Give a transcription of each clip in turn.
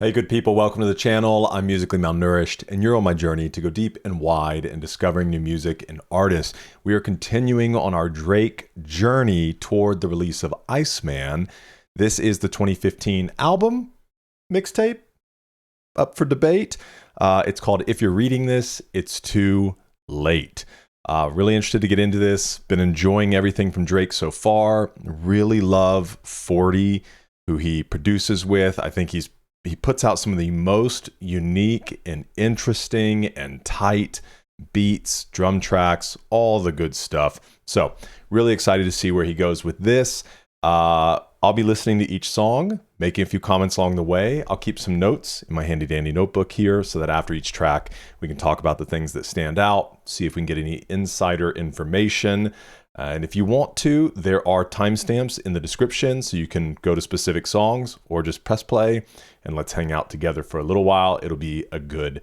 Hey good people, welcome to the channel. I'm Musically Malnourished and you're on my journey to go deep and wide in discovering new music and artists. We are continuing on our Drake journey toward the release of Iceman. This is the 2015 album mixtape up for debate. It's called If You're Reading This, It's Too Late. Really interested to get into this. Been enjoying everything from Drake so far. Really love 40, who he produces with. I think he puts out some of the most unique and interesting and tight beats, drum tracks, all the good stuff. So really excited to see where he goes with this. I'll be listening to each song, making a few comments along the way. I'll keep some notes in my handy dandy notebook here so that after each track, we can talk about the things that stand out, see if we can get any insider information. And if you want to, there are timestamps in the description so you can go to specific songs or just press play and let's hang out together for a little while. It'll be a good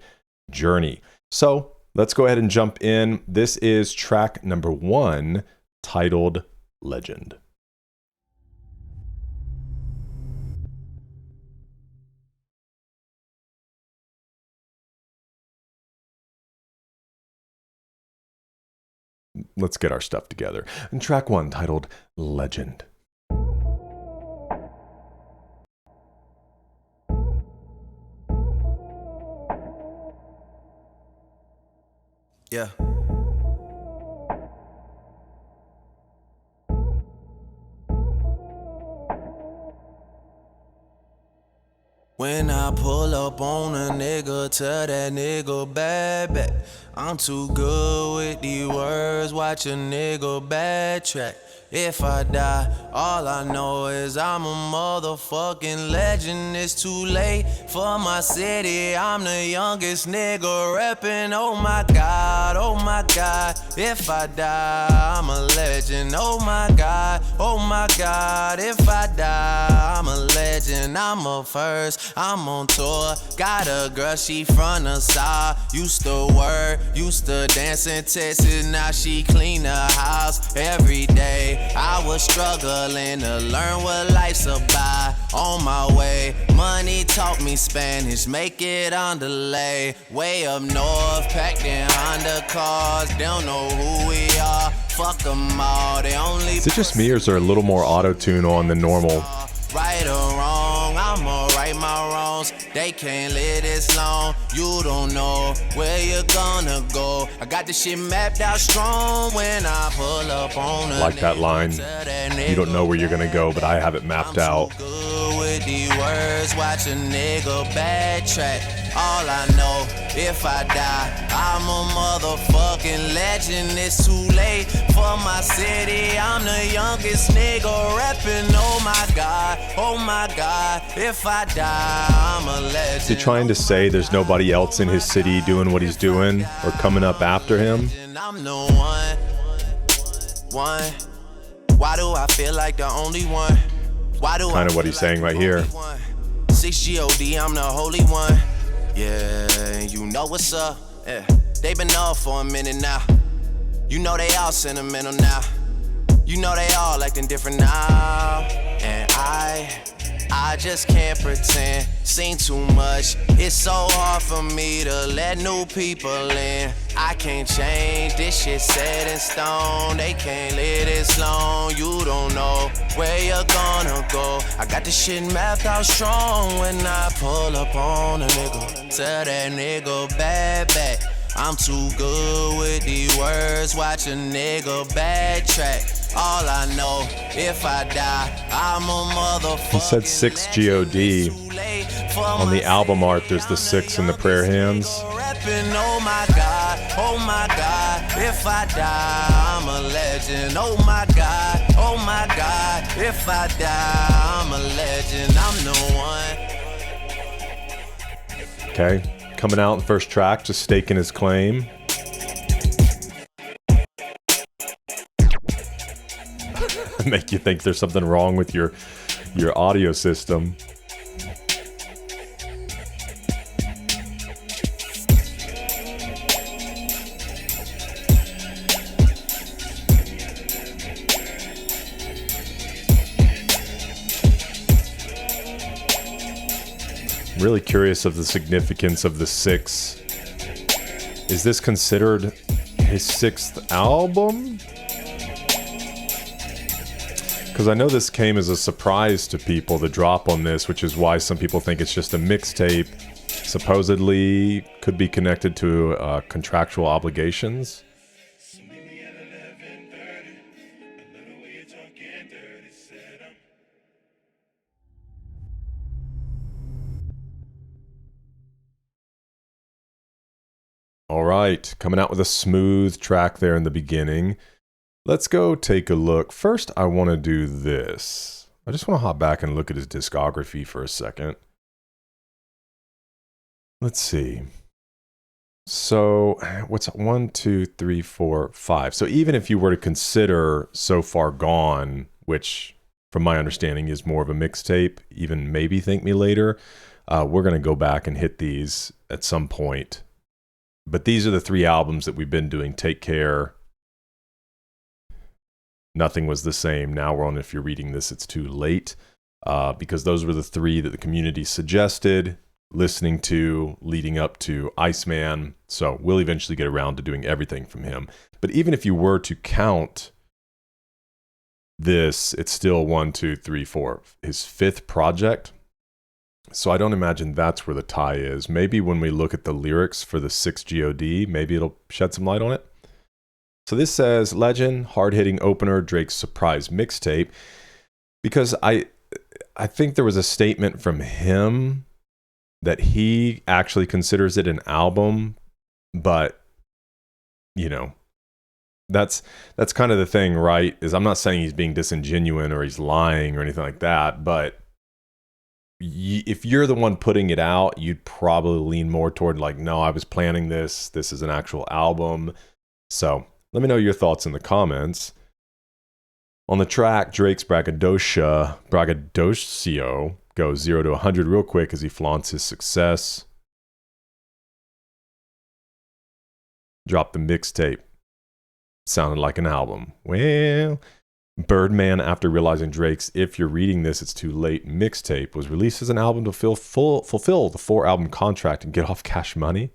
journey. So let's go ahead and jump in. This is track number 1, titled Legend. Let's get our stuff together. And track 1, titled Legend. Yeah. When I pull up on a nigga, tell that nigga bad back. I'm too good with these words, watch a nigga backtrack. If I die, all I know is I'm a motherfucking legend. It's too late for my city, I'm the youngest nigga reppin'. Oh my God, oh my God. If I die, I'm a legend. Oh my God, oh my God. If I die, I'm a legend. I'm a first, I'm on tour. Got a girl, she from the side. Used to work, used to dance in Texas. Now she clean the house every day. I was struggling to learn what life's about. On my way, money taught me Spanish, make it on delay. Way up north, packed in Honda cars. They don't know who we are, fuck them all. They only. Is it just me or is there a little more auto-tune on than normal? Right or wrong, I'ma right my wrongs. They can't live this long. You don't know where you're gonna go. I got this shit mapped out strong when I pull up on a Like that line, you don't know where you're gonna go, but I have it mapped out. Good with these words, watch a nigga backtrack. All I know, if I die, I'm a motherfucking legend. It's too late for my city, I'm the youngest nigga reppin'. Oh my God, oh my God. If I die, I'm a legend. Is he trying to say there's nobody else in his city doing what he's doing or coming up after him? I'm the one. Why do I feel like the only one? Why do kind of what he's saying right here. 6 God, I'm the holy one. Yeah, you know what's up. Yeah. They been off for a minute now. You know they all sentimental now. You know they all acting different now. And I just can't pretend. Seen too much. It's so hard for me to let new people in. I can't change, this shit set in stone. They can't live this long. You don't know where you're gonna go. I got this shit mapped out strong when I pull up on a nigga. Tell that nigga bad back. I'm too good with these words, watch a nigga backtrack. All I know, if I die, I'm a motherfucker. He said 6 God. On the album art, there's the 6 in the prayer hands. Oh my God, oh my God. If I die, I'm a legend. Oh my God, oh my God. If I die, I'm a legend. I'm the one. Okay, coming out in the first track, just staking his claim. Make you think there's something wrong with your audio system. Really curious of the significance of the 6. Is this considered his 6th album? Because I know this came as a surprise to people, the drop on this, which is why some people think it's just a mixtape. Supposedly could be connected to contractual obligations. All right, coming out with a smooth track there in the beginning. Let's go take a look. First, I want to do this. I just want to hop back and look at his discography for a second. Let's see. So, what's 1, 2, 3, 4, 5? So even if you were to consider So Far Gone, which from my understanding is more of a mixtape, even maybe Thank Me Later, we're going to go back and hit these at some point. But these are the 3 albums that we've been doing. Take Care. Nothing Was the Same. Now we're on If You're Reading This, It's Too Late. Because those were the 3 that the community suggested listening to leading up to Iceman. So we'll eventually get around to doing everything from him. But even if you were to count this, it's still 1, 2, 3, 4. His 5th project. So I don't imagine that's where the tie is. Maybe when we look at the lyrics for the 6 GOD, maybe it'll shed some light on it. So this says, Legend, hard-hitting opener, Drake's surprise mixtape. Because I think there was a statement from him that he actually considers it an album, but, you know, that's kind of the thing, right? Is I'm not saying he's being disingenuous or he's lying or anything like that, but if you're the one putting it out, you'd probably lean more toward like, no, I was planning this. This is an actual album. So let me know your thoughts in the comments. On the track, Drake's braggadocio goes 0 to 100 real quick as he flaunts his success. Dropped the mixtape. Sounded like an album. Well, Birdman, after realizing Drake's If You're Reading This, It's Too Late mixtape, was released as an album to fulfill the 4-album contract and get off Cash Money.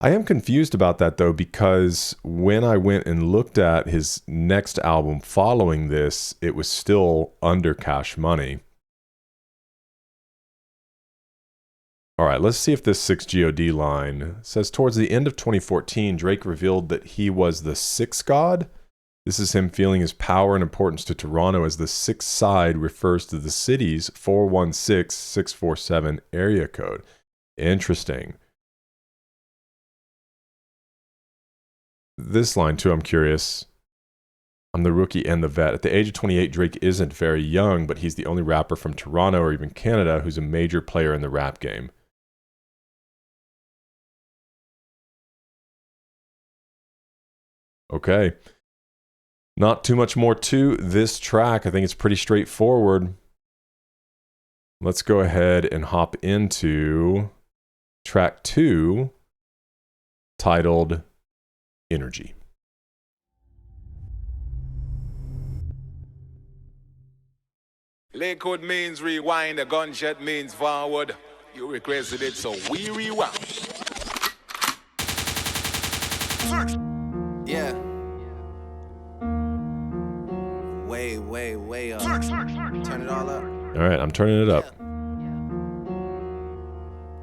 I am confused about that, though, because when I went and looked at his next album following this, it was still under Cash Money. All right, let's see if this 6 GOD line says, towards the end of 2014, Drake revealed that he was the 6th god. This is him feeling his power and importance to Toronto, as the 6th side refers to the city's 416-647 area code. Interesting. This line, too, I'm curious. I'm the rookie and the vet. At the age of 28, Drake isn't very young, but he's the only rapper from Toronto or even Canada who's a major player in the rap game. Okay. Not too much more to this track. I think it's pretty straightforward. Let's go ahead and hop into track 2, titled Energy. Lakewood means rewind, a gunshot means forward. You requested it, so we rewind. Yeah. Way up. Turn it all up. All right, I'm turning it up.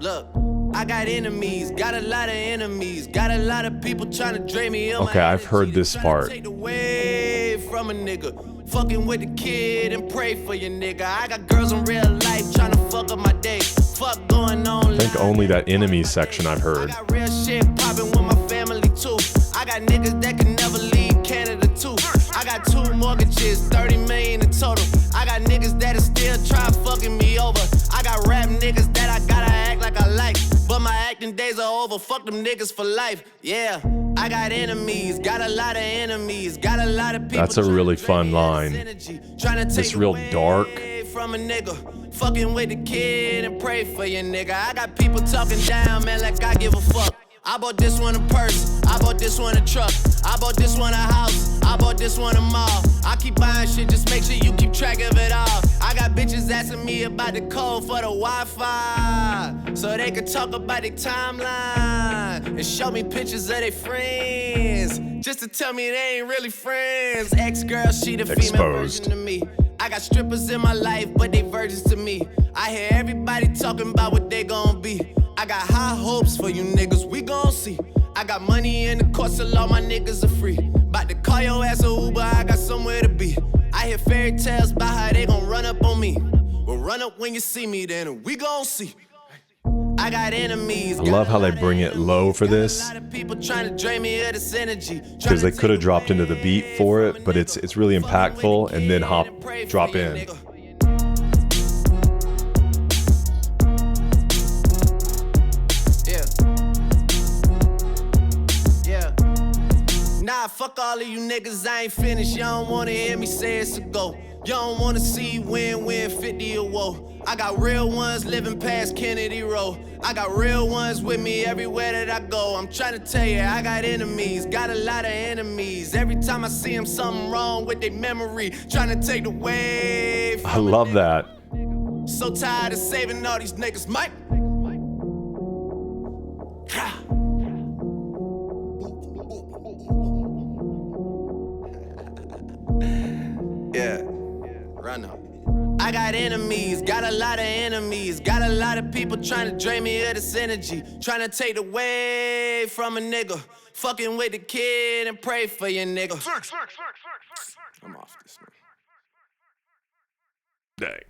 Look, I got enemies, got a lot of enemies, got a lot of people trying to drain me of Okay, I've heard this part. Take away from a nigga, fucking with the kid and pray for your nigga. I got girls in real life trying to fuck up my day. Fuck going on. I think only that enemy section I've heard. I got real shit popping with my family too. I got niggas that can never leave Canada too. I got 2 mortgages, 30 million in total. I got niggas that'll still try fucking me over. I got rap niggas that I gotta act like I like, but my acting days are over. Fuck them niggas for life. Yeah, I got enemies, got a lot of enemies, got a lot of people. That's a really fun line. It's real dark. From a nigga, fucking with the kid and pray for your nigga. I got people talking down, man, like I give a fuck. I bought this one a purse, I bought this one a truck. I bought this one a house. I bought this one a mall. I keep buying shit, just make sure you keep track of it all. I got bitches asking me about the code for the Wi-Fi, so they could talk about their timeline and show me pictures of their friends, just to tell me they ain't really friends. Ex-girl, she the female version of me. I got strippers in my life, but they virgins to me. I hear everybody talking about what they gon' be. I got high hopes for you niggas, we gon' see. I got money in the court, so all my niggas are free. About to call your ass a Uber, I got somewhere to be. I hear fairy tales about how they gon' run up on me. Well, run up when you see me, then we gon' see. I got enemies. I love how they bring it low for this, because they could have dropped into the beat for it, but it's really impactful, and then drop in. Nah, fuck all of you niggas, I ain't finished. Y'all don't wanna hear me say it's a go. Y'all don't wanna see win 50 or woe. I got real ones living past Kennedy Road. I got real ones with me everywhere that I go. I'm trying to tell you, I got enemies, got a lot of enemies. Every time I see them, something wrong with their memory. Trying to take the wave. I love that. So tired of saving all these niggas, Mike. Yeah, run up. I got enemies, got a lot of enemies. Got a lot of people trying to drain me of this energy. Trying to take the way from a nigga. Fucking with the kid and pray for your nigga. I'm off this one. Dang.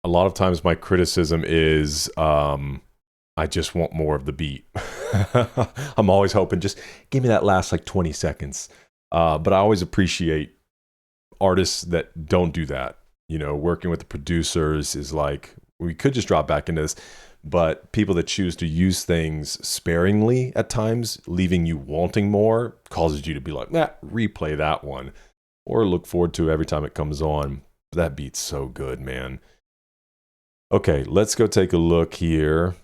A lot of times my criticism is I just want more of the beat. I'm always hoping, just give me that last like 20 seconds. But I always appreciate artists that don't do that. You know, working with the producers is like, we could just drop back into this, but people that choose to use things sparingly at times, leaving you wanting more, causes you to be like, nah, replay that one, or look forward to it every time it comes on. That beat's so good, man. Okay, let's go take a look here.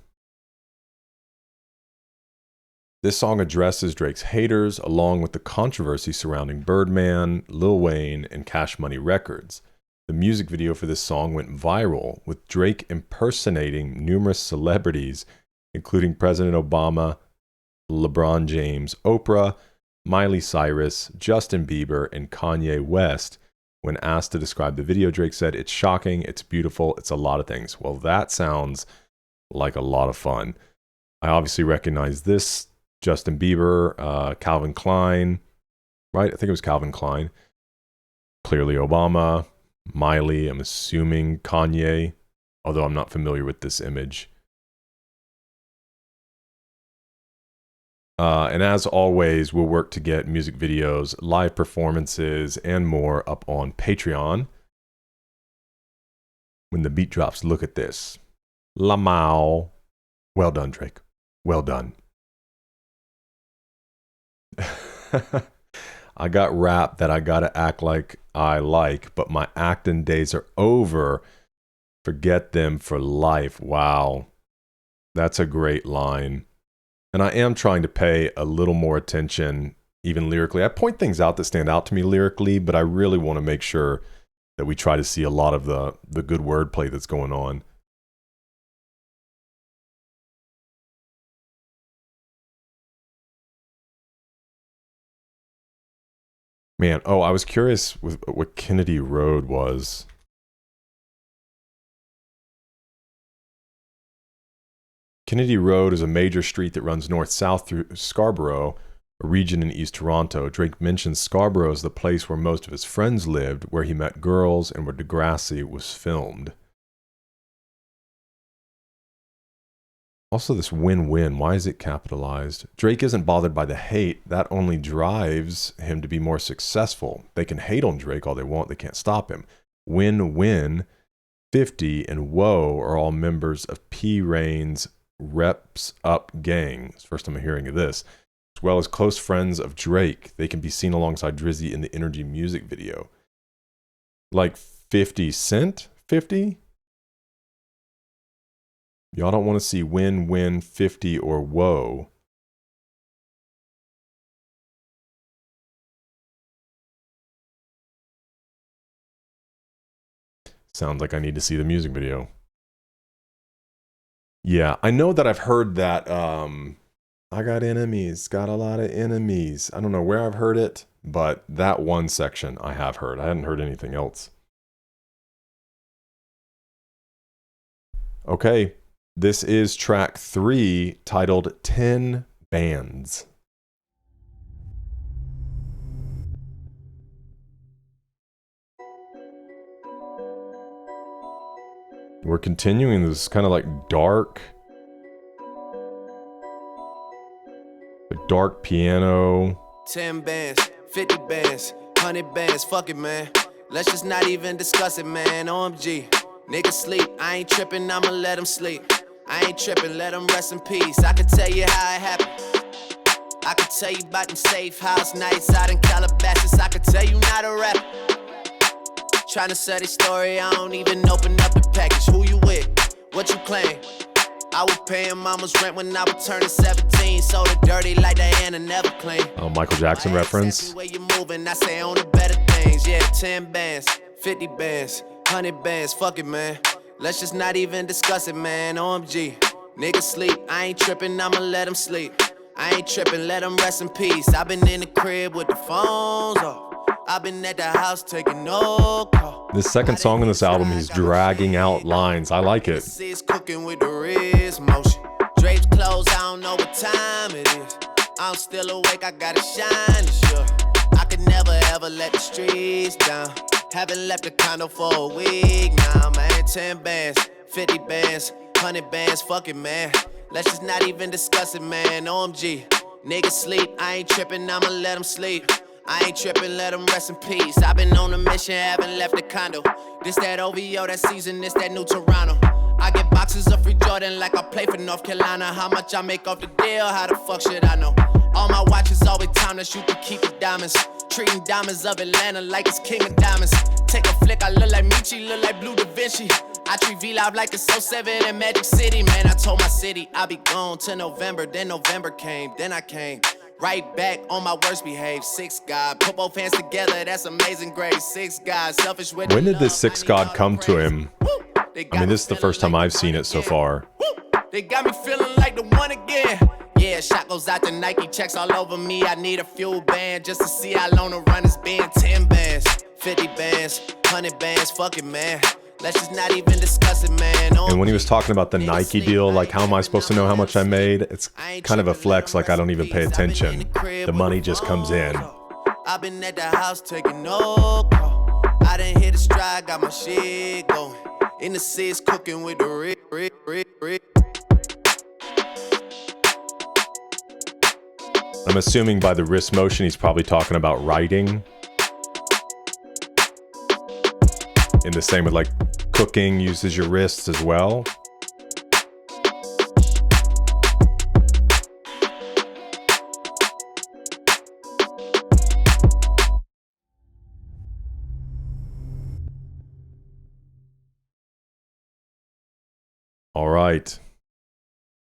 This song addresses Drake's haters, along with the controversy surrounding Birdman, Lil Wayne, and Cash Money Records. The music video for this song went viral, with Drake impersonating numerous celebrities, including President Obama, LeBron James, Oprah, Miley Cyrus, Justin Bieber, and Kanye West. When asked to describe the video, Drake said, "It's shocking, it's beautiful, it's a lot of things." Well, that sounds like a lot of fun. I obviously recognize this. Justin Bieber, Calvin Klein, right? I think it was Calvin Klein. Clearly Obama, Miley, I'm assuming Kanye, although I'm not familiar with this image. And as always, we'll work to get music videos, live performances, and more up on Patreon. When the beat drops, look at this. Lamau. Well done, Drake. Well done. I got rap that I gotta act like I like, but my acting days are over. Forget them for life. Wow. That's a great line. And I am trying to pay a little more attention, even lyrically. I point things out that stand out to me lyrically, but I really want to make sure that we try to see a lot of the good wordplay that's going on. Man, oh, I was curious with what Kennedy Road was. Kennedy Road is a major street that runs north-south through Scarborough, a region in East Toronto. Drake mentions Scarborough as the place where most of his friends lived, where he met girls, and where Degrassi was filmed. Also, this win-win, why is it capitalized? Drake isn't bothered by the hate. That only drives him to be more successful. They can hate on Drake all they want. They can't stop him. Win-win, 50, and Whoa are all members of P. Rain's Reps Up gang. It's the first time I'm hearing of this. As well as close friends of Drake. They can be seen alongside Drizzy in the Energy music video. Like 50 Cent? 50? Y'all don't want to see Win, Win, 50, or Whoa. Sounds like I need to see the music video. Yeah, I know that I've heard that, I got enemies, got a lot of enemies. I don't know where I've heard it, but that one section I have heard. I hadn't heard anything else. Okay, this is track 3, titled 10 Bands. We're continuing this kind of like dark piano. 10 bands, 50 bands, 100 bands, fuck it, man. Let's just not even discuss it, man. OMG. Niggas sleep, I ain't tripping, I'ma let them sleep. I ain't tripping, let them rest in peace. I can tell you how it happened. I can tell you about them safe house nights out in Calabasas. I can tell you not a rapper. Tryna sell this story, I don't even open up the package. Who you with? What you claim? I was paying mama's rent when I was turning 17. Sold it dirty like Diana, never clean. Oh, Michael Jackson reference. Where you moving, I say on the better things. Yeah, 10 bands, 50 bands, 100 bands, fuck it, man. Let's just not even discuss it, man. OMG. Niggas sleep, I ain't tripping, I'ma let them sleep. I ain't tripping, let them rest in peace. I been in the crib with the phones off. I've been at the house taking no call. This second song on this album, he's dragging out lines. I like it. It's cooking with the wrist motion. Drapes closed, I don't know what time it is. I'm still awake, I gotta shine, sure. I could never ever let the streets down. Haven't left the condo for a week now, man. 10 bands, 50 bands, 100 bands, fuck it, man. Let's just not even discuss it, man. OMG. Niggas sleep, I ain't tripping, I'ma let them sleep. I ain't tripping, let them rest in peace. I've been on a mission, haven't left the condo. This that OVO, that season, this that new Toronto. I get boxes of free Jordan like I play for North Carolina. How much I make off the deal, how the fuck should I know? All my watches always time to shoot to keep the diamonds. Treating diamonds of Atlanta like it's king of diamonds. Take a flick, I look like Michi, look like Blue Da Vinci. I treat V-Live like it's 07 in Magic City. Man, I told my city I'll be gone till November. Then November came, then I came. Right back on my worst behaved. 6 God, put both hands together, that's amazing grace. 6 God, selfish with When did this 6 God come to him? I mean, this is the first time I've seen it so far. They got me feeling like the one again. Yeah, shot goes out to Nike, checks all over me. I need a fuel band just to see how long the run has been. 10 bands, 50 bands, 100 bands, fuck it, man. Let's just not even discuss it, man. And when he was talking about the Nike deal, like, how am I supposed to know how much I made? It's kind of a flex, like I don't even pay attention. The money just comes in. I've been at the house taking no call. I done hit a stride, got my shit going. In the seats cooking with the rig. I'm assuming by the wrist motion, he's probably talking about writing. And the same with like cooking uses your wrists as well. All right.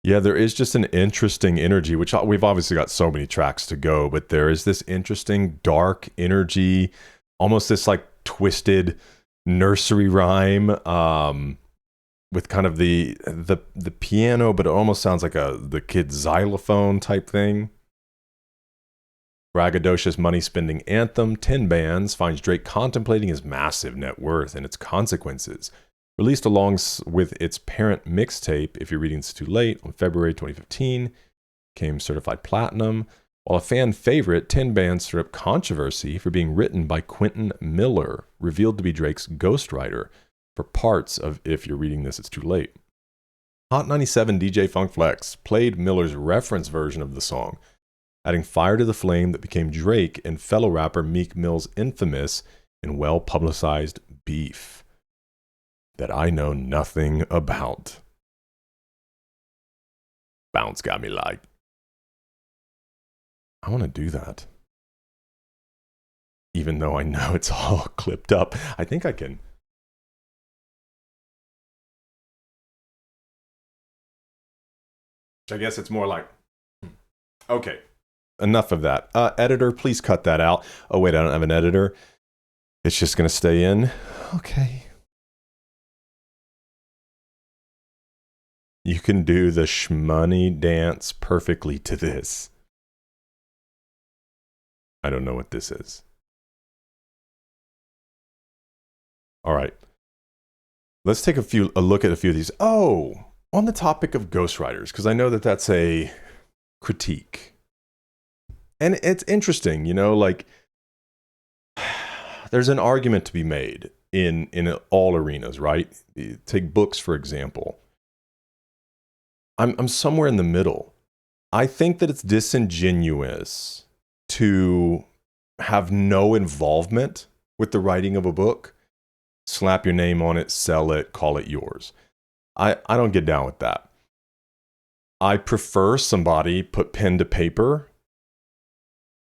Yeah, there is just an interesting energy, which we've obviously got so many tracks to go, but there is this interesting dark energy, almost this like twisted nursery rhyme with kind of the piano, but it almost sounds like the kid's xylophone type thing. Braggadocious money spending anthem, 10 Bands, finds Drake contemplating his massive net worth and its consequences. Released along with its parent mixtape, If You're Reading This Too Late, on February 2015, became certified platinum, while a fan favorite, 10 Bands stirred up controversy for being written by Quentin Miller, revealed to be Drake's ghostwriter for parts of If You're Reading This It's Too Late. Hot 97 DJ Funk Flex played Miller's reference version of the song, adding fire to the flame that became Drake and fellow rapper Meek Mill's infamous and well-publicized beef that I know nothing about. Bounce got me like, I want to do that. Even though I know it's all clipped up. I think I can I guess it's more like, okay, enough of that. Editor, please cut that out. Oh, wait, I don't have an editor. It's just going to stay in. Okay. You can do the shmoney dance perfectly to this. I don't know what this is. All right. Let's take a look at a few of these. Oh, on the topic of ghostwriters, because I know that that's a critique. And it's interesting, you know, like there's an argument to be made in all arenas, right? Take books, for example. I'm somewhere in the middle. I think that it's disingenuous to have no involvement with the writing of a book, slap your name on it, sell it, call it yours. I don't get down with that. I prefer somebody put pen to paper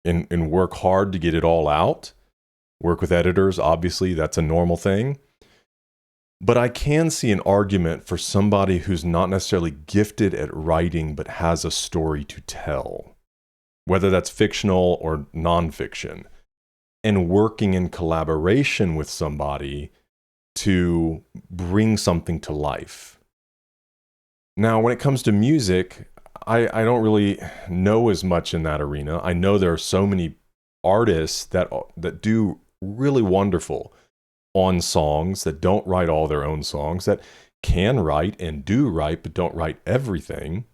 and work hard to get it all out. Work with editors, obviously, that's a normal thing. But I can see an argument for somebody who's not necessarily gifted at writing, but has a story to tell, whether that's fictional or nonfiction, and working in collaboration with somebody to bring something to life. Now, when it comes to music, I don't really know as much in that arena. I know there are so many artists that do really wonderful on songs, that don't write all their own songs, that can write and do write, but don't write everything.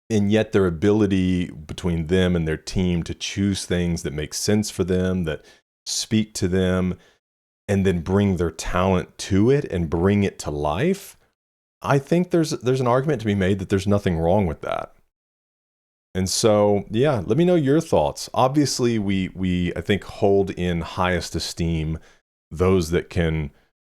And yet their ability between them and their team to choose things that make sense for them, that speak to them, and then bring their talent to it and bring it to life, I think there's an argument to be made that there's nothing wrong with that. And so, yeah, let me know your thoughts. Obviously, we I think hold in highest esteem those that can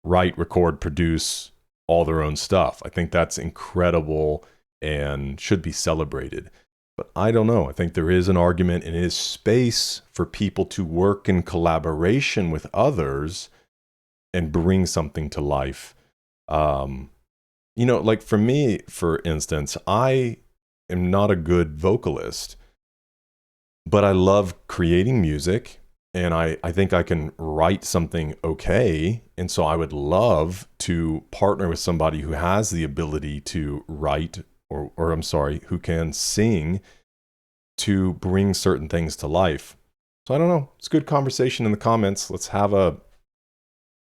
write, record, produce all their own stuff. I think that's incredible and should be celebrated. But I don't know. I think there is an argument and is space for people to work in collaboration with others and bring something to life. You know, like for me, for instance, I am not a good vocalist, but I love creating music. And I think I can write something okay. And so I would love to partner with somebody who has the ability to write, or I'm sorry, who can sing, to bring certain things to life. So I don't know. It's a good conversation in the comments. Let's have a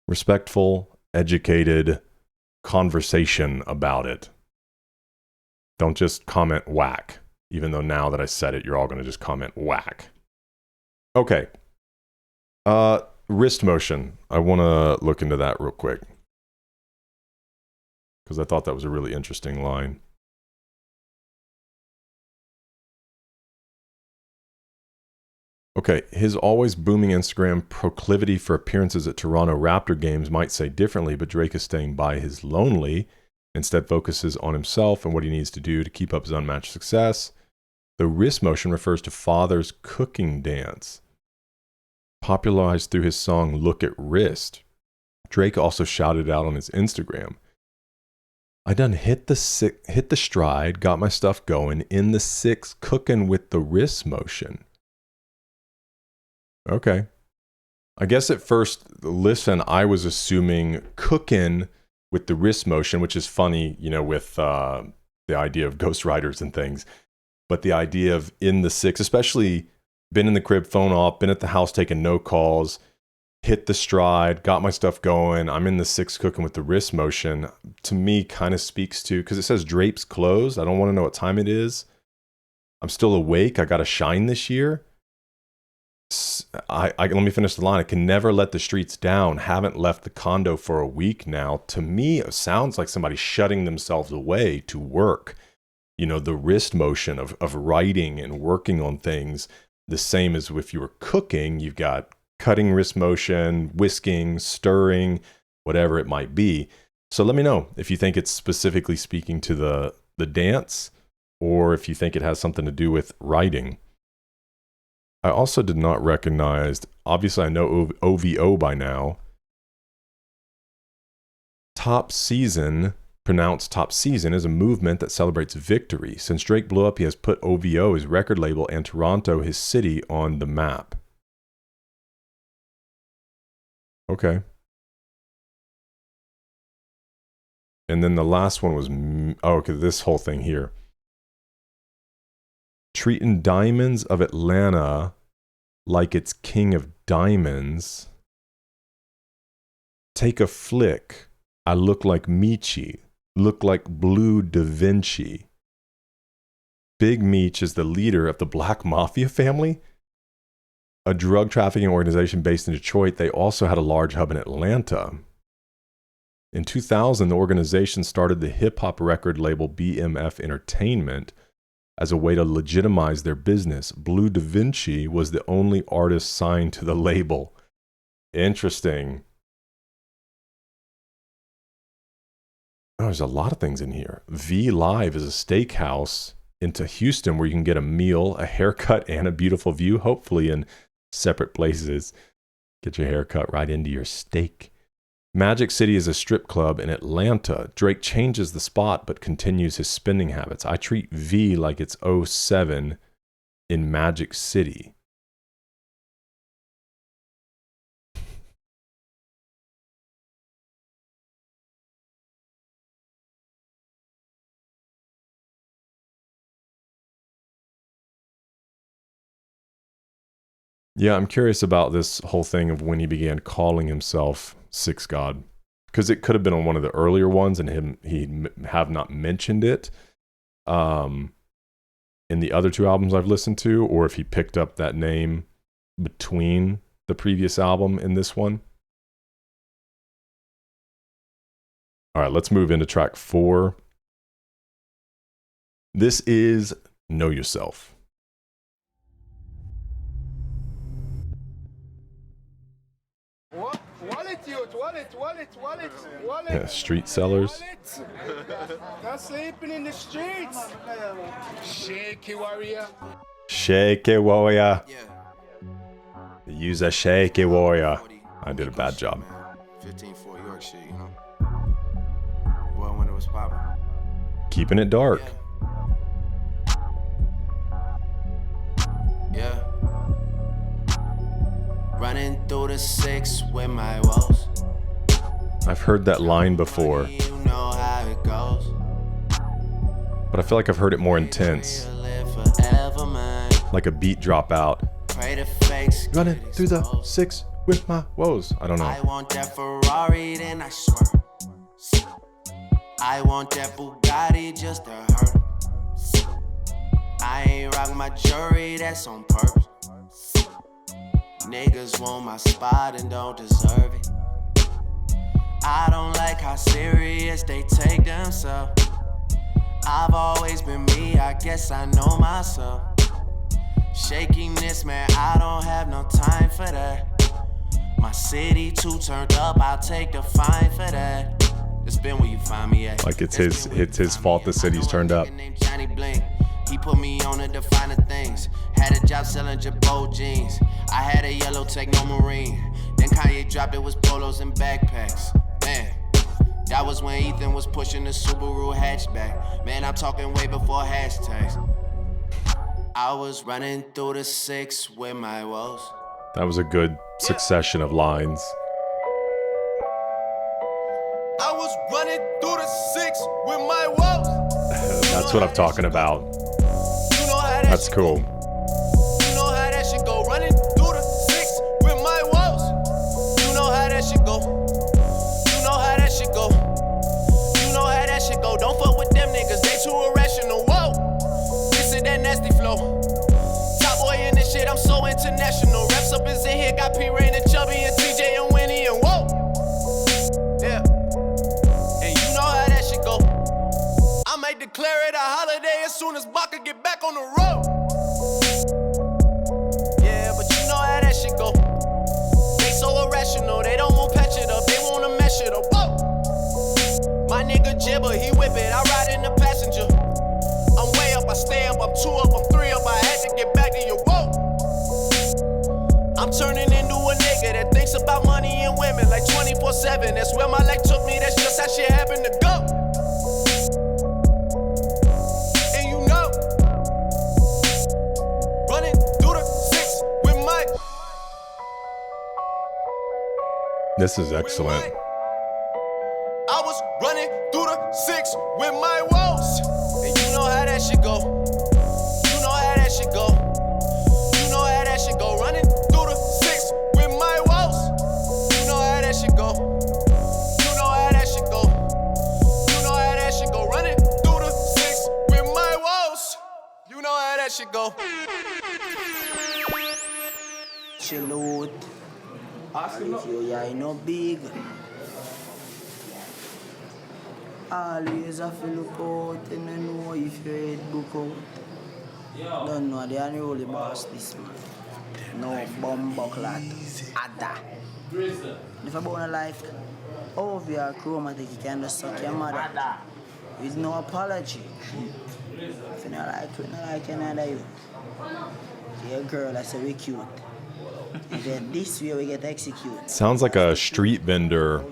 respectful, educated conversation about it. Don't just comment whack, even though now that I said it, you're all going to just comment whack. Okay. Wrist motion. I want to look into that real quick, because I thought that was a really interesting line. Okay, his always booming Instagram proclivity for appearances at Toronto Raptor games might say differently, but Drake is staying by his lonely, instead focuses on himself and what he needs to do to keep up his unmatched success. The wrist motion refers to father's cooking dance, popularized through his song Look at Wrist. Drake also shouted out on his Instagram, I done hit the stride, got my stuff going, in the six, cooking with the wrist motion. Okay. I guess at first listen, I was assuming cooking with the wrist motion, which is funny, you know, with the idea of ghostwriters and things. But the idea of in the six, especially been in the crib, phone off, been at the house taking no calls, hit the stride, got my stuff going, I'm in the six cooking with the wrist motion, to me kind of speaks to, because it says drapes closed. I don't want to know what time it is. I'm still awake. I got to shine this year. Let me finish the line. I can never let the streets down. Haven't left the condo for a week now. To me, it sounds like somebody shutting themselves away to work. You know, the wrist motion of writing and working on things, the same as if you were cooking. You've got cutting wrist motion, whisking, stirring, whatever it might be. So let me know if you think it's specifically speaking to the dance, or if you think it has something to do with writing. I also did not recognize, obviously I know OVO by now. Top season pronounced top season is a movement that celebrates victory. Since Drake blew up, he has put OVO, his record label, and Toronto, his city, on the map. Okay. And then the last one was, okay, this whole thing here. Treating Diamonds of Atlanta like it's King of Diamonds. Take a flick. I look like Michi. Look like Blue Da Vinci. Big Meech is the leader of the Black Mafia family, a drug trafficking organization based in Detroit. They also had a large hub in Atlanta. In 2000, the organization started the hip-hop record label BMF Entertainment as a way to legitimize their business. Blue Da Vinci was the only artist signed to the label. Interesting. Oh, there's a lot of things in here. V Live is a steakhouse into Houston where you can get a meal, a haircut, and a beautiful view, hopefully in separate places. Get your haircut right into your steak. Magic City is a strip club in Atlanta. Drake changes the spot but continues his spending habits. I treat V like it's 07 in Magic City. Yeah, I'm curious about this whole thing of when he began calling himself Six God, because it could have been on one of the earlier ones and he have not mentioned it in the other two albums I've listened to, or if he picked up that name between the previous album and this one. All right, let's move into track 4. This is Know Yourself. Wallet. Yeah, street sellers. Not sleeping in the streets. Shaky warrior. Shaky warrior. Use a shaky warrior. I did a bad job. 15-4 York shit, you know. Well, when it was popping. Keeping it dark. Yeah. Running through the 6 with my woes. I've heard that line before, You know how it goes. but I feel like I've heard it more intense, Forever, man. like a beat drop out. Pray the fakes Running get through the exposed. 6 with my woes. I don't I know. want that Ferrari, then I swear. I want that Bugatti just to hurt. I ain't rock my jewelry, that's on purpose. Niggas want my spot and don't deserve it. I don't like how serious they take themselves. I've always been me, I guess I know myself. Shakiness, man, I don't have no time for that. My city too turned up, I'll take the fine for that. It's been where you find me at. Like it's his fault the city's turned up. He put me on to define the things. Had a job selling Jabot jeans. I had a yellow Techno Marine. Then Kanye dropped it was polos and backpacks. Man, that was when Ethan was pushing the Subaru hatchback. Man, I'm talking way before hashtags. I was running through the 6 with my woes. That was a good succession of lines. I was running through the 6 with my woes. That's what I'm talking about. You know how that That's shit cool. go. You know how that shit go. Running through the 6 with my woes. You know how that shit go. You know how that shit go. You know how that shit go. Don't fuck with them niggas, they too irrational. Whoa, this is that nasty flow. Top boy in this shit, I'm so international. Reps up is in here, got P Rain and Chubby and TJ and Winnie and whoa. Yeah, and you know how that shit go. I might declare it a holiday as soon as Baka get back on the road. Yeah, but you know how that shit go. They so irrational, they don't want patch it up, they wanna mesh it up. Whoa. My nigga Jibber, he whip it, I ride in the passenger. I'm way up, I stay up, I'm 2 up, I'm 3 up, I had to get back to you. Whoa. I'm turning into a nigga that thinks about money and women like 24/7. That's where my life took me, that's just how shit happened to go. This is excellent. I was running through the 6 with my woes. And you know how that shit go. You know how that shit go. You know how that shit go. Running through the 6 with my woes. You know how that shit go. You know how that shit go. You know how that shit go. Running through the 6 with my woes. You know how that shit go. Chill out. And if you are no big, always have to look out and I know if your head book out. Don't know, they are the only boss this man. No bomb buckler. Ada. If I born a life, over your chromatic, you can just suck your mother. With no apology. If you don't like another you. Your girl, that's a we cute. If you're this way, we get executed. Sounds like a street vendor.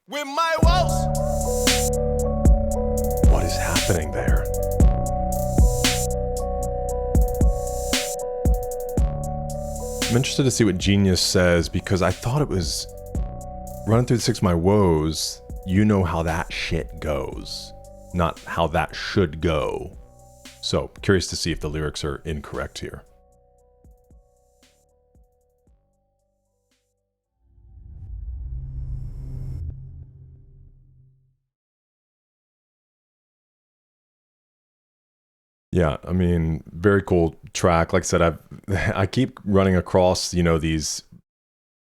With my woes. What is happening there? I'm interested to see what Genius says because I thought it was running through the 6 of my woes. You know how that shit goes, not how that should go. So curious to see if the lyrics are incorrect here. Yeah, I mean, very cool track. Like I said, I keep running across, you know, these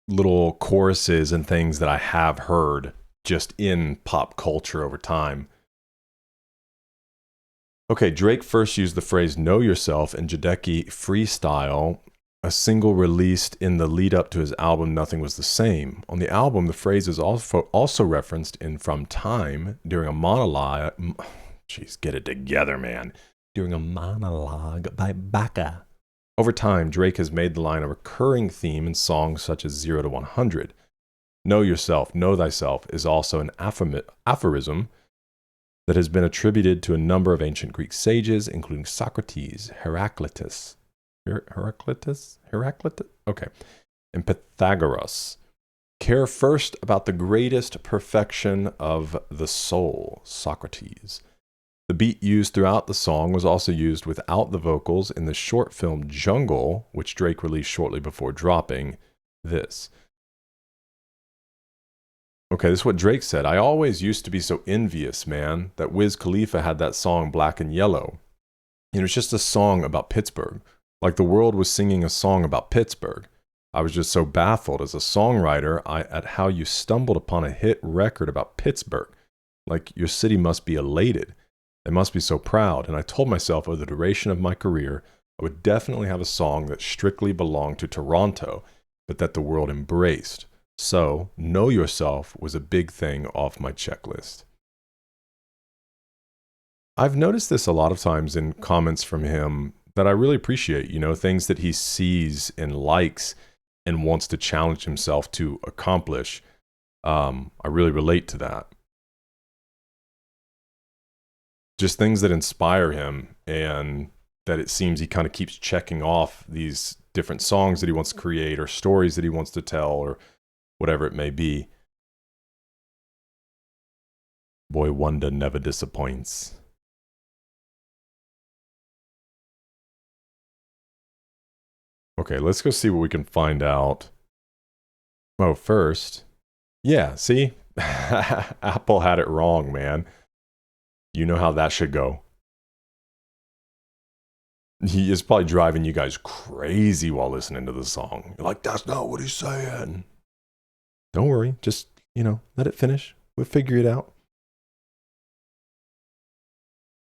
little choruses and things that I have heard just in pop culture over time. Okay, Drake first used the phrase "know yourself" in Jadeki Freestyle, a single released in the lead up to his album Nothing Was the Same. On the album, the phrase is also referenced in From Time during a monologue. Jeez, get it together, man. During a monologue by Baka. Over time, Drake has made the line a recurring theme in songs such as 0 to 100. Know yourself, know thyself is also an aphorism that has been attributed to a number of ancient Greek sages, including Socrates, Heraclitus, okay, and Pythagoras. Care first about the greatest perfection of the soul, Socrates. The beat used throughout the song was also used without the vocals in the short film Jungle, which Drake released shortly before dropping this. Okay, this is what Drake said. I always used to be so envious, man, that Wiz Khalifa had that song Black and Yellow. It was just a song about Pittsburgh. Like the world was singing a song about Pittsburgh. I was just so baffled as a songwriter at how you stumbled upon a hit record about Pittsburgh. Like your city must be elated. They must be so proud, and I told myself over the duration of my career, I would definitely have a song that strictly belonged to Toronto, but that the world embraced. So, Know Yourself was a big thing off my checklist. I've noticed this a lot of times in comments from him that I really appreciate, you know, things that he sees and likes and wants to challenge himself to accomplish. I really relate to that. Just things that inspire him and that it seems he kind of keeps checking off these different songs that he wants to create or stories that he wants to tell or whatever it may be. Boy Wonder never disappoints. Okay, let's go see what we can find out. Oh, first. Yeah, see? Apple had it wrong, man. You know how that should go. He is probably driving you guys crazy while listening to the song. You're like, that's not what he's saying. Don't worry. Just, let it finish. We'll figure it out.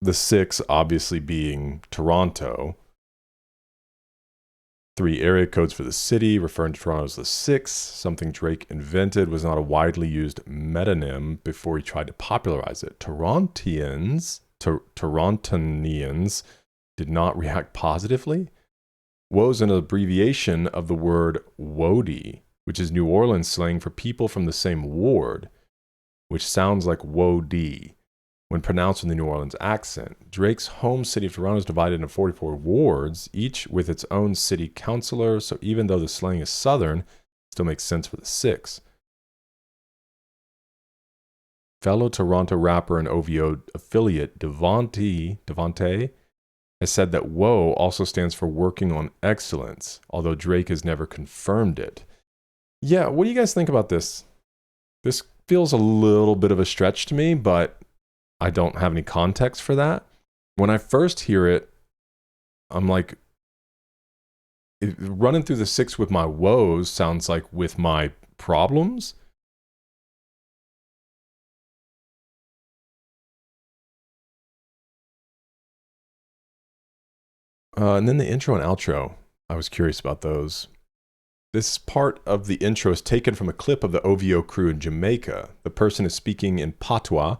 The 6 obviously being Toronto. 3 area codes for the city, referring to Toronto as the 6. Something Drake invented, was not a widely used metonym before he tried to popularize it. Torontonians did not react positively. Woe is an abbreviation of the word Wody, which is New Orleans slang for people from the same ward, which sounds like Wody. when pronounced with the New Orleans accent. Drake's home city of Toronto is divided into 44 wards, each with its own city councilor, so even though the slang is Southern, it still makes sense for the 6. Fellow Toronto rapper and OVO affiliate Devontae has said that WOA also stands for Working on Excellence, although Drake has never confirmed it. Yeah, what do you guys think about this? This feels a little bit of a stretch to me, but I don't have any context for that. When I first hear it, I'm like, running through the 6 with my woes sounds like with my problems. And then the intro and outro, I was curious about those. This part of the intro is taken from a clip of the OVO crew in Jamaica. The person is speaking in patois.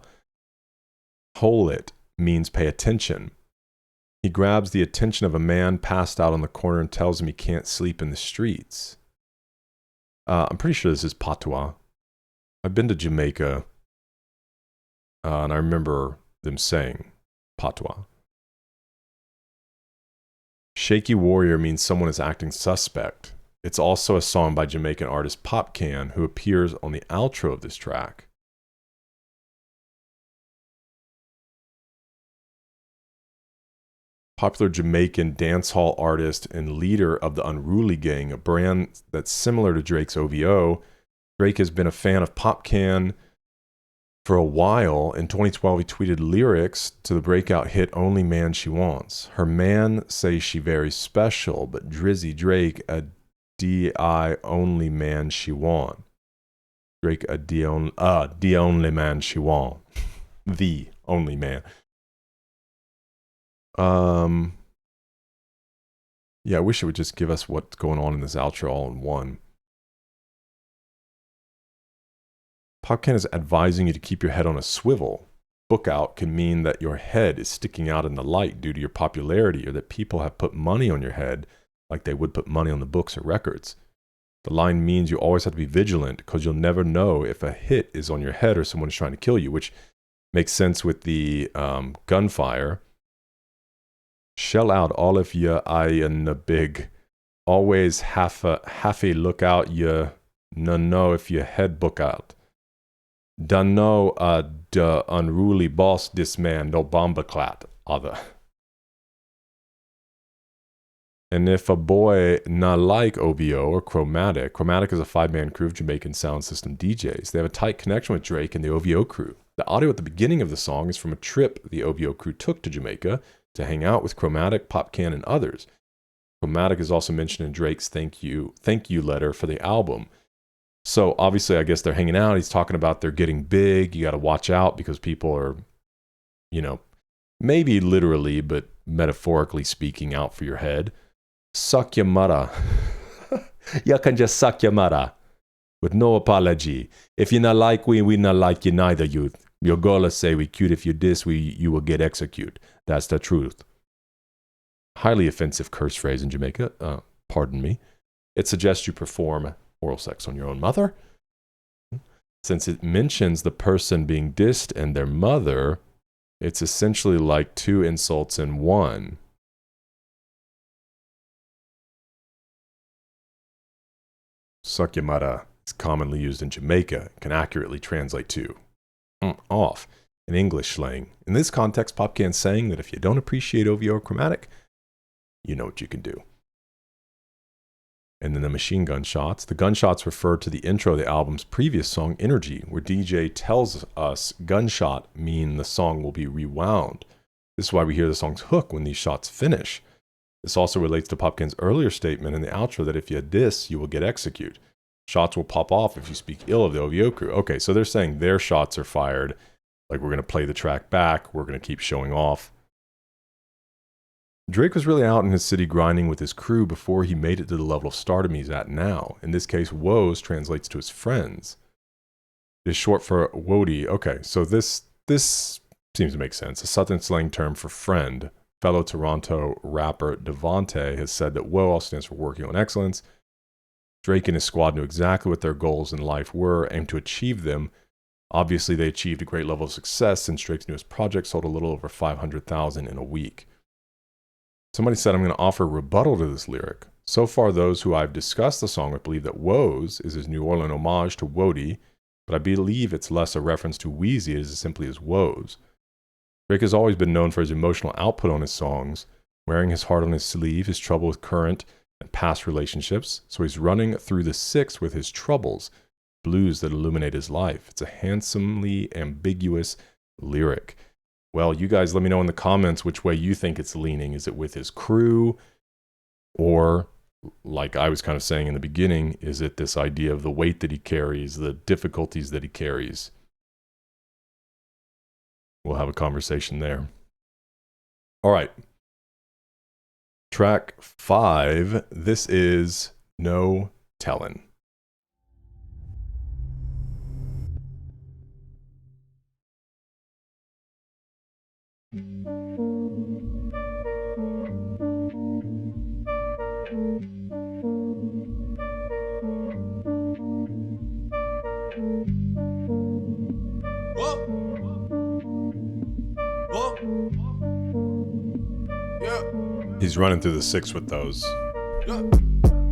Hole it means pay attention. He grabs the attention of a man passed out on the corner and tells him he can't sleep in the streets. I'm pretty sure this is patois. I've been to Jamaica, and I remember them saying patois. Shaky Warrior means someone is acting suspect. It's also a song by Jamaican artist Popcan, who appears on the outro of this track. Popular Jamaican dancehall artist and leader of the Unruly Gang, a brand that's similar to Drake's OVO. Drake has been a fan of Popcan for a while. In 2012, he tweeted lyrics to the breakout hit Only Man She Wants. Her man say she very special, but Drizzy Drake a D.I. only man she want. Drake a the only man she want. The only man. Yeah, I wish it would just give us what's going on in this outro all in one. Popcan is advising you to keep your head on a swivel. Book out can mean that your head is sticking out in the light due to your popularity, or that people have put money on your head like they would put money on the books or records. The line means you always have to be vigilant because you'll never know if a hit is on your head or someone is trying to kill you, which makes sense with the gunfire. Shell out all of your eye in the big. Always half a look out you no know if your head book out. Dunno the unruly boss this man no bomba clat other. And if a boy not like OVO or Chromatic is a 5-man crew of Jamaican sound system DJs. They have a tight connection with Drake and the OVO crew. The audio at the beginning of the song is from a trip the OVO crew took to Jamaica to hang out with Chromatic, Popcan, and others. Chromatic is also mentioned in Drake's thank you letter for the album. So obviously, I guess they're hanging out. He's talking about they're getting big. You got to watch out because people are, maybe literally, but metaphorically speaking, out for your head. Suck your mother. You can just suck your mother with no apology. If you're not like we not like you neither, youth. Your girl say we cute. If you diss, you will get executed. That's the truth. Highly offensive curse phrase in Jamaica. Pardon me. It suggests you perform oral sex on your own mother. Since it mentions the person being dissed and their mother, it's essentially like 2 insults in one. Suck your mother is commonly used in Jamaica. It can accurately translate to off in English slang. In this context, Popcan's saying that if you don't appreciate OVO or Chromatic, you know what you can do. And then the machine gun shots. The gunshots refer to the intro of the album's previous song, Energy, where DJ tells us gunshot mean the song will be rewound. This is why we hear the song's hook when these shots finish. This also relates to Popcan's earlier statement in the outro that if you diss, you will get executed. Shots will pop off if you speak ill of the OVO crew. Okay, so they're saying their shots are fired. Like, we're going to play the track back. We're going to keep showing off. Drake was really out in his city grinding with his crew before he made it to the level of stardom he's at now. In this case, woes translates to his friends. It is short for wody. Okay, so this seems to make sense. A Southern slang term for friend. Fellow Toronto rapper Devontae has said that WOA stands for Working on Excellence. Drake and his squad knew exactly what their goals in life were, aimed to achieve them. Obviously, they achieved a great level of success since Drake's newest project sold a little over 500,000 in a week. Somebody said, I'm going to offer a rebuttal to this lyric. So far, those who I've discussed the song with believe that Woes is his New Orleans homage to Wody, but I believe it's less a reference to Wheezy as simply as Woes. Drake has always been known for his emotional output on his songs, wearing his heart on his sleeve, his trouble with current and past relationships, so he's running through the 6 with his troubles, blues that illuminate his life. It's a handsomely ambiguous lyric. Well, you guys let me know in the comments which way you think it's leaning. Is it with his crew? Or, like I was kind of saying in the beginning, is it this idea of the weight that he carries, the difficulties that he carries? We'll have a conversation there. All right. Track 5. This is No Tellin'. He's running through the 6 with those.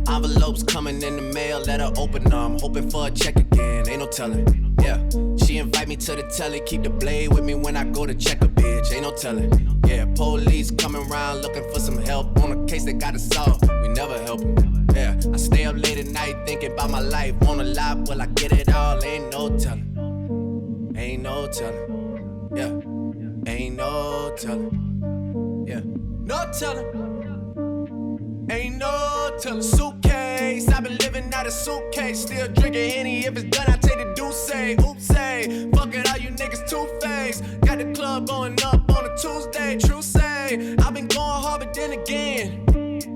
Envelopes coming in the mail, let her open them. Hoping for a check again, ain't no telling. Yeah, she invite me to the telly, keep the blade with me when I go to check a bitch, ain't no telling. Yeah, police coming around looking for some help on a case they gotta solve. We never help them. Yeah, I stay up late at night thinking about my life. Wanna lie, will I get it all? Ain't no telling. Ain't no telling. Yeah, ain't no telling. Yeah, no telling. Ain't no telling. Suitcase, I've been living out of suitcase. Still drinking Henny, if it's done, I take the deuce. Oops, say, fuck it, all you niggas two-faced. Got the club going up on a Tuesday, true say. I've been going hard, but then again,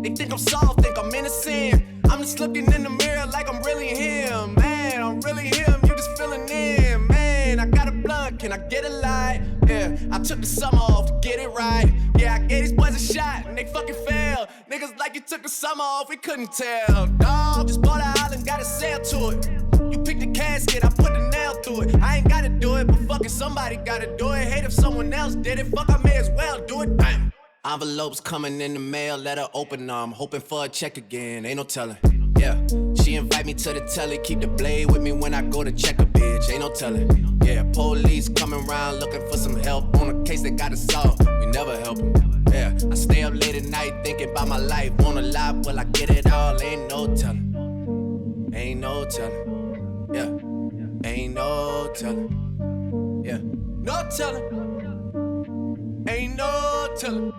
they think I'm soft, think I'm innocent. I'm just looking in the mirror like I'm really him. Man, I'm really him, you just feeling in. Man, I got a blunt, can I get a light? Yeah, I took the summer off to get it right. Yeah, I gave these boys a shot and they fucking failed. Niggas like you took the summer off, we couldn't tell. Dog, just bought an island, got a sail to it. You picked the casket, I put the nail through it. I ain't gotta do it, but fucking somebody gotta do it. Hate if someone else did it, fuck I may as well do it. Bam. Envelopes coming in the mail, let her open them. Hoping for a check again, ain't no telling. Yeah, she invite me to the telly, keep the blade with me when I go to check a bitch, ain't no telling. Yeah, police coming around looking for some help on a case they gotta solve. We never help them. Yeah, I stay up late at night thinking about my life. Wanna lie, will I get it all? Ain't no telling. Ain't no telling. Yeah, ain't no telling. Yeah, no telling. Ain't no telling.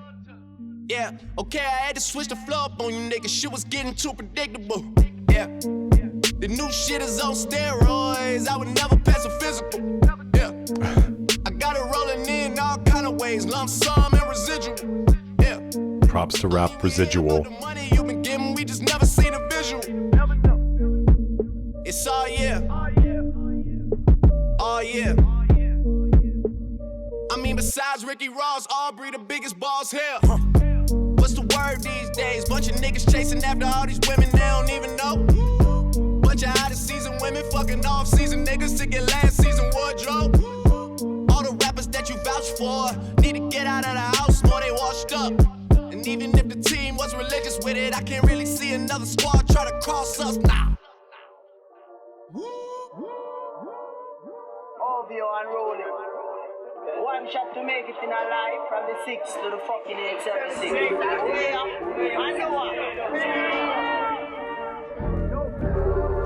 Yeah, okay, I had to switch the flow up on you niggas. Shit was getting too predictable. Yeah, the new shit is on steroids. I would never pass a physical. Yeah, I got it rolling in all kind of ways. Lump sum and residual. Yeah, props to Rap Residual. The money you been getting, we just never seen a visual. It's all yeah. Oh yeah. I mean, besides Ricky Ross, Aubrey the biggest boss here. What's the word these days? Bunch of niggas chasing after all these women they don't even know. Bunch of out of season women fucking off season niggas to get last season wardrobe. All the rappers that you vouch for need to get out of the house more they washed up. And even if the team was religious with it, I can't really see another squad try to cross us now. Ovio and rolling. One shot to make it in a life from the 6 to the fucking 876. I know what.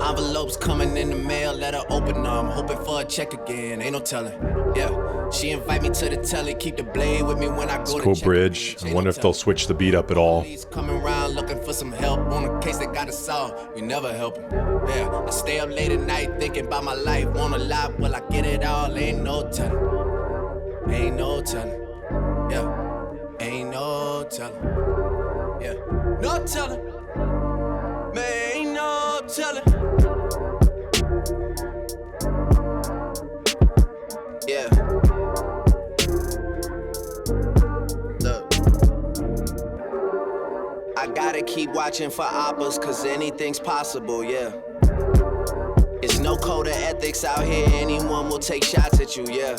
Envelopes coming in the mail, let her open them. Hoping for a check again, ain't no telling. Yeah, she invite me to the telly, keep the blade with me when I go to cool check bridge. I wonder if they'll switch the beat up at all. Police coming around looking for some help on a case they gotta solve. We never help them. Yeah, I stay up late at night thinking about my life. Wanna lie, will I get it all? Ain't no telling. Ain't no telling, yeah, ain't no telling, yeah, no telling, man, ain't no telling, yeah, look, I gotta keep watching for oppas, cause anything's possible, yeah. It's No code of ethics out here, anyone will take shots at you, yeah.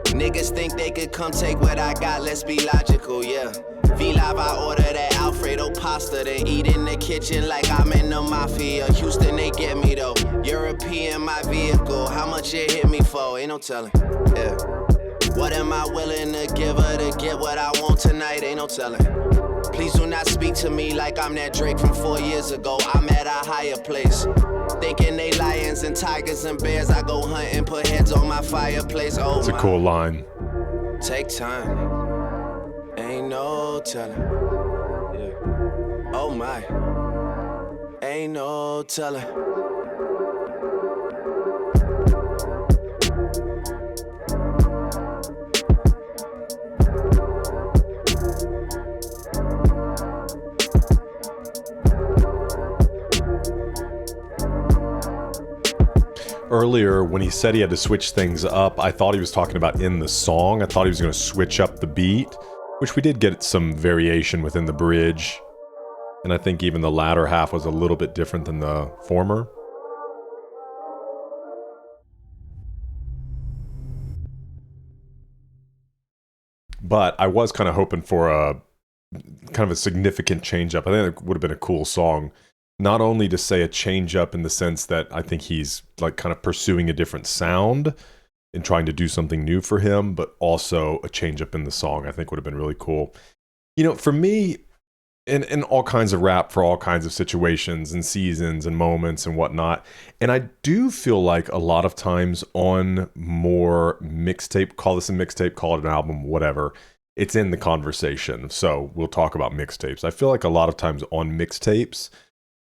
Niggas think they could come take what I got, let's be logical, yeah. V-Live, I order that Alfredo pasta, then eat in the kitchen like I'm in the mafia. Houston, they get me though. European, my vehicle. How much it hit me for? Ain't no telling, yeah. What am I willing to give her to get what I want tonight? Ain't no telling. Please do not speak to me like I'm that Drake from 4 years ago. I'm at a higher place. Thinking they lions and tigers and bears. I go hunt and put heads on my fireplace. Oh, it's a cool line. Take time. Ain't no telling. Yeah. Oh my. Ain't no telling. Earlier, when he said he had to switch things up, I thought he was talking about in the song. I thought he was going to switch up the beat, which we did get some variation within the bridge. And I think even the latter half was a little bit different than the former. But I was kind of hoping for a kind of a significant change up. I think it would have been a cool song. Not only to say a change up in the sense that I think he's like kind of pursuing a different sound and trying to do something new for him, but also a change up in the song I think would have been really cool. You know, for me, in all kinds of rap for all kinds of situations and seasons and moments and whatnot, and I do feel like a lot of times on more mixtape, call this a mixtape, call it an album, whatever, it's in the conversation. So we'll talk about mixtapes. I feel like a lot of times on mixtapes,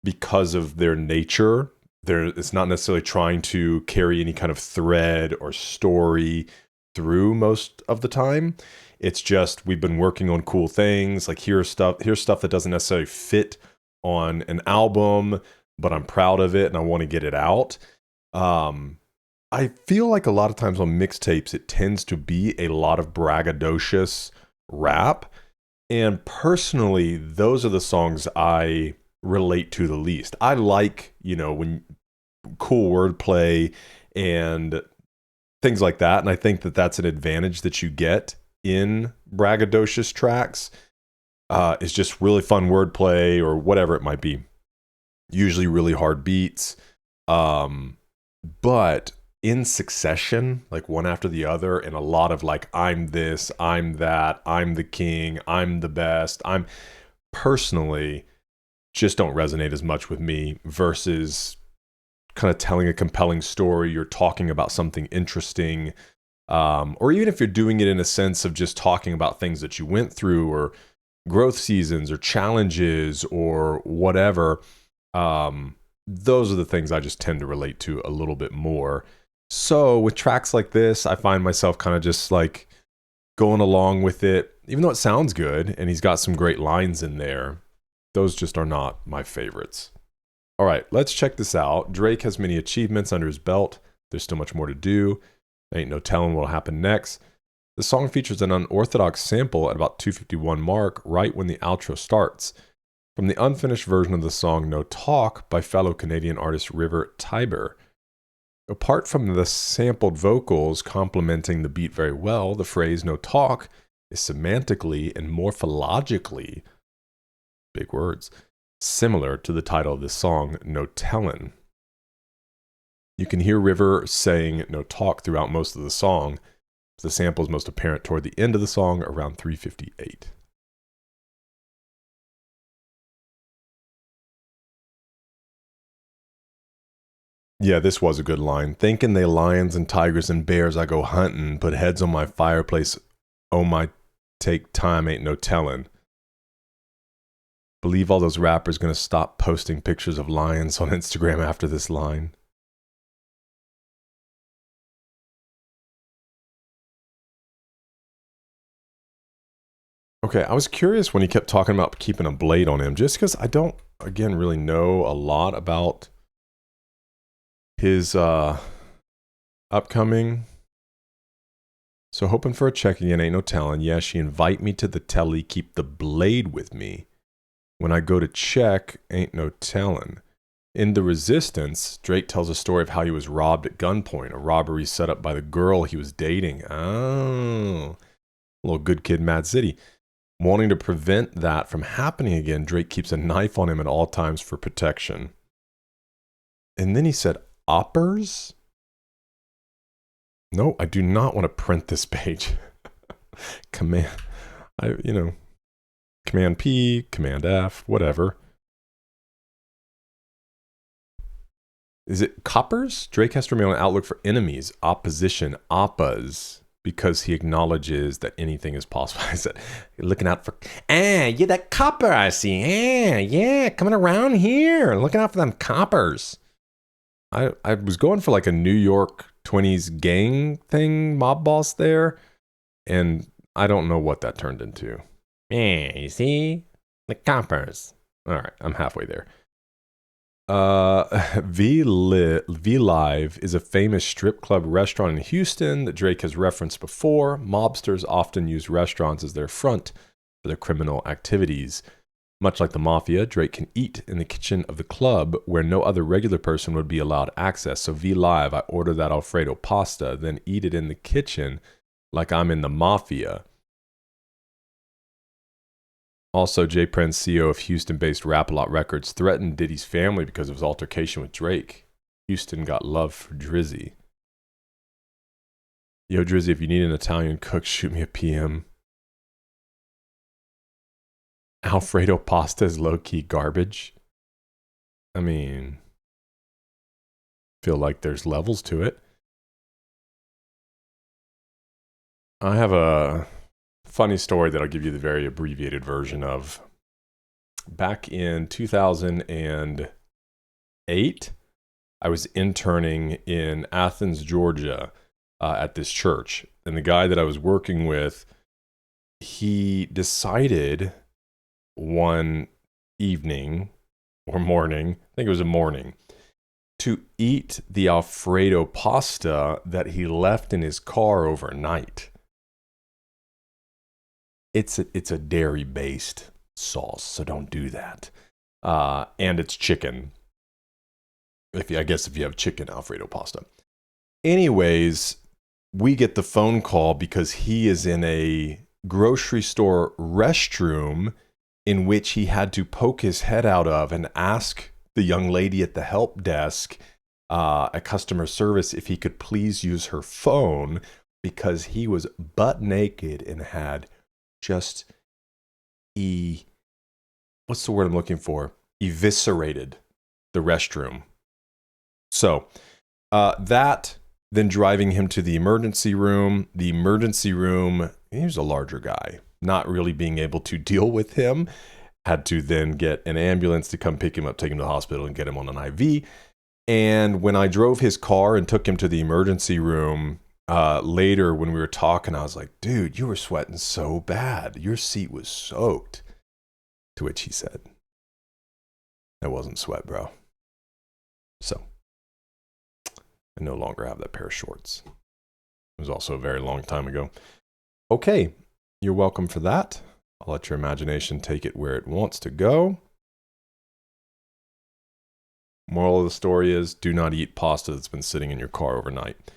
because of their nature, it's not necessarily trying to carry any kind of thread or story through most of the time. It's just, we've been working on cool things. Like here's stuff that doesn't necessarily fit on an album, but I'm proud of it and I want to get it out. I feel like a lot of times on mixtapes, it tends to be a lot of braggadocious rap. And personally, those are the songs I relate to the least. I like, you know, when cool wordplay and things like that, and I think that that's an advantage that you get in braggadocious tracks. Is just really fun wordplay or whatever it might be. Usually really hard beats, but in succession, like one after the other, and a lot of like I'm this, I'm that, I'm the king, I'm the best. I'm personally just don't resonate as much with me versus kind of telling a compelling story. You're talking about something interesting, or even if you're doing it in a sense of just talking about things that you went through or growth seasons or challenges or whatever. Those are the things I just tend to relate to a little bit more. So with tracks like this, I find myself kind of just like going along with it, even though it sounds good and he's got some great lines in there. Those just are not my favorites. All right, let's check this out. Drake has many achievements under his belt. There's still much more to do. Ain't no telling what'll happen next. The song features an unorthodox sample at about 2:51 mark, right when the outro starts. From the unfinished version of the song No Talk by fellow Canadian artist River Tiber. Apart from the sampled vocals complementing the beat very well, the phrase No Talk is semantically and morphologically, big words, similar to the title of this song, No Tellin. You can hear River saying No Talk throughout most of the song. The sample is most apparent toward the end of the song, around 3:58. Yeah, this was a good line. Thinking they lions and tigers and bears, I go hunting, put heads on my fireplace. Oh my, take time, ain't no telling. Believe all those rappers gonna stop posting pictures of lions on Instagram after this line. Okay, I was curious when he kept talking about keeping a blade on him, just because I don't, again, really know a lot about his upcoming. So hoping for a check again, ain't no telling. Yeah, she invite me to the telly, keep the blade with me. When I go to check, ain't no telling. In The Resistance, Drake tells a story of how he was robbed at gunpoint, a robbery set up by the girl he was dating. Oh, little good kid, Mad City. Wanting to prevent that from happening again, Drake keeps a knife on him at all times for protection. And then he said, oppers? No, I do not want to print this page. Command P, Command F, whatever. Is it coppers? Drake has to remain on the outlook for enemies, opposition, oppas, because he acknowledges that anything is possible. I said, looking out for, yeah, that copper I see. Yeah, coming around here, looking out for them coppers. I was going for like a New York 20s gang thing, mob boss there, and I don't know what that turned into. Yeah, you see? The coppers. All right, I'm halfway there. V Live is a famous strip club restaurant in Houston that Drake has referenced before. Mobsters often use restaurants as their front for their criminal activities. Much like the mafia, Drake can eat in the kitchen of the club where no other regular person would be allowed access. So V Live, I order that Alfredo pasta, then eat it in the kitchen like I'm in the mafia. Also, Jay Prince, CEO of Houston-based Rap-A-Lot Records, threatened Diddy's family because of his altercation with Drake. Houston got love for Drizzy. Yo, Drizzy, if you need an Italian cook, shoot me a PM. Alfredo pasta is low-key garbage. I mean, feel like there's levels to it. I have a funny story that I'll give you the very abbreviated version of. Back in 2008, I was interning in Athens, Georgia, at this church. And the guy that I was working with, he decided one evening or morning, I think it was a morning, to eat the Alfredo pasta that he left in his car overnight. It's a dairy-based sauce, so don't do that. And it's chicken. I guess if you have chicken Alfredo pasta. Anyways, we get the phone call because he is in a grocery store restroom in which he had to poke his head out of and ask the young lady at the help desk at customer service if he could please use her phone because he was butt naked and had just what's the word I'm looking for? Eviscerated the restroom. So that, then driving him to the emergency room. The emergency room, he was a larger guy, not really being able to deal with him. Had to then get an ambulance to come pick him up, take him to the hospital, and get him on an IV. And when I drove his car and took him to the emergency room, later when we were talking, I was like, dude, you were sweating so bad. Your seat was soaked. To which he said, that wasn't sweat, bro. So I no longer have that pair of shorts. It was also a very long time ago. Okay, you're welcome for that. I'll let your imagination take it where it wants to go. Moral of the story is, do not eat pasta that's been sitting in your car overnight.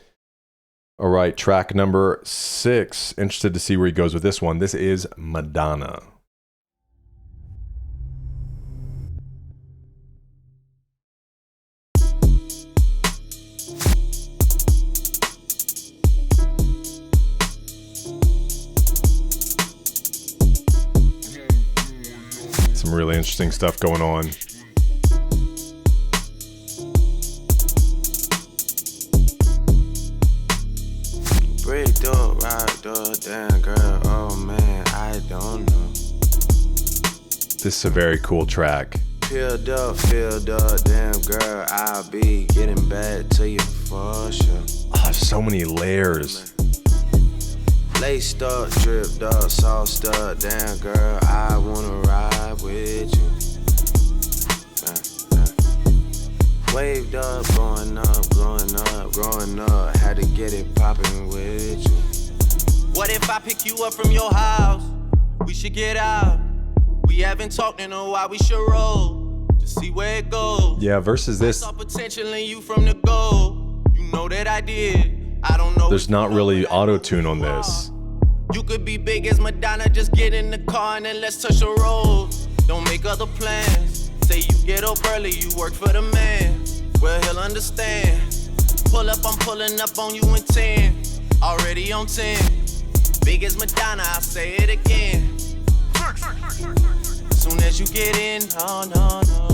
All right, track number 6. Interested to see where he goes with this one. This is Madonna. Some really interesting stuff going on. Damn girl, oh man, I don't know. This is a very cool track. Filled up, damn girl, I'll be getting back to you for sure. Oh, so many layers. Laced up, dripped up, sauced up, damn girl, I wanna ride with you. Waved up, blowing up, growing up, had to get it poppin' with you. What if I pick you up from your house? We should get out. We haven't talked in a while, we should roll. Just see where it goes. Yeah, versus this. Saw potential in you from the go. You know that I did. I don't know. There's not really auto-tune on this. You could be big as Madonna, just get in the car and then let's touch the road. Don't make other plans. Say you get up early, you work for the man. Well, he'll understand. Pull up, I'm pulling up on you in 10. Already on 10. Big as Madonna, I'll say it again. Soon as you get in, oh no, no.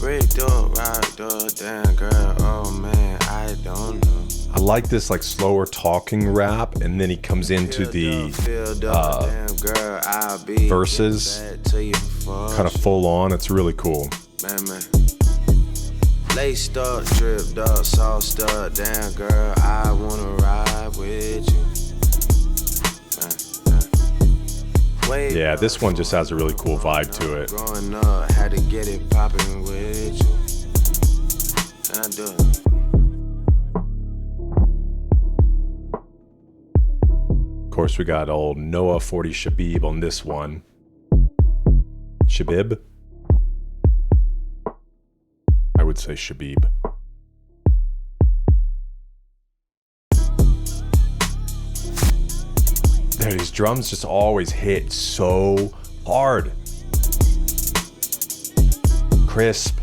Break door, rock door, damn girl, oh man, I don't know. I like this like slower talking rap, and then he comes into the verses, kind of full on. It's really cool. Man. Laced up, dripped up, sauced up, damn girl, I wanna ride with you. Yeah, this one just has a really cool vibe to it. Growing up, had to get it poppin' with you. And I do it. Of course, we got old Noah 40 Shabib on this one. Shabib? I would say Shabib. These drums just always hit so hard. Crisp.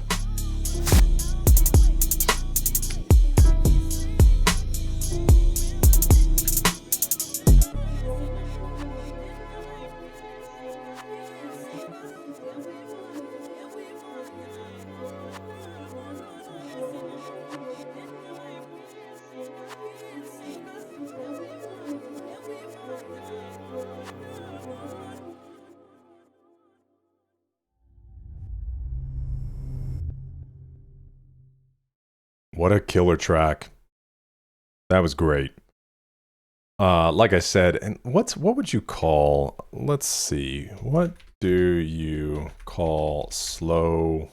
What a killer track. That was great. Like I said, and what would you call, let's see, what do you call slow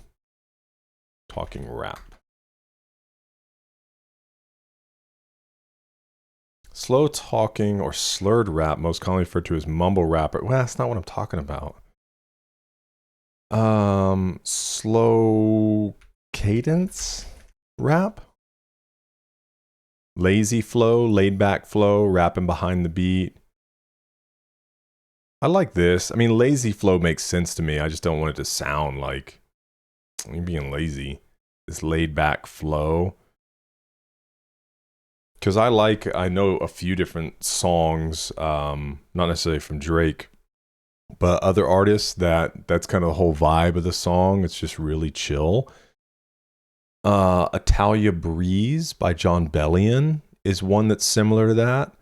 talking rap? Slow talking or slurred rap, most commonly referred to as mumble rap. Well, that's not what I'm talking about. Slow cadence rap? Lazy flow, laid back flow, rapping behind the beat. I like this. I mean, lazy flow makes sense to me. I just don't want it to sound like you're being lazy. This laid back flow. Because I know a few different songs, not necessarily from Drake, but other artists that's kind of the whole vibe of the song. It's just really chill. Italia Breeze by John Bellion is one that's similar to that.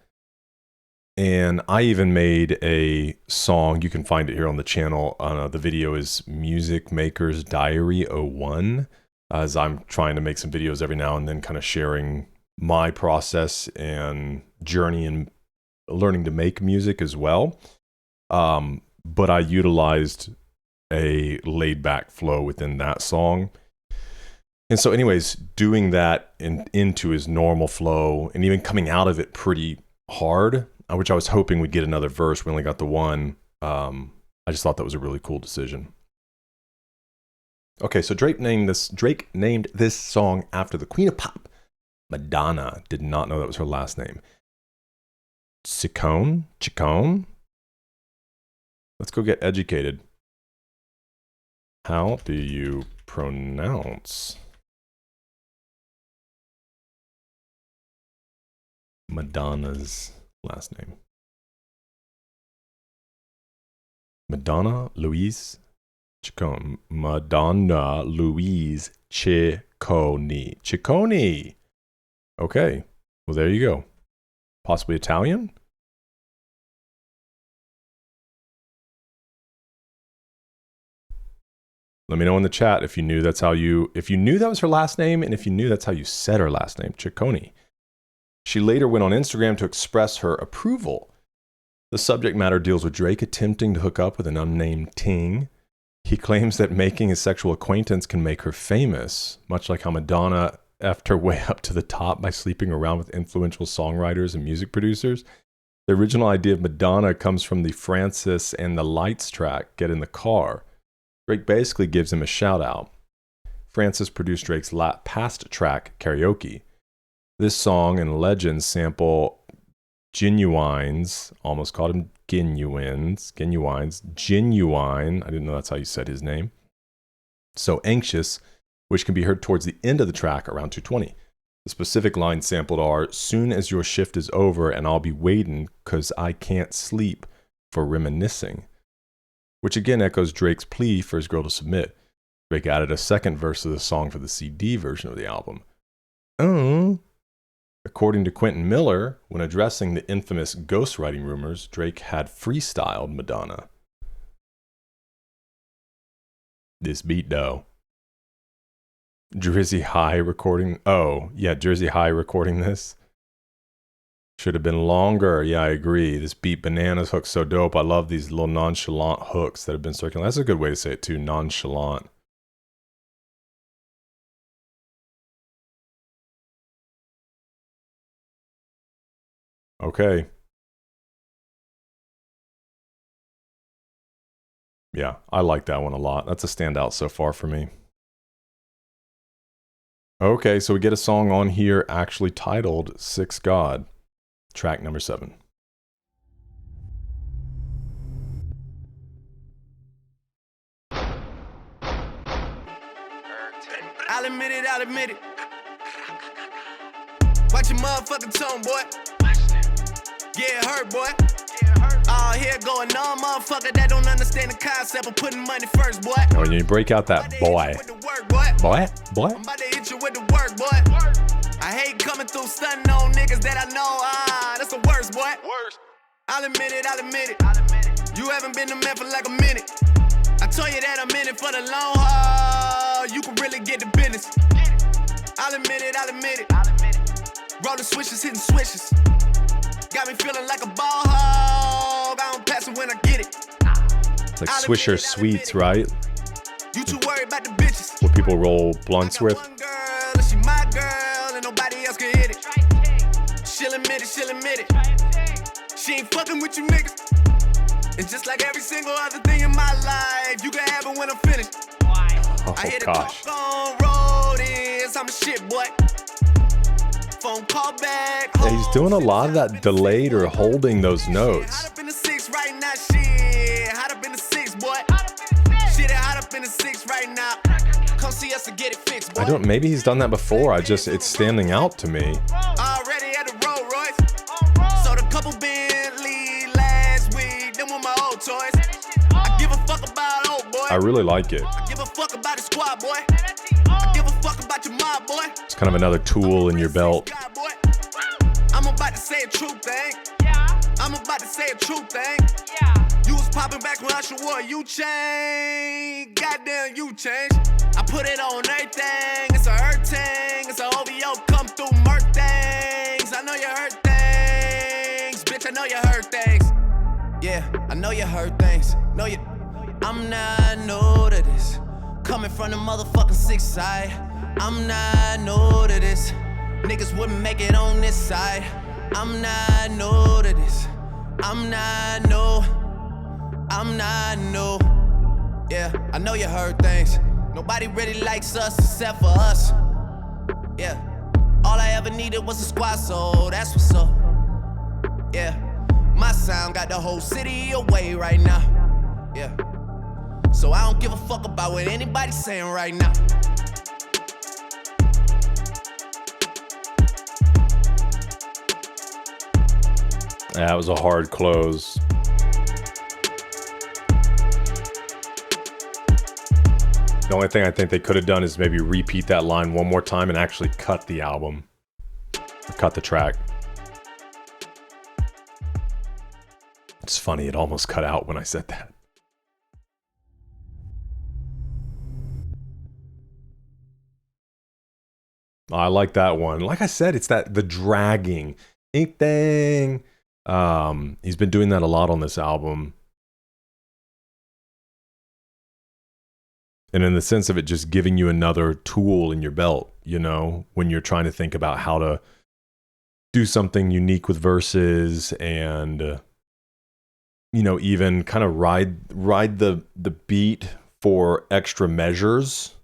And I even made a song. You can find it here on the channel. The video is Music Maker's Diary 01, as I'm trying to make some videos every now and then, kind of sharing my process and journey in learning to make music as well. But I utilized a laid back flow within that song. And so anyways, doing that into his normal flow and even coming out of it pretty hard, which I was hoping we'd get another verse. We only got the one. I just thought that was a really cool decision. Okay, so Drake named this song after the Queen of Pop, Madonna. Did not know that was her last name. Chicone? Let's go get educated. How do you pronounce Madonna's last name? Madonna Louise Ciccone. Madonna Louise Ciccone. Ciccone. Okay. Well, there you go. Possibly Italian? Let me know in the chat if you knew that was her last name, and if you knew that's how you said her last name, Ciccone. She later went on Instagram to express her approval. The subject matter deals with Drake attempting to hook up with an unnamed ting. He claims that making a sexual acquaintance can make her famous, much like how Madonna effed her way up to the top by sleeping around with influential songwriters and music producers. The original idea of Madonna comes from the Francis and the Lights track, Get in the Car. Drake basically gives him a shout out. Francis produced Drake's past track, Karaoke. This song and Legends sample Genuine's, almost called him Genuine. I didn't know that's how you said his name. So Anxious, which can be heard towards the end of the track around 2:20. The specific lines sampled are, soon as your shift is over and I'll be waiting 'cause I can't sleep for reminiscing. Which again echoes Drake's plea for his girl to submit. Drake added a second verse of the song for the CD version of the album. Oh. According to Quentin Miller, when addressing the infamous ghostwriting rumors, Drake had freestyled Madonna. This beat though. Jersey High recording. Oh, yeah, Jersey High recording this. Should have been longer. Yeah, I agree. This beat bananas hook's so dope. I love these little nonchalant hooks that have been circulating. That's a good way to say it too, nonchalant. Okay. Yeah, I like that one a lot. That's a standout so far for me. Okay, so we get a song on here actually titled Six God, track number 7. I'll admit it. Watch your motherfucking tone, boy. Yeah, it hurt, boy. Here going on, motherfucker that don't understand the concept of putting money first, boy. Oh, and you break out that boy. Boy? I'm about to hit you with the work, boy. I hate coming through stunting on niggas that I know. That's the worst, boy. I'll admit it. You haven't been the man for like a minute. I told you that I'm in it for the long haul. You can really get the business. I'll admit it. Rolling switches, hitting switches. Got me feeling like a ball hog. I don't pass it when I get it. It's like Swisher Sweets, right? You too worried about the bitches. What people roll blunts with. One girl, and she my girl, and nobody else can hit it. She'll admit it. She ain't fucking with you niggas. And just like every single other thing in my life, you can have it when I'm finished. I hit gosh. a on road is, I'm a shit boy. Phone call back. Yeah, he's doing a lot of that delayed or holding those notes. Hot up in the 6 right now, shit. Hot up in the 6, boy. Shit, hot up in the 6 right now. Come see us and get it fixed, boy. Maybe he's done that before. It's standing out to me. Already at the Rolls Royce. Sold a couple Bentley last week. Them were my old toys. I give a fuck about old boy. I really like it. I give a fuck about the squad, boy. I give a fuck about your mob, boy. It's kind of another tool in your belt. I'm about to say a true thing. You was popping back when I should wore you change. Goddamn, you changed. I put it on everything. It's a hurt thing. It's a OVO come through murk things. I know you hurt things. Bitch, I know you hurt things. Yeah, I know you hurt things. I'm not new to this. Coming from the motherfucking 6 side. I'm not new to this. Niggas wouldn't make it on this side. I'm not new to this. I'm not new. Yeah, I know you heard things. Nobody really likes us except for us. Yeah, all I ever needed was a squad, so that's what's up. Yeah, my sound got the whole city away right now. Yeah, so I don't give a fuck about what anybody's saying right now. That was a hard close. The only thing I think they could have done is maybe repeat that line one more time and actually cut the album. Or cut the track. It's funny, it almost cut out when I said that. I like that one. Like I said, it's the dragging. Ain't thing. He's been doing that a lot on this album. And in the sense of it just giving you another tool in your belt, you know, when you're trying to think about how to do something unique with verses and, you know, even kind of ride the beat for extra measures.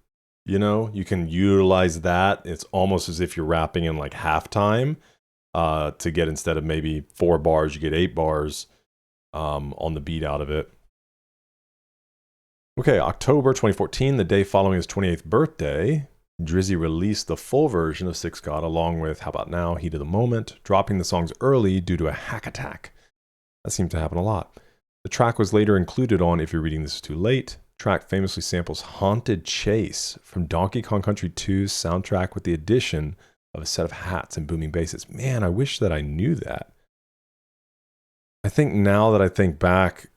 You know, you can utilize that. It's almost as if you're rapping in like halftime to get, instead of maybe 4 bars, you get 8 bars on the beat out of it. Okay, October 2014, the day following his 28th birthday, Drizzy released the full version of Six God along with How About Now, Heat of the Moment, dropping the songs early due to a hack attack. That seemed to happen a lot. The track was later included on If You're Reading This Is Too Late. The track famously samples Haunted Chase from Donkey Kong Country 2's soundtrack with the addition of a set of hats and booming basses. Man, I wish that I knew that. I think now that I think back,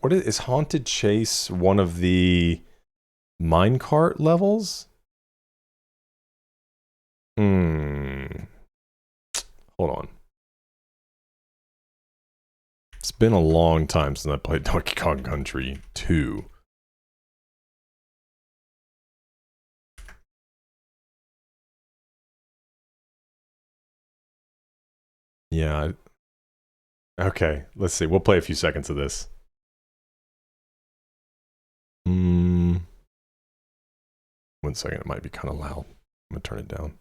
what is Haunted Chase one of the minecart levels? Hold on. It's been a long time since I played Donkey Kong Country 2. Yeah. Okay, let's see. We'll play a few seconds of this. 1 second, it might be kind of loud. I'm gonna turn it down.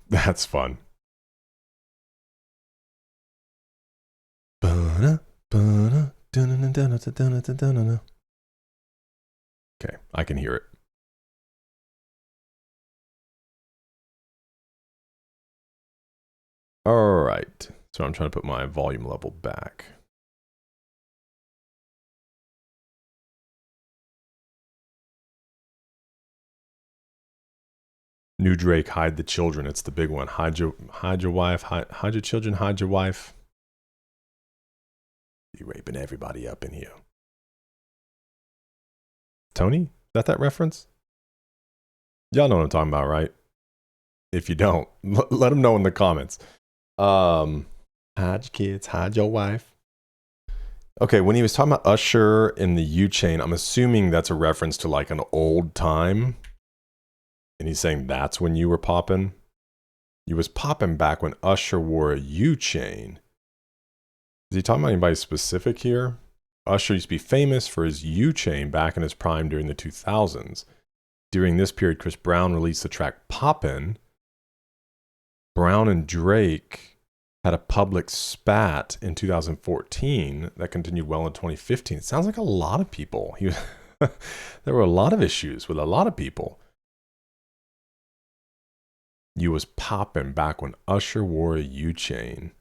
That's fun. Okay, I can hear it. All right, so I'm trying to put my volume level back. New Drake, hide the children. It's the big one. Hide your wife. Hide your children. Hide your wife. You raping everybody up in here. Tony, is that reference? Y'all know what I'm talking about, right? If you don't, let them know in the comments. Hide your kids. Hide your wife. Okay, when he was talking about Usher in the U-Chain, I'm assuming that's a reference to like an old time. And he's saying that's when you were popping. You was popping back when Usher wore a U-Chain. Is he talking about anybody specific here? Usher used to be famous for his U-Chain back in his prime during the 2000s. During this period, Chris Brown released the track Poppin'. Brown and Drake had a public spat in 2014 that continued well in 2015. It sounds like a lot of people. There were a lot of issues with a lot of people. You was popping back when Usher wore a U-Chain.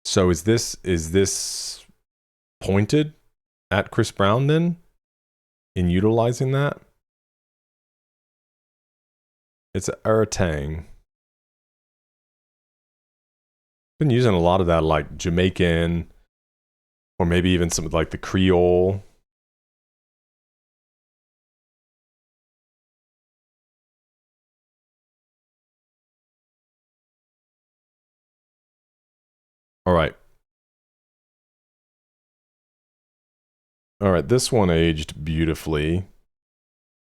So is this pointed at Chris Brown then? In utilizing that? It's a tang. Been using a lot of that like Jamaican, or maybe even some like the Creole. All right. All right, this one aged beautifully.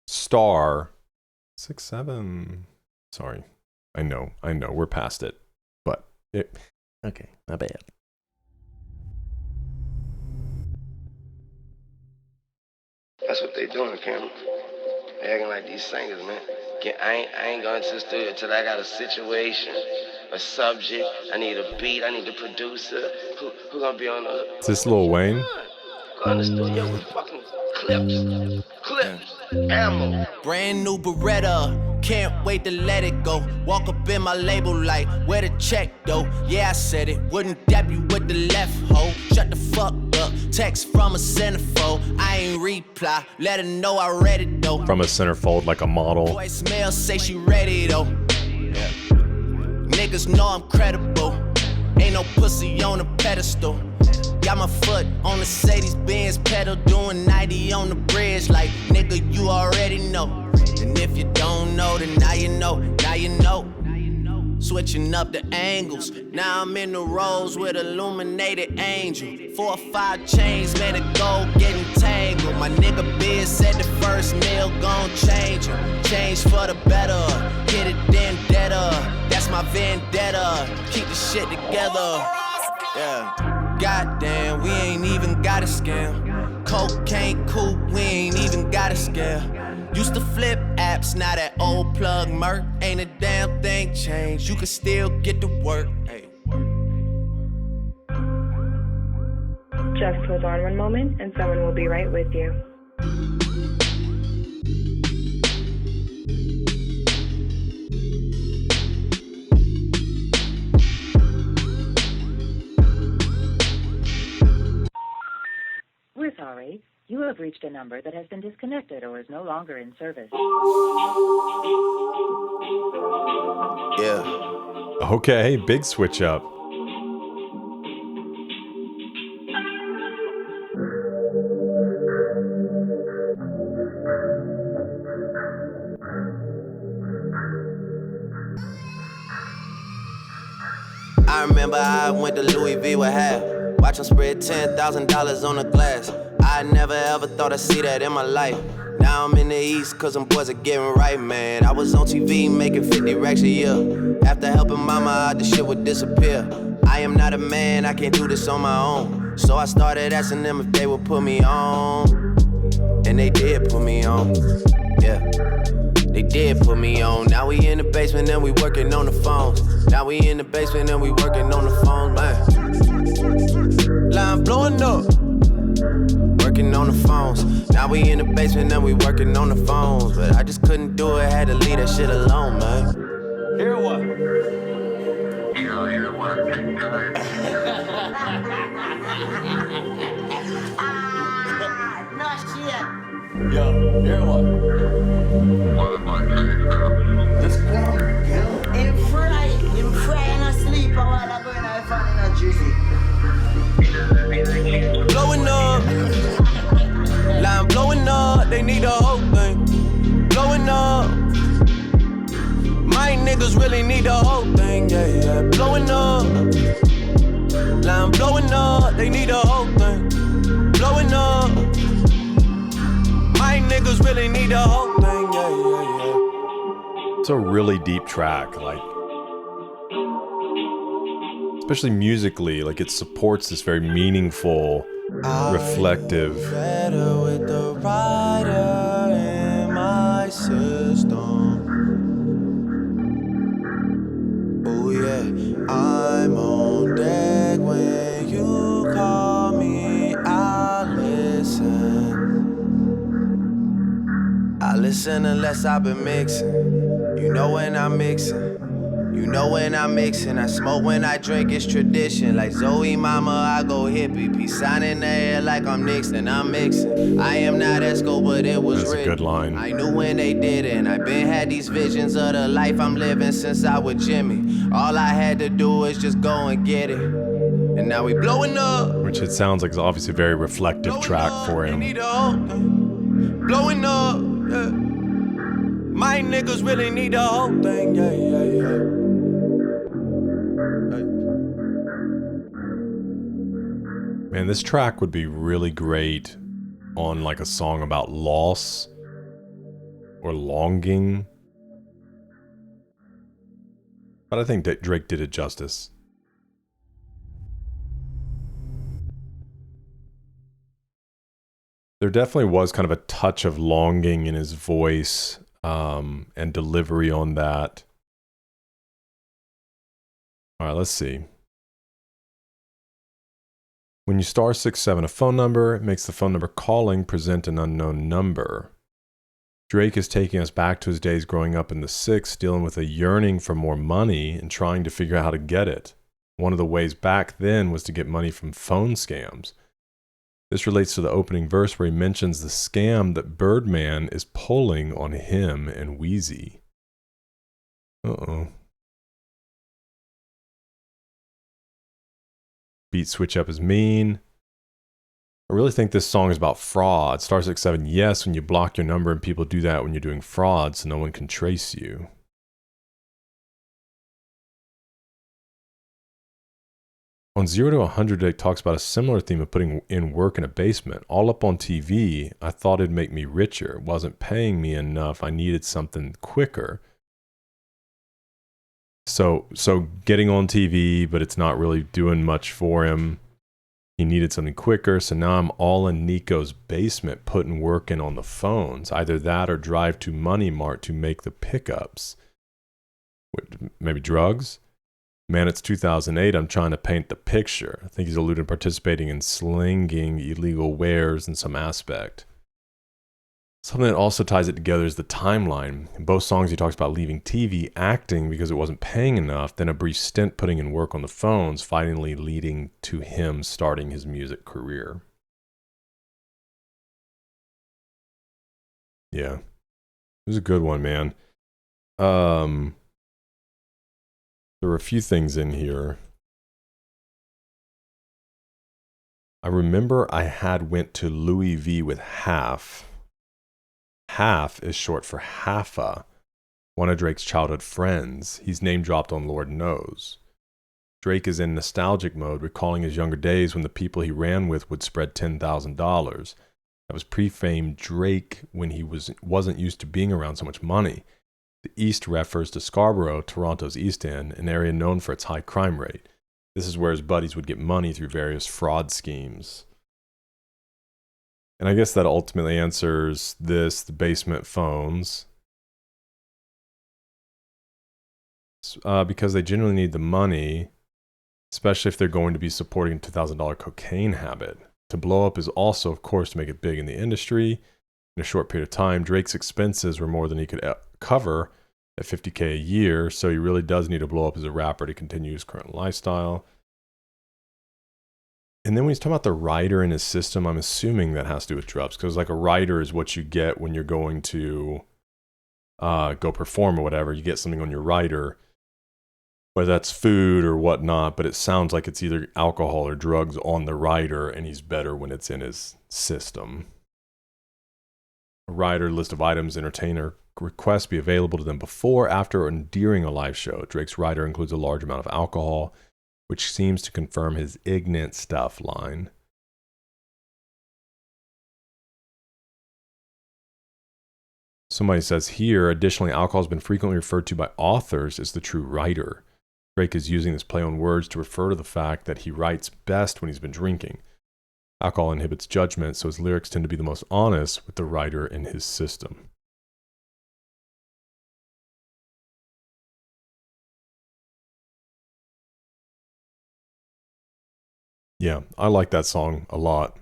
Star 6'7". Sorry. I know, we're past it. But okay, my bad. That's what they doing, Cameron. They acting like these singers, man. I ain't going to the studio till I got a situation, a subject. I need a beat. I need a producer. Who gonna be on the? Is this Lil Wayne? Go to the studio with fucking clips, ammo. Brand new Beretta, can't wait to let it go. Walk up in my label like, where the check though? Yeah, I said it, wouldn't dab you with the left hoe. Shut the fuck up, text from a centerfold. I ain't reply, let her know I read it though. From a centerfold like a model. Voicemail say she ready though. Yeah. Niggas know I'm credible, ain't no pussy on a pedestal. Got my foot on the Mercedes-Benz pedal, doing 90 on the bridge. Like, nigga, you already know. And if you don't know, then now you know. Now you know. Switching up the angles. Now I'm in the rows with illuminated angel. 4 or 5 chains, man, the gold getting tangled. My nigga Biz said the first meal gon' change him. Change for the better. get it vendetta. That's my vendetta. Keep the shit together. Yeah. Goddamn, we ain't even got a scam. Cocaine coupe, we ain't even got a scale. Used to flip apps, now that old plug murk. Ain't a damn thing changed. You can still get to work. Hey. Just hold on one moment and someone will be right with you. We're sorry. You have reached a number that has been disconnected or is no longer in service. Yeah. Okay, big switch up. I remember I went to Louis V with half. Watch him spread $10,000 on the glass. I never ever thought I'd see that in my life. Now I'm in the East cause them boys are getting right, man. I was on TV making 50 racks a year. After helping mama out, the shit would disappear. I am not a man, I can't do this on my own. So I started asking them if they would put me on. And they did put me on, yeah. They did put me on. Now we in the basement and we working on the phones. Now we in the basement and we working on the phones, man. Line blowing up. Working on the phones. Now we in the basement and we working on the phones. But I just couldn't do it, had to leave that shit alone, man. Hear what? Hear what? No shit. Yo, hear what? Just Him fry and asleep a while ago in a fan in a drizzy. blowing up. Line blowing up, they need the whole thing. Blowing up. My niggas really need the whole thing, yeah, yeah. Blowing up. Line blowing up, they need the whole thing. Blowing up. My niggas really need the whole thing, yeah, yeah, yeah. It's a really deep track, like, especially musically, like it supports this very meaningful, reflective. Better with the rider in my system. Oh yeah, I'm on deck when you call me. I listen. I listen unless I've been mixing. You know when I'm mixing. You know when I'm mixing, I smoke when I drink, it's tradition. Like Zoe mama, I go hippie. Peace sign in the air like I'm Nixon, I'm mixing. I am not Esco, but it was That's a written. good line. I knew when they didn't. I been had these visions of the life I'm living since I was Jimmy. All I had to do is just go and get it. And now we blowing up. Which it sounds like is obviously a very reflective Blowing track up, for they him. need the whole thing. Blowing up, yeah. My niggas really need the whole thing, yeah, yeah, yeah. Man, this track would be really great on like a song about loss or longing. But I think that Drake did it justice. There definitely was kind of a touch of longing in his voice and delivery on that. All right, let's see. When you star 67 a phone number, it makes the phone number calling present an unknown number. Drake is taking us back to his days growing up in the 6s, dealing with a yearning for more money and trying to figure out how to get it. One of the ways back then was to get money from phone scams. This relates to the opening verse where he mentions the scam that Birdman is pulling on him and Wheezy. Uh-oh. Beat switch up is mean. I really think this song is about fraud. Star 67, yes, when you block your number, and people do that when you're doing fraud so no one can trace you. On 0 to 100, Drake talks about a similar theme of putting in work in a basement. All up on TV, I thought it'd make me richer. It wasn't paying me enough. I needed something quicker. So getting on TV, but it's not really doing much for him. He needed something quicker, so now I'm all in Nico's basement putting work in on the phones. Either that or drive to Money Mart to make the pickups. Maybe drugs? Man, it's 2008. I'm trying to paint the picture. I think he's alluding to participating in slinging illegal wares in some aspect. Something that also ties it together is the timeline. In both songs, he talks about leaving TV, acting because it wasn't paying enough, then a brief stint putting in work on the phones, finally leading to him starting his music career. Yeah. It was a good one, man. There were a few things in here. I remember I had went to Louis V with Half. Half is short for Haffa, one of Drake's childhood friends. He's name dropped on Lord Knows. Drake is in nostalgic mode, recalling his younger days when the people he ran with would spread $10,000. That was pre-fame Drake when he wasn't used to being around so much money. The East refers to Scarborough, Toronto's East End, an area known for its high crime rate. This is where his buddies would get money through various fraud schemes. And I guess that ultimately answers this, the basement phones. Because they generally need the money, especially if they're going to be supporting a $2,000 cocaine habit. To blow up is also, of course, to make it big in the industry. In a short period of time, Drake's expenses were more than he could cover at $50K a year, so he really does need to blow up as a rapper to continue his current lifestyle. And then when he's talking about the rider in his system, I'm assuming that has to do with drugs, because like a rider is what you get when you're going to go perform or whatever. You get something on your rider, whether that's food or whatnot, but it sounds like it's either alcohol or drugs on the rider, and he's better when it's in his system. A rider list of items entertainer requests be available to them before, after, or during a live show. Drake's rider includes a large amount of alcohol, which seems to confirm his ignorant stuff line. Somebody says here, additionally, alcohol has been frequently referred to by authors as the true writer. Drake is using this play on words to refer to the fact that he writes best when he's been drinking. Alcohol inhibits judgment, so his lyrics tend to be the most honest with the writer in his system. Yeah, I like that song a lot.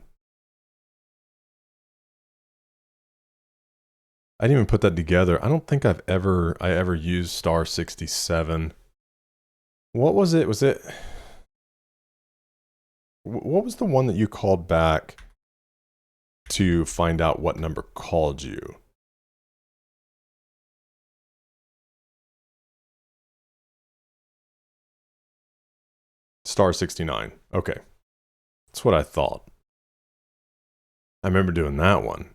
I didn't even put that together. I don't think I ever used Star 67. What was it? What was the one that you called back to find out what number called you? Star 69. Okay. That's what I thought. I remember doing that one.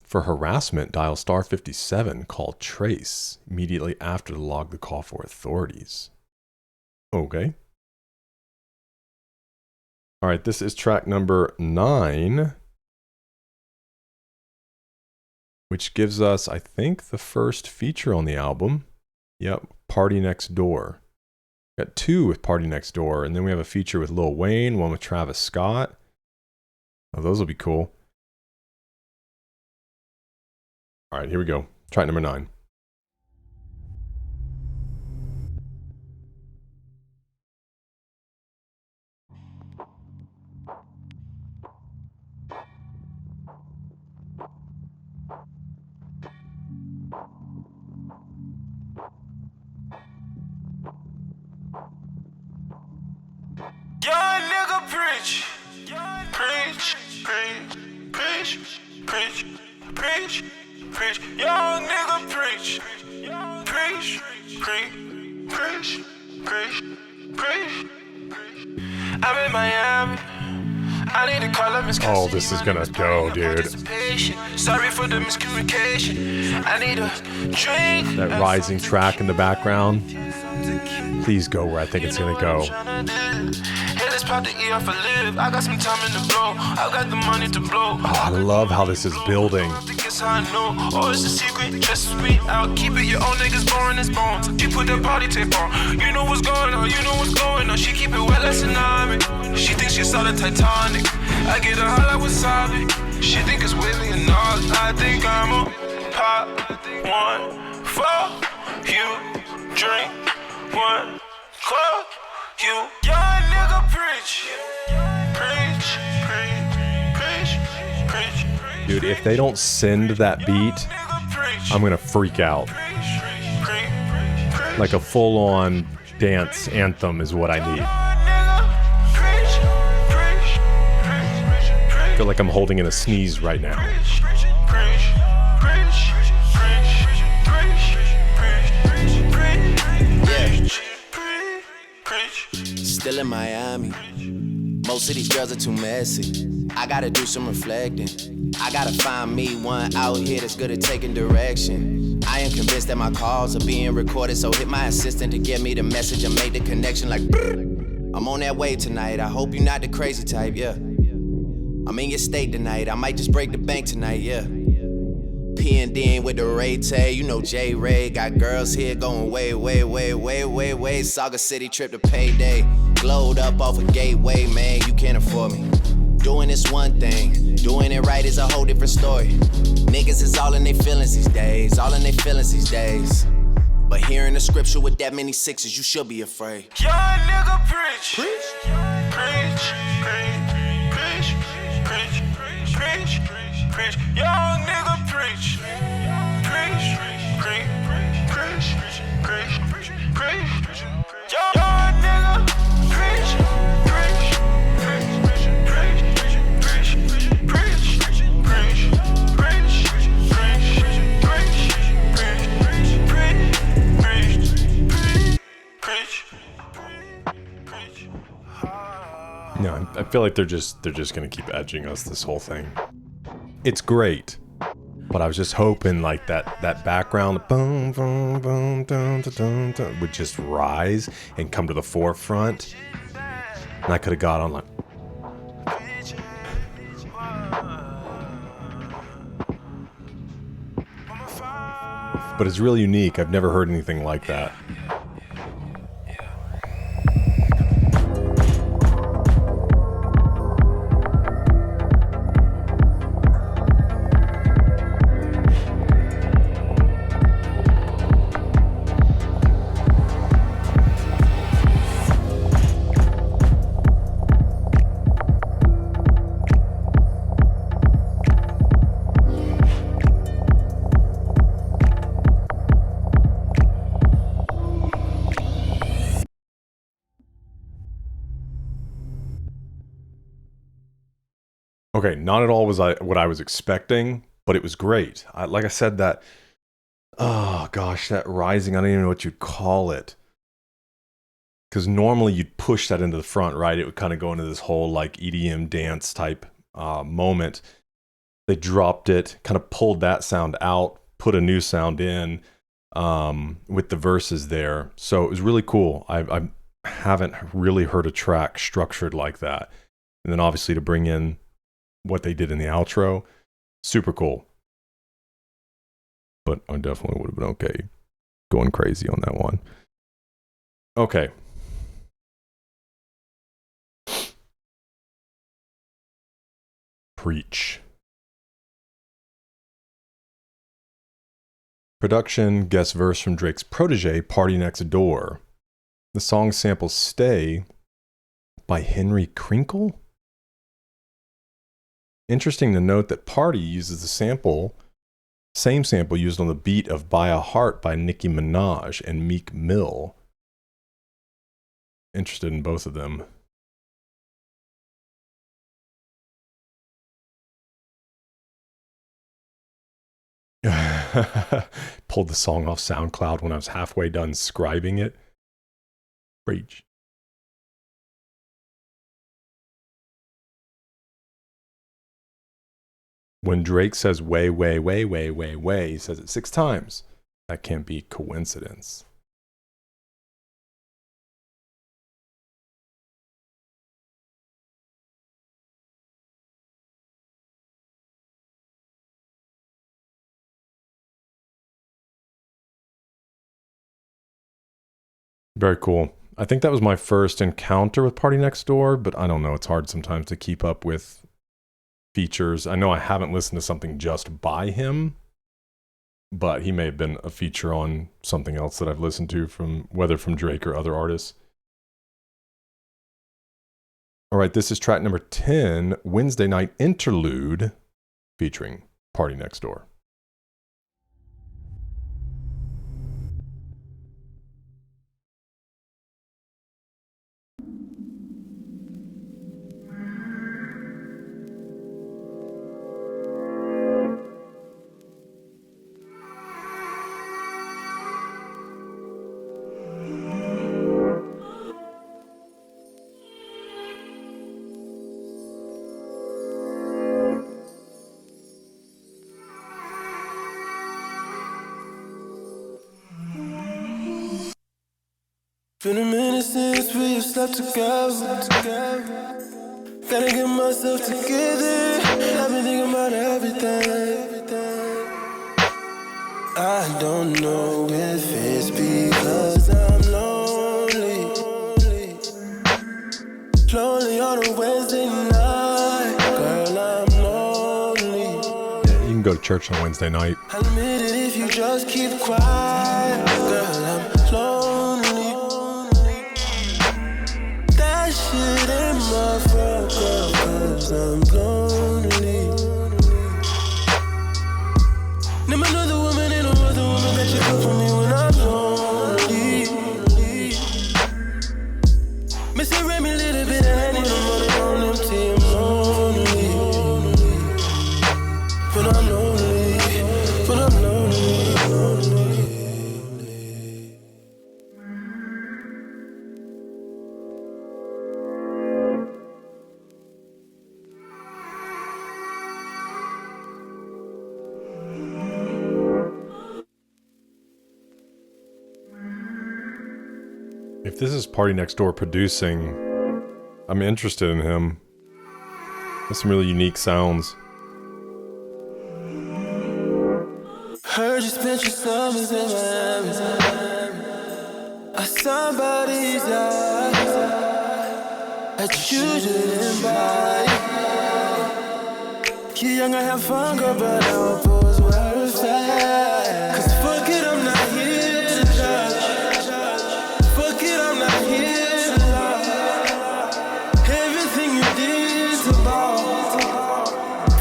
For harassment, dial star 57, call Trace immediately after to log the call for authorities. Okay. All right, this is track number 9, which gives us, I think, the first feature on the album. Yep, Party Next Door. Got 2 with Party Next Door, and then we have a feature with Lil Wayne, one with Travis Scott. Oh, those will be cool. All right, here we go. Track number 9. Young nigga preach, preach, preach, preach, preach, preach, preach. Young nigga preach, preach, preach, preach, preach, preach. I'm in Miami. I need to call up Miss Oh, this is gonna go, dude. Sorry for the miscommunication. I need a drink. That rising track in the background. Please go where I think it's gonna go. I got some time in the blow. I got the money to blow. Oh, I love how this is building. that's how I know. Oh, it's a secret, trust me, I'll keep it. Your own niggas boring as bones. She put that party tape on. You know what's going on, you know what's going on. She keep it wet like tsunami. She thinks she saw the Titanic. I get her hot like wasabi. She think it's Willie and all. I think I'm a pop one for you. Drink one club. You young nigga preach. Preach, preach, preach, preach. Dude, if they don't send that beat, I'm gonna freak out. Like a full-on dance anthem is what I need. I feel like I'm holding in a sneeze right now. Still in Miami. Most of these girls are too messy. I gotta do some reflecting. I gotta find me one out here that's good at taking direction. I am convinced that my calls are being recorded, so hit my assistant to get me the message and make the connection like I'm on that way tonight. I hope you're not the crazy type, yeah. I'm in your state tonight. I might just break the bank tonight, yeah. P&D with the Ray Tay, you know J Ray. Got girls here going way, way, way, way, way, way. Saga City trip to payday. Glowed up off a gateway, man, you can't afford me. Doing this one thing, doing it right is a whole different story. Niggas is all in their feelings these days, all in their feelings these days. But hearing the scripture with that many sixes, you should be afraid. Young nigga preach. Preach. Preach. Preach. Preach. Preach. Preach. Preach. Young nigga preach. Preach. Preach. Preach. Preach. Preach. Young nigga preach. Preach. Preach. Preach. Preach. Preach. No, I feel like they're just gonna keep edging us this whole thing. It's great, but I was just hoping like that background boom boom boom dun, dun, dun, dun, would just rise and come to the forefront, and I could have got on like. But it's really unique. I've never heard anything like that. Okay, not at all was what I was expecting, but it was great. Like I said, that, oh gosh, that rising, I don't even know what you'd call it. Because normally you'd push that into the front, right? It would kind of go into this whole like EDM dance type moment. They dropped it, kind of pulled that sound out, put a new sound in with the verses there. So it was really cool. I haven't really heard a track structured like that. And then obviously to bring in what they did in the outro, super cool. But I definitely would have been okay going crazy on that one. Okay. Preach. Production, guest verse from Drake's protege, Party Next Door. The song samples Stay by Henry Crinkle. Interesting to note that Party uses the same sample used on the beat of By a Heart by Nicki Minaj and Meek Mill. Interested in both of them. Pulled the song off SoundCloud when I was halfway done scribing it. Rage. When Drake says way, way, way, way, way, way, he says it 6 times. That can't be coincidence. Very cool. I think that was my first encounter with Party Next Door, but I don't know. It's hard sometimes to keep up with features. I know I haven't listened to something just by him, but he may have been a feature on something else that I've listened to, from whether from Drake or other artists. All right, this is track number 10, Wednesday Night Interlude, featuring Party Next Door. Been a minute since we slept together. Gotta get myself together. I've been thinking about everything. I don't know if it's because I'm lonely. Lonely on a Wednesday night. Girl, I'm lonely. Yeah, you can go to church on Wednesday night. I'll admit it if you just keep quiet. Girl, I'm lonely. That shit ain't my fault, girl, 'cause I'm lonely. Name another woman and no other woman that you come for me when I'm lonely. Missing Remy, little bit of honey, I'm running on empty, I'm lonely. When I'm lonely, when I'm lonely. If this is Party Next Door producing, I'm interested in him. There's some really unique sounds. Heard you spent your summers in Miami. Somebody's eyes that you didn't buy. You young, I have fun, girl, but I hope it was worth it. 'Cause fuck it, I'm not here to judge. Fuck it, I'm not here to lie. Everything you did to ball.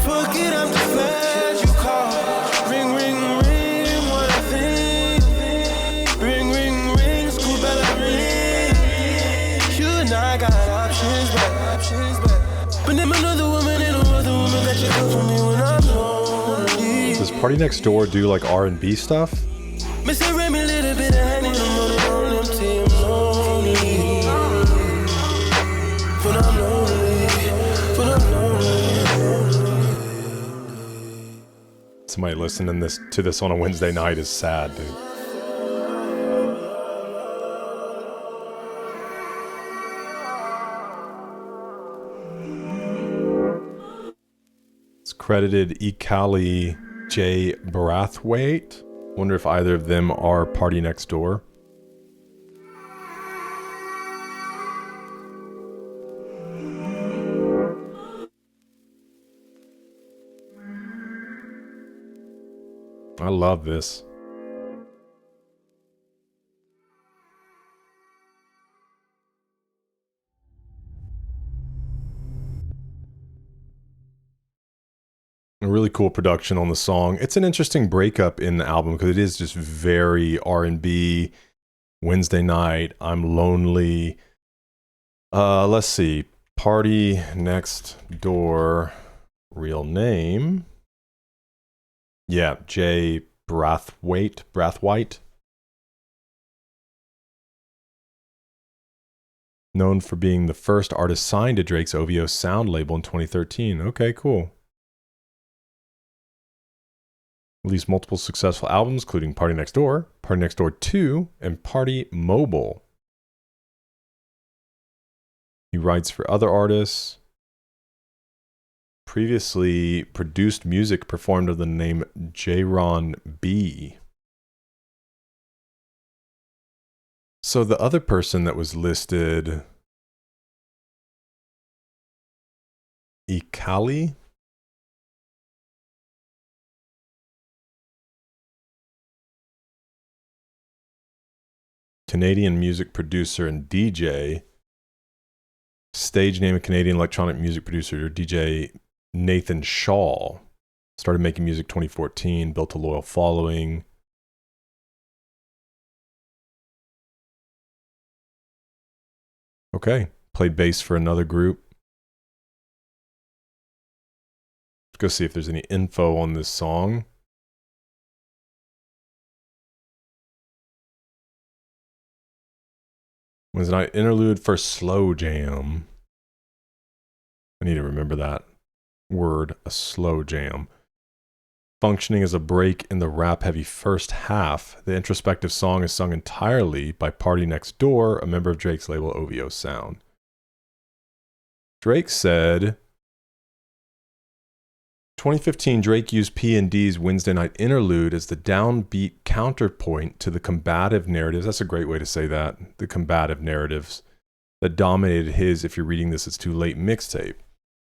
Fuck it, I'm just glad you called. Ring, ring, ring, what a thing. Ring, ring, ring, school bell ring. You and I got options back. But name another woman and no other woman that you come for me when I'm lonely. Does Party Next Door do like R&B stuff? Missing Remy, little bit of honey, I'm running on empty, I'm lonely. When I'm lonely, when I'm lonely. Somebody listening to this on a Wednesday night is sad, dude. It's credited Ekali J. Brathwaite. Wonder if either of them are Party Next Door. I love this. A really cool production on the song. It's an interesting breakup in the album because it is just very R&B. Wednesday night, I'm lonely. Let's see. Party Next Door, real name. Yeah, J. Brathwaite. Known for being the first artist signed to Drake's OVO Sound label in 2013. Okay, cool. Released multiple successful albums, including Party Next Door, Party Next Door 2, and Party Mobile. He writes for other artists. Previously produced music performed under the name J-Ron B. So the other person that was listed, Ikali? Canadian music producer and DJ. Stage name of Canadian electronic music producer, DJ Nathan Shaw. Started making music 2014, built a loyal following. Okay, played bass for another group. Let's go see if there's any info on this song. Was an interlude for slow jam. I need to remember that word, a slow jam. Functioning as a break in the rap-heavy first half, the introspective song is sung entirely by PARTYNEXTDOOR, a member of Drake's label OVO Sound. Drake said, 2015, Drake used P&D's Wednesday Night Interlude as the downbeat counterpoint to the combative narratives. That's a great way to say that. The combative narratives that dominated his If You're Reading This, It's Too Late mixtape.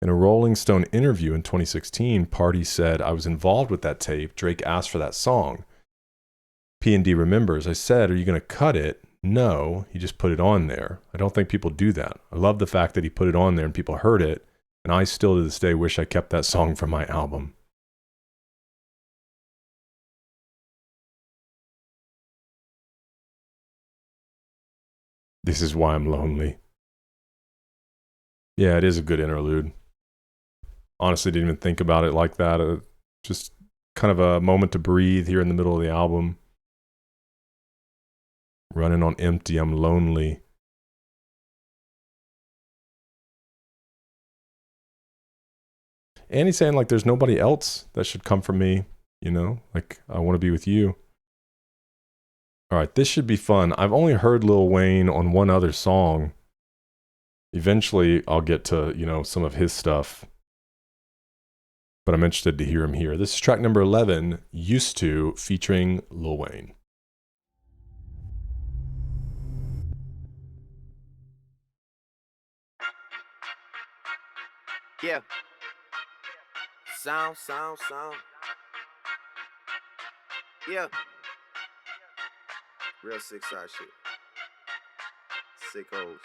In a Rolling Stone interview in 2016, Party said, I was involved with that tape. Drake asked for that song. P&D remembers, I said, are you going to cut it? No, he just put it on there. I don't think people do that. I love the fact that he put it on there and people heard it. And I still to this day wish I kept that song from my album. This is why I'm lonely. Yeah, it is a good interlude. Honestly, didn't even think about it like that. Just kind of a moment to breathe here in the middle of the album. Running on empty, I'm lonely. And he's saying, like, there's nobody else that should come from me, you know? Like, I want to be with you. All right, this should be fun. I've only heard Lil Wayne on one other song. Eventually, I'll get to, you know, some of his stuff. But I'm interested to hear him here. This is track number 11, Used To, featuring Lil Wayne. Yeah. Sound. Yeah. Real sick side shit. Sickos.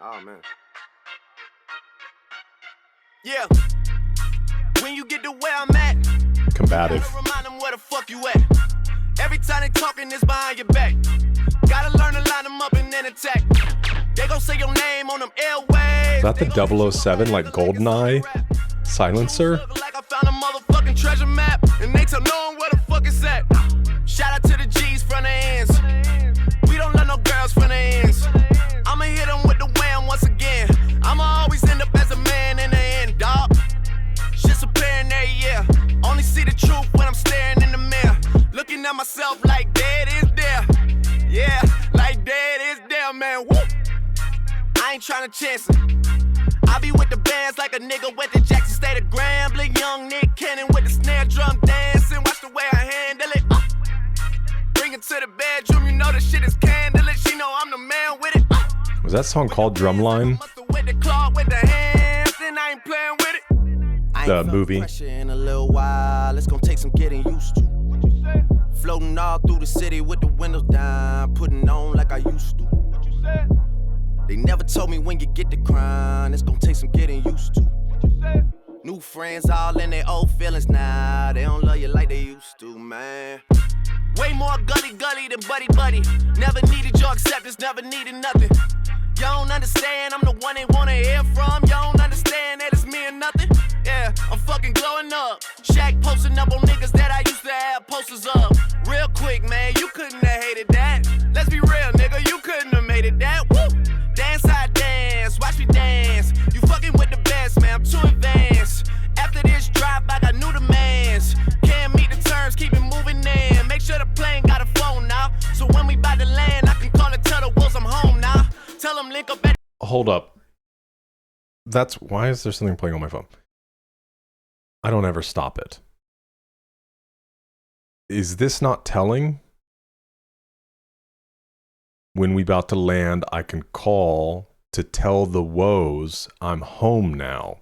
Oh, man. Yeah. When you get to where I'm at, Combative. gotta remind them where the fuck you at. Every time they talking, it's behind your back. Gotta learn to line them up and then attack. They gon' say your name on them airwaves. Is that the 007, like GoldenEye silencer? Like I found a motherfucking treasure map, and they tell no one where the fuck it's at. Shout out to the G's from the ends. We don't let no girls from the ends. I'ma hit them with the wham once again. I'ma always end up as a man in the end, dog. Shit's apparent there, yeah. Only see the truth when I'm staring in the mirror. Looking at myself like dead is there. Yeah, like dead is there, man. Woo! I ain't tryna chance it. I be with the bands like a nigga with the Jackson State of Grambling. Young Nick Cannon with the snare drum dancing. Watch the way I handle it. Bring it to the bedroom, you know the shit is candlelit. She know I'm the man with it. Was that song called Drumline? The movie. In a little while, it's gonna take some getting used to. Floating all through the city with the windows down, putting on like I used to. They never told me when you get the crown, it's gonna take some getting used to. New friends all in their old feelings now, they don't love you like they used to, man. Way more gully than buddy. Never needed your acceptance, never needed nothing. You don't understand, I'm the one they wanna hear from. You don't understand that it's me or nothing. Yeah, I'm fucking glowing up. Shaq posting up on niggas that I used to have posters of. Real quick, man, you couldn't have hated that. Let's be real, nigga, you couldn't have made it that. Woo! Dance, I dance, watch me dance. You fucking with the best, man, I'm too advanced. After this drop, I got new demands. Can't meet the terms, keep it moving in. Make sure the plane got a phone now. So when we bout to land, I can call it, tell the wolves I'm home now. Tell them link up at... Hold up. Why is there something playing on my phone? I don't ever stop it. Is this not telling? When we about to land, I can call to tell the woes I'm home now.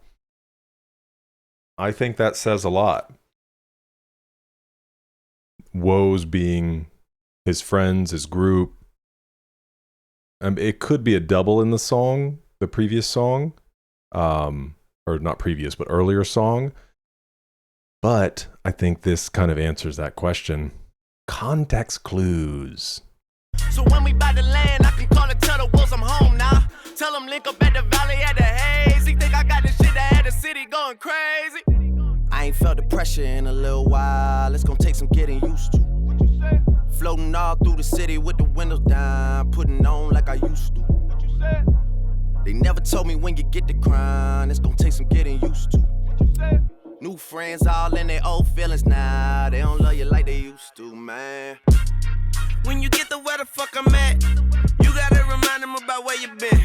I think that says a lot. Woes being his friends, his group. It could be a double in the song, the previous song. Or not previous, but earlier song. But I think this kind of answers that question. Context clues. So when we bout to land, I can call it, tell the wolves I'm home now. Tell them link up at the valley at the haze. He think I got this shit that had the city going crazy. I ain't felt the pressure in a little while. It's gonna take some getting used to. Floating all through the city with the windows down, putting on like I used to. They never told me when you get the crown, it's gonna take some getting used to. New friends all in their old feelings now. They don't love you like they used to, man. When you get to where the fuck I'm at, you gotta remind them about where you been.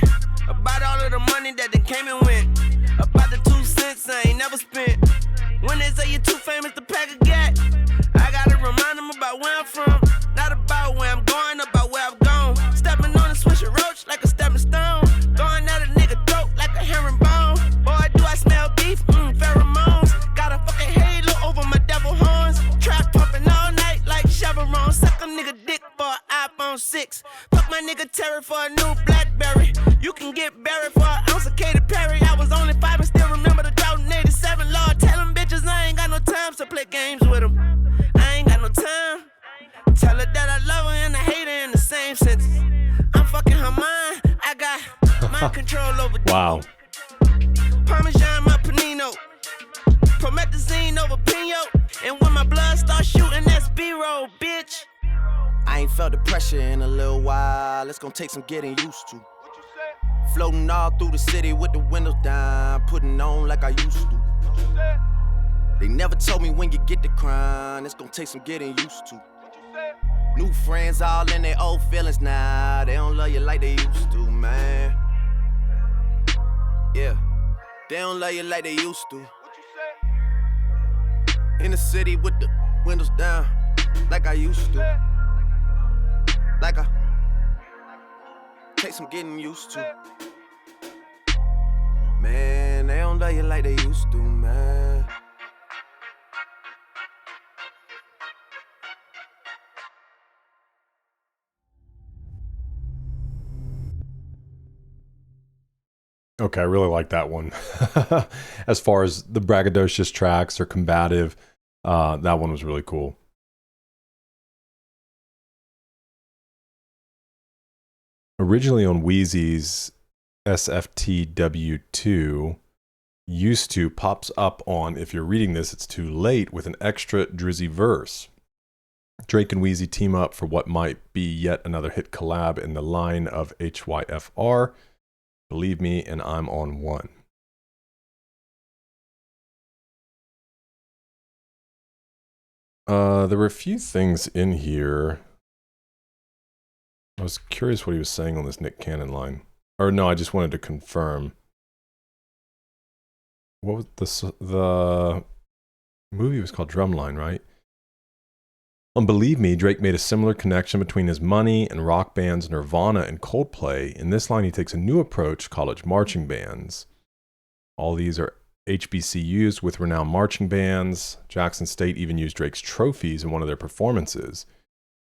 About all of the money that they came and went. About the 2 cents I ain't never spent. When they say you're too famous to pack a gat, I gotta remind them about where I'm from. Not about where I'm going, about where I've gone. Stepping on a swisher roach like a stepping stone. Going at a nigga throat like a herringbone. Boy, do I smell beef? Pheromones. Got a fucking halo over my devil horns. Trap pumping all night like Chevron. Suck a nigga dick for an iPhone 6. Fuck my nigga Terry for a new Blackberry. You can get buried for an ounce of Katy Perry. I was only 5 and still remember the drought in 87. Lord, tell them bitches I ain't got no time to play games with them. I ain't got no time. Tell her that I love her and I hate her in the same sentence. I'm fucking her mind. I got mind control over. Wow. Parmesan, my panino. Promethazine over Pino. And when my blood starts shooting, that's B-roll, bitch. I ain't felt the pressure in a little while. It's gonna take some getting used to. Floating all through the city with the windows down, putting on like I used to. They never told me when you get the crown, it's gonna take some getting used to. New friends all in their old feelings now. They don't love you like they used to, man. Yeah, they don't love you like they used to. In the city with the windows down, like I used to. Like I take some getting used to. Man, they don't love you like they used to, man. Okay, I really like that one. As far as the braggadocious tracks or combative, that one was really cool. Originally on Wheezy's SFTW2, used to pops up on, if you're reading this, it's too late, with an extra drizzy verse. Drake and Wheezy team up for what might be yet another hit collab in the line of HYFR. Believe me, and I'm on one. There were a few things in here. I was curious what he was saying on this Nick Cannon line. Or no, I just wanted to confirm. What was the movie was called Drumline, right? On Believe Me, Drake made a similar connection between his money and rock bands Nirvana and Coldplay. In this line, he takes a new approach, college marching bands. All these are HBCUs with renowned marching bands. Jackson State even used Drake's trophies in one of their performances.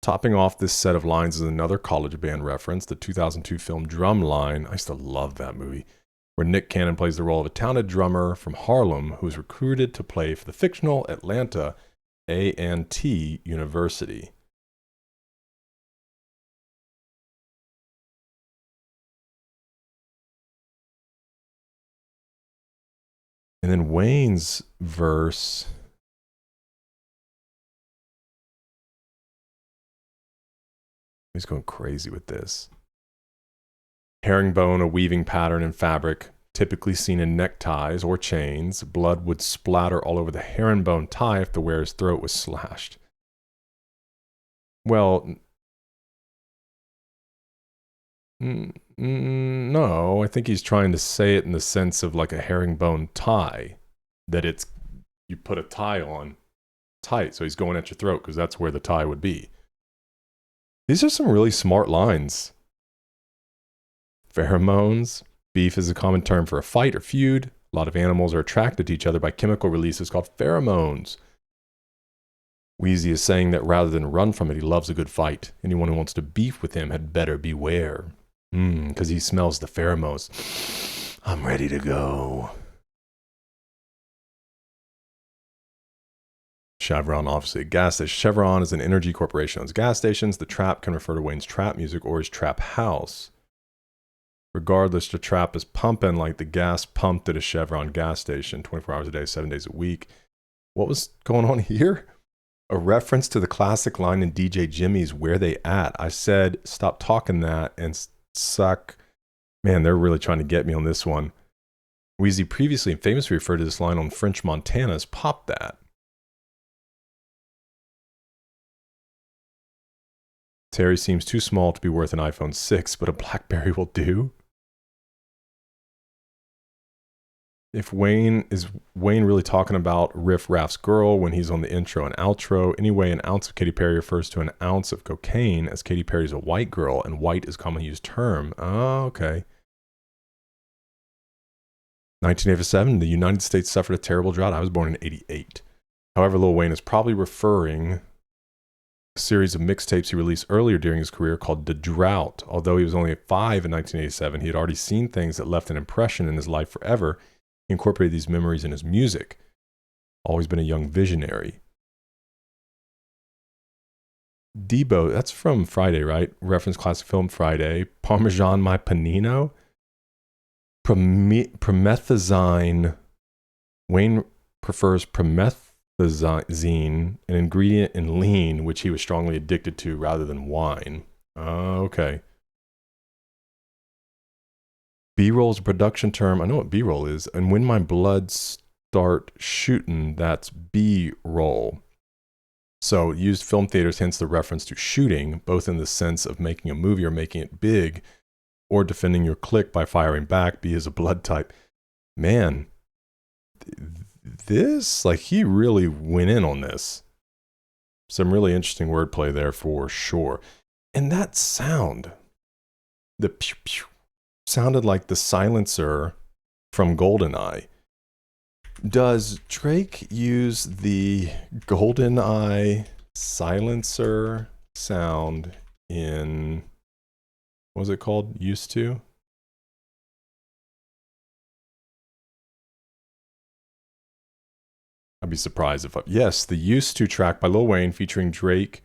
Topping off this set of lines is another college band reference, the 2002 film Drumline. I used to love that movie, where Nick Cannon plays the role of a talented drummer from Harlem who is recruited to play for the fictional Atlanta A&T University. And then Wayne's verse. He's going crazy with this. Herringbone, a weaving pattern in fabric, typically seen in neckties or chains. Blood would splatter all over the herringbone tie if the wearer's throat was slashed. Well, no, I think he's trying to say it in the sense of like a herringbone tie, that it's, you put a tie on tight, so he's going at your throat because that's where the tie would be. These are some really smart lines. Pheromones. Beef is a common term for a fight or feud. A lot of animals are attracted to each other by chemical releases called pheromones. Wheezy is saying that rather than run from it, he loves a good fight. Anyone who wants to beef with him had better beware. Because he smells the pheromones. I'm ready to go. Chevron, obviously a gas station. Chevron is an energy corporation that owns gas stations. The trap can refer to Wayne's trap music or his trap house. Regardless, the trap is pumping like the gas pumped at a Chevron gas station 24 hours a day, 7 days a week. What was going on here? A reference to the classic line in DJ Jimmy's Where They At. I said, stop talking that and suck. Man, they're really trying to get me on this one. Wheezy previously and famously referred to this line on French Montana as Pop That. Terry seems too small to be worth an iPhone 6, but a BlackBerry will do. If Wayne really talking about Riff Raff's girl when he's on the intro and outro? Anyway, an ounce of Katy Perry refers to an ounce of cocaine, as Katy Perry's a white girl, and white is a commonly used term. Oh, okay. 1987, the United States suffered a terrible drought. I was born in 88. However, Lil Wayne is probably referring a series of mixtapes he released earlier during his career called The Drought. Although he was only 5 in 1987, he had already seen things that left an impression in his life forever. He incorporated these memories in his music. Always been a young visionary. Debo, that's from Friday, right? Reference classic film Friday. Parmesan my panino. Promethazine. Wayne prefers promethazine, an ingredient in lean, which he was strongly addicted to rather than wine. Okay. B-roll is a production term. I know what B-roll is. And when my blood start shooting, that's B-roll. So used film theaters, hence the reference to shooting, both in the sense of making a movie or making it big, or defending your clique by firing back. B is a blood type. Man, this, like, he really went in on this. Some really interesting wordplay there for sure. And that sound, the pew pew, sounded like the silencer from GoldenEye. Does Drake use the GoldenEye silencer sound in, what was it called? Used to? I'd be surprised if yes, the Used To track by Lil Wayne featuring Drake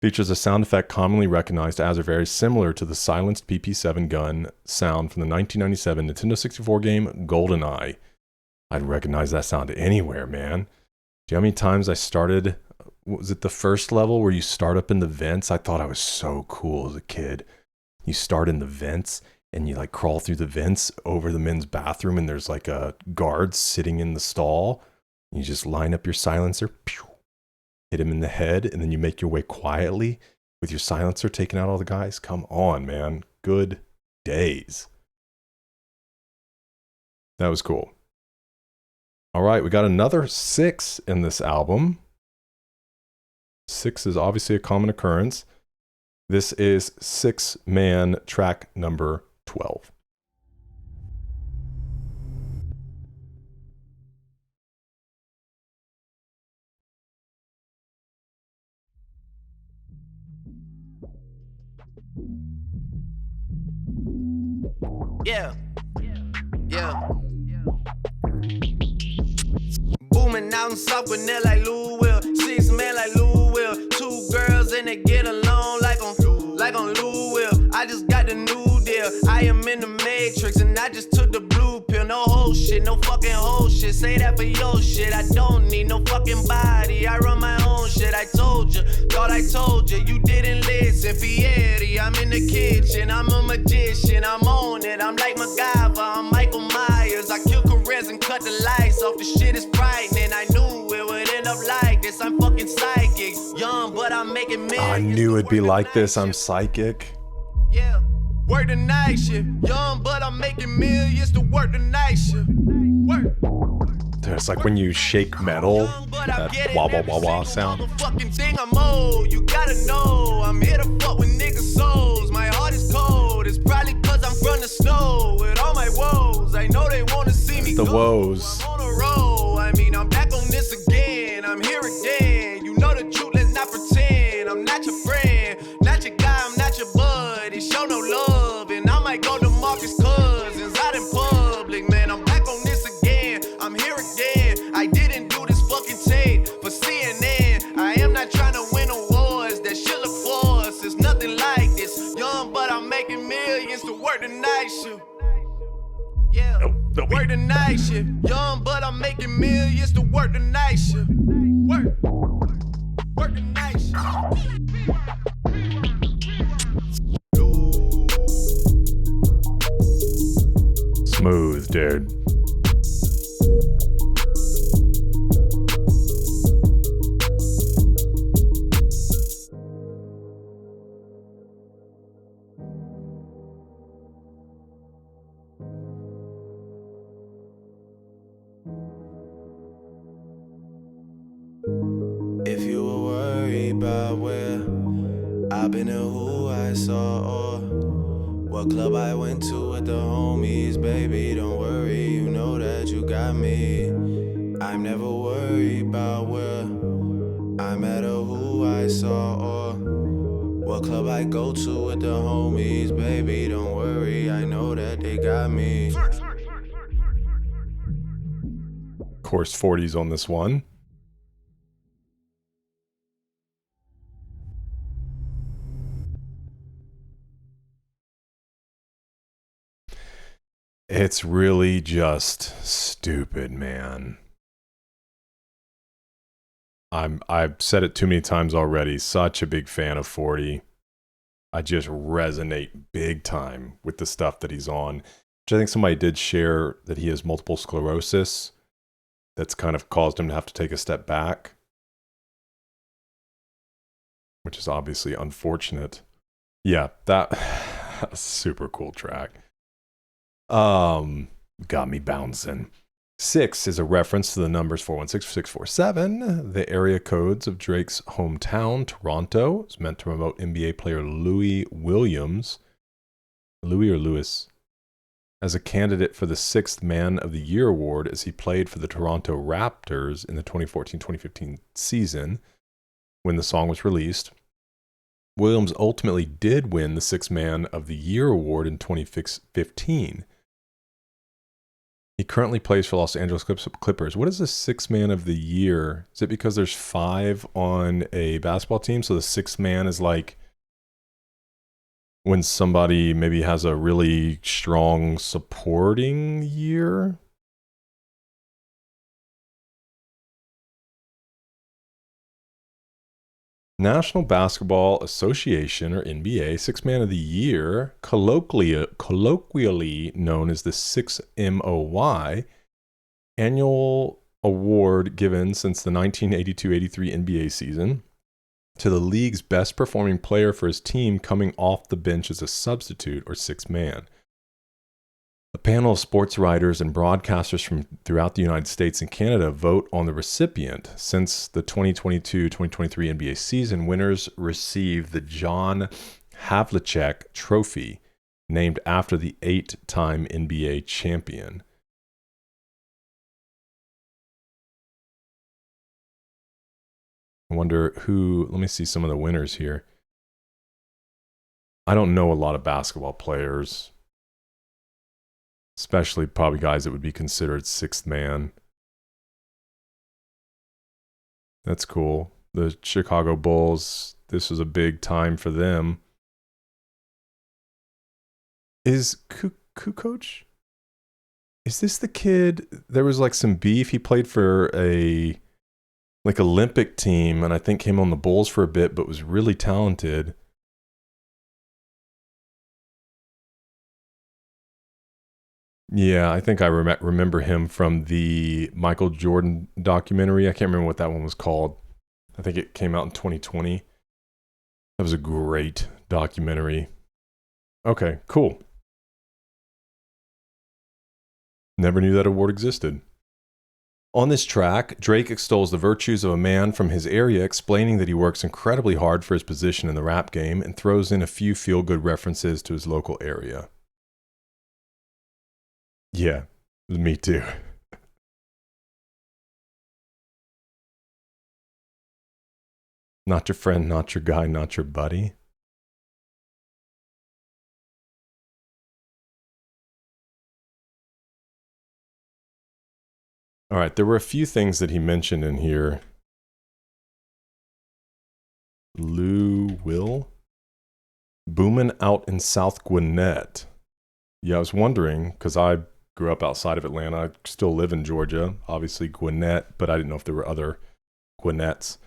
features a sound effect commonly recognized as or very similar to the silenced PP7 gun sound from the 1997 Nintendo 64 game GoldenEye. I'd recognize that sound anywhere, man. Do you know how many times I started, was it the first level where you start up in the vents? I thought I was so cool as a kid. You start in the vents and you like crawl through the vents over the men's bathroom and there's like a guard sitting in the stall. You just line up your silencer, pew, hit him in the head, and then you make your way quietly with your silencer taking out all the guys. Come on, man. Good days. That was cool. All right, we got another 6 in this album. 6 is obviously a common occurrence. This is 6-Man track number 12. Yeah. Booming out in South Gwinnett like Louisville. 6 men like Louisville. 2 girls and they get along like on Louisville. I just got the new deal. I am in the Matrix and I just took the blue pill. No whole shit, no fucking whole shit. Say that for your shit. I don't need no fucking body. I run my own shit. I told you, thought I told you. You didn't listen. Fieri, I'm in the kitchen. I'm a magician. I'm on it. I'm like MacGyver. I'm Michael Myers. I kill careers and cut the lights off. The shit is frightening. I knew it would end up like this. I'm fucking psychic. Young, but I'm making millions. I knew it'd be like this. I'm psychic. Yeah. Work the night shift. Young, but I'm making millions to work the night shift. Work. Dude, it's like when you shake metal, that wah wah wah wah sound. Fucking thing I'm old, you gotta know. I'm here to fuck with niggas' souls. My heart is cold. It's probably cause I'm woes. I'm on a roll. I mean, I'm back on this again. I'm here again. You know the truth, let's not pretend. I'm not your friend, not your guy, I'm not your bud. It show no love, and I might go to Marcus Cousins out in public, man. I'm back on this again. I'm here again. I didn't do this fucking tape for CNN. I am not trying to win awards. That shit look for us. It's nothing like this. Young, but I'm making millions to work the night shift. Yeah, work the night shift. Young, but I'm making millions to work the night shift. Work the night shift. Smooth, dude. If you were worried about where I've been and who I saw, or what club I went to with the homies, baby, don't worry, you know that you got me. I'm never worried about where I'm at or who I saw, or what club I go to with the homies, baby, don't worry, I know that they got me. Of course, 40s on this one. It's really just stupid, man. I've said it too many times already. Such a big fan of 40. I just resonate big time with the stuff that he's on. Which I think somebody did share that he has multiple sclerosis. That's kind of caused him to have to take a step back. Which is obviously unfortunate. Yeah, that super cool track. Got me bouncing. 6 is a reference to the numbers 416-647, the area codes of Drake's hometown, Toronto. It's meant to promote NBA player Louis Williams, Louis or Lewis, as a candidate for the 6th Man of the Year award as he played for the Toronto Raptors in the 2014-2015 season when the song was released. Williams ultimately did win the 6th Man of the Year award in 2015. He currently plays for Los Angeles Clippers. What is the 6th Man of the Year? Is it because there's 5 on a basketball team? So the 6th man is like when somebody maybe has a really strong supporting year? National Basketball Association, or NBA, 6th Man of the Year, colloquially known as the 6MOY, annual award given since the 1982-83 NBA season to the league's best performing player for his team coming off the bench as a substitute or 6th man. A panel of sports writers and broadcasters from throughout the United States and Canada vote on the recipient. Since the 2022-2023 NBA season, winners receive the John Havlicek Trophy, named after the 8-time NBA champion. I wonder who, let me see some of the winners here. I don't know a lot of basketball players. Especially probably guys that would be considered 6th man. That's cool. The Chicago Bulls, this was a big time for them. Is Kukoc? Is this the kid? There was like some beef. He played for a like Olympic team and I think came on the Bulls for a bit, but was really talented. Yeah, I think I remember him from the Michael Jordan documentary. I can't remember what that one was called. I think it came out in 2020. That was a great documentary. Okay, cool. Never knew that award existed. On this track, Drake extols the virtues of a man from his area, explaining that he works incredibly hard for his position in the rap game and throws in a few feel-good references to his local area. Yeah, me too. Not your friend, not your guy, not your buddy. All right, there were a few things that he mentioned in here. Will? Boomin' out in South Gwinnett. Yeah, I was wondering, because I grew up outside of Atlanta. I still live in Georgia, obviously Gwinnett, but I didn't know if there were other Gwinnett's.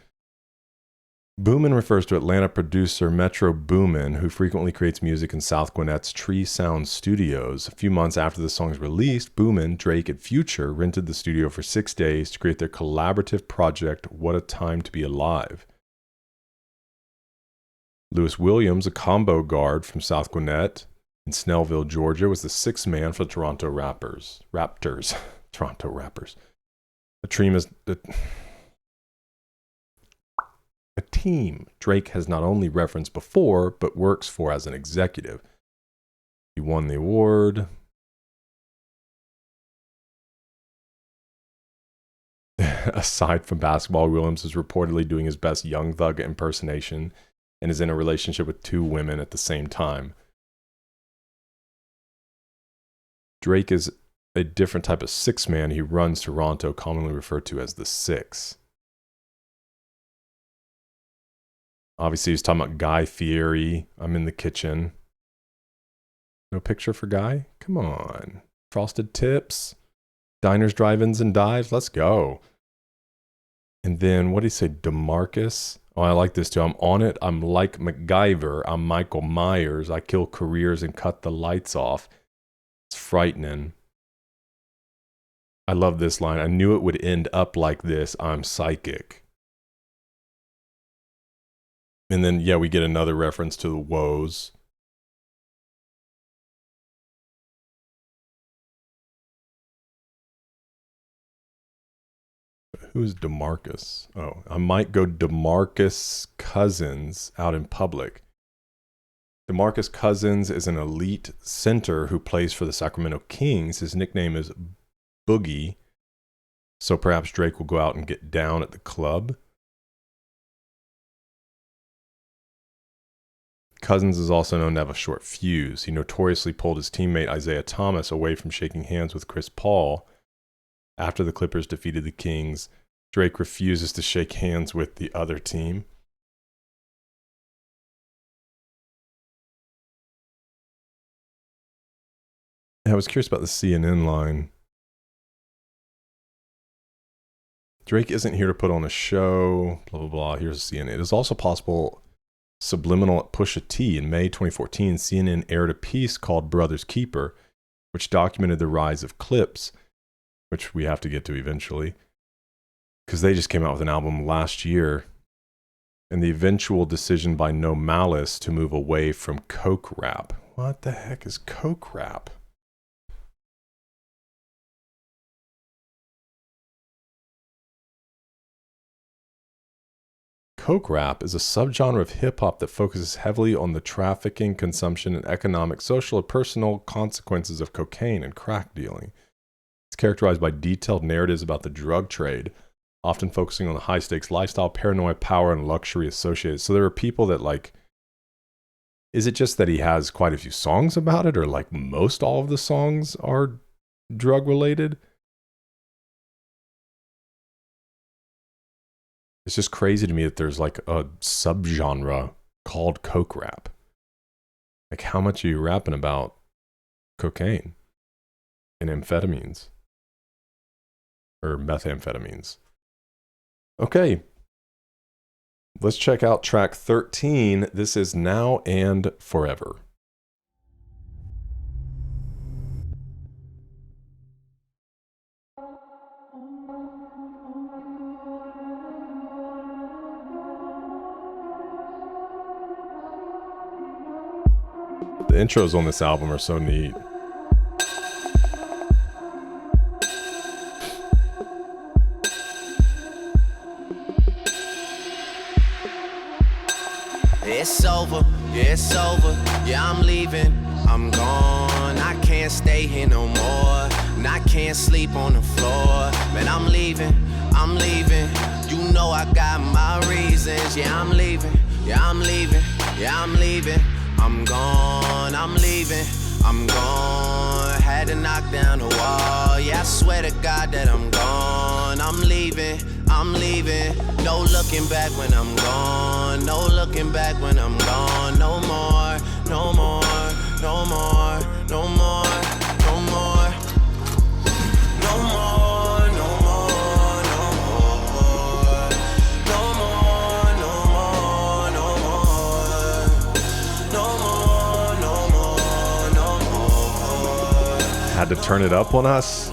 Boomin refers to Atlanta producer Metro Boomin, who frequently creates music in South Gwinnett's Tree Sound Studios. A few months after the song's released, Boomin, Drake, and Future rented the studio for 6 days to create their collaborative project, What a Time to Be Alive. Lewis Williams, a combo guard from South Gwinnett in Snellville, Georgia, was the sixth man for the Toronto Raptors. Toronto Rappers. A team Drake has not only referenced before, but works for as an executive. He won the award. Aside from basketball, Williams is reportedly doing his best Young Thug impersonation and is in a relationship with 2 women at the same time. Drake is a different type of six man. He runs Toronto, commonly referred to as the Six. Obviously, he's talking about Guy Fieri. I'm in the kitchen. No picture for Guy? Come on. Frosted Tips. Diners, Drive-Ins, and Dives. Let's go. And then, what did he say? DeMarcus. Oh, I like this too. I'm on it. I'm like MacGyver. I'm Michael Myers. I kill careers and cut the lights off. It's frightening. I love this line. I knew it would end up like this. I'm psychic. And then, yeah, we get another reference to the woes. Who's DeMarcus? Oh, I might go DeMarcus Cousins out in public. DeMarcus Cousins is an elite center who plays for the Sacramento Kings. His nickname is Boogie. So perhaps Drake will go out and get down at the club. Cousins is also known to have a short fuse. He notoriously pulled his teammate Isaiah Thomas away from shaking hands with Chris Paul. After the Clippers defeated the Kings, Drake refuses to shake hands with the other team. I was curious about the CNN line. Drake isn't here to put on a show, blah, blah, blah. Here's CNN. It is also possible subliminal at Pusha T. In May 2014, CNN aired a piece called Brother's Keeper, which documented the rise of Clips, which we have to get to eventually, because they just came out with an album last year, and the eventual decision by No Malice to move away from coke rap. What the heck is coke rap? Coke rap is a subgenre of hip-hop that focuses heavily on the trafficking, consumption, and economic, social, or personal consequences of cocaine and crack dealing. It's characterized by detailed narratives about the drug trade, often focusing on the high-stakes lifestyle, paranoia, power, and luxury associated. So there are people that, like, is it just that he has quite a few songs about it, or like most all of the songs are drug-related? It's just crazy to me that there's like a subgenre called coke rap. Like, how much are you rapping about cocaine and amphetamines? Or methamphetamines. Okay. Let's check out track 13. This is Now and Forever. The intros on this album are so neat. It's over, yeah, it's over, yeah, I'm leaving, I'm gone, I can't stay here no more, and I can't sleep on the floor, man, I'm leaving, you know I got my reasons. Yeah, I'm leaving. Yeah, I'm leaving. Yeah, I'm leaving. I'm gone. I'm leaving. I'm gone. Had to knock down the wall. Yeah, I swear to God that I'm gone. I'm leaving. I'm leaving. No looking back when I'm gone. No looking back when I'm gone. No more. No more. No more. No more. No more. No more. No more. No more. No more. No more. No more. No more. No more. No more. Had to turn it up on us.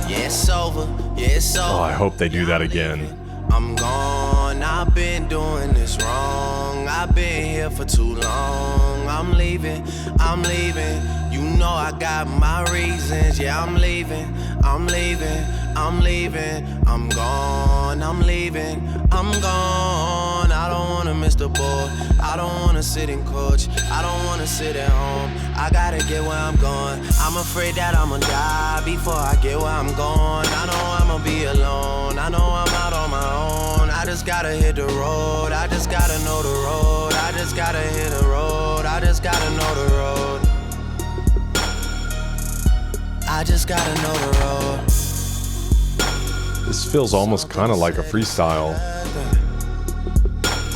Yeah, it's over. Yeah, it's over. Oh, I hope they do that again. I'm gone, I've been doing this wrong. I've been here for too long. I'm leaving, I'm leaving. You know I got my reasons. Yeah, I'm leaving, I'm leaving, I'm leaving. I'm gone, I'm leaving, I'm gone. I don't wanna miss the boat. I don't wanna sit in coach. I don't wanna sit at home. I gotta get where I'm going. I'm afraid that I'ma die before I get where I'm going. I know I'ma be alone. I know I'm out on my own. I just gotta hit the road. I just gotta know the road. I just gotta hit the road. I just gotta know the road. I just gotta know the road. This feels almost kind of like a freestyle.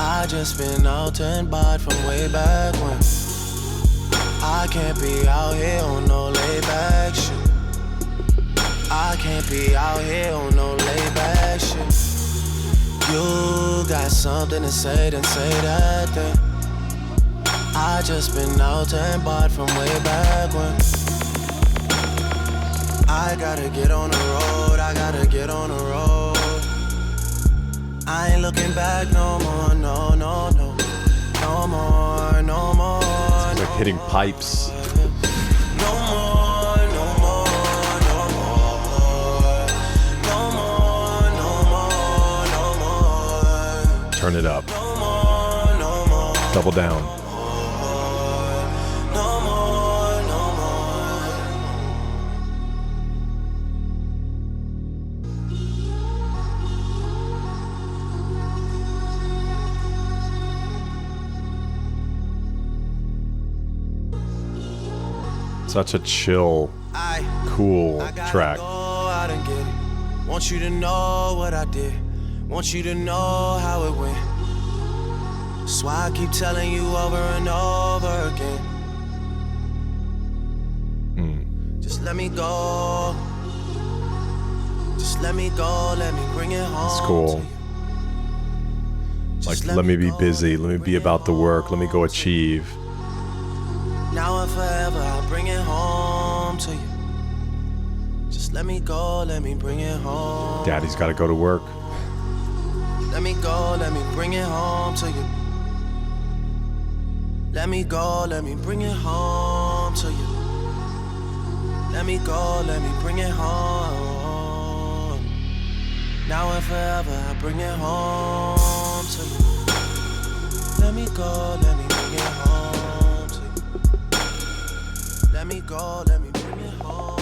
I just been out and bought from way back when. I can't be out here on no layback shit. I can't be out here on no layback shit. You got something to say, then say that thing. I just been out and bought from way back when. I gotta get on the road, I gotta get on the road. I ain't looking back no more, no, no, no. No more, no more. It's like hitting pipes. No more, no more, no more. No more, no more, no more. Turn it up. No more, no more. Double down. No more, no more. Such a chill, cool track. Go out and get it. Want you to know what I did. Want you to know how it went. That's why I keep telling you over and over again. Just let me go. Just let me go. Let me bring it home. It's cool. Like, let me be busy. Let me be about the work. Let me go achieve. Now and forever, I'll bring it home to you. Just let me go, let me bring it home. Daddy's got to go to work. Let me go, let me bring it home to you. Let me go, let me bring it home to you. Let me go, let me bring it home. Now and forever, I'll bring it home to you. Let me go, let me bring it home to you. Let me go, let me bring it home.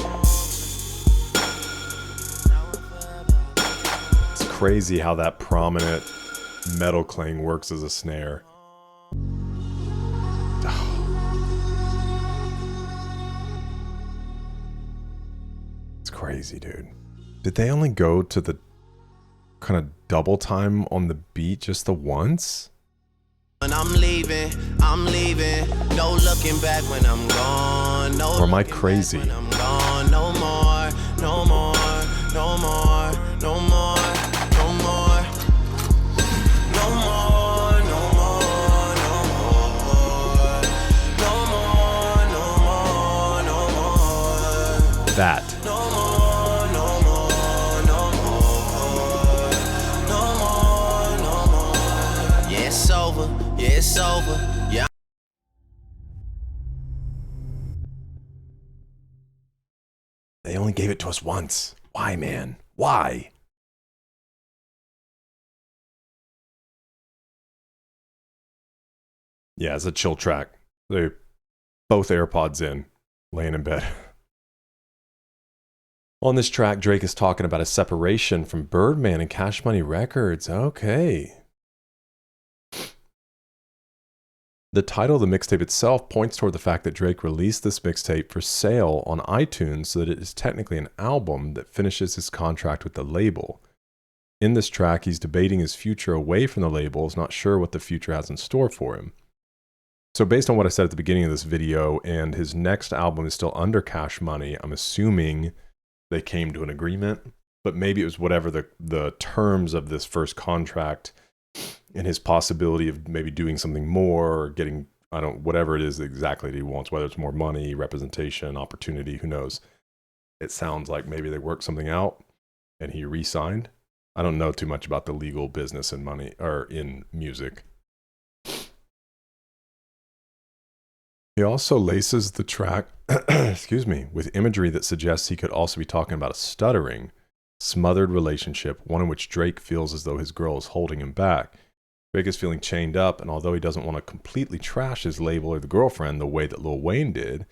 Now and forever. It's crazy how that prominent metal clang works as a snare. It's crazy, dude. Did they only go to the kind of double time on the beat just the once? When I'm leaving, no looking back when I'm gone. No or am I crazy? when I'm gone. No more, no more, no more, no more, no more. No more, no more, no more. No more, no more, no more. That. No more, no more, no more. No more, no more. Yeah, it's over. Yeah, it's over. Yeah. They only gave it to us once. Why, man? Why? Yeah, it's a chill track. They both AirPods in, laying in bed. On this track, Drake is talking about a separation from Birdman and Cash Money Records. Okay. The title of the mixtape itself points toward the fact that Drake released this mixtape for sale on iTunes so that it is technically an album that finishes his contract with the label. In this track, he's debating his future away from the label, is not sure what the future has in store for him. So based on what I said at the beginning of this video, and his next album is still under Cash Money, I'm assuming they came to an agreement, but maybe it was whatever the terms of this first contract and his possibility of maybe doing something more or getting, whatever it is exactly that he wants, whether it's more money, representation, opportunity, who knows. It sounds like maybe they worked something out and he re-signed. I don't know too much about the legal business and money or in music. He also laces the track, with imagery that suggests he could also be talking about a stuttering, smothered relationship, one in which Drake feels as though his girl is holding him back. Drake is feeling chained up, and although he doesn't want to completely trash his label or the girlfriend the way that Lil Wayne did,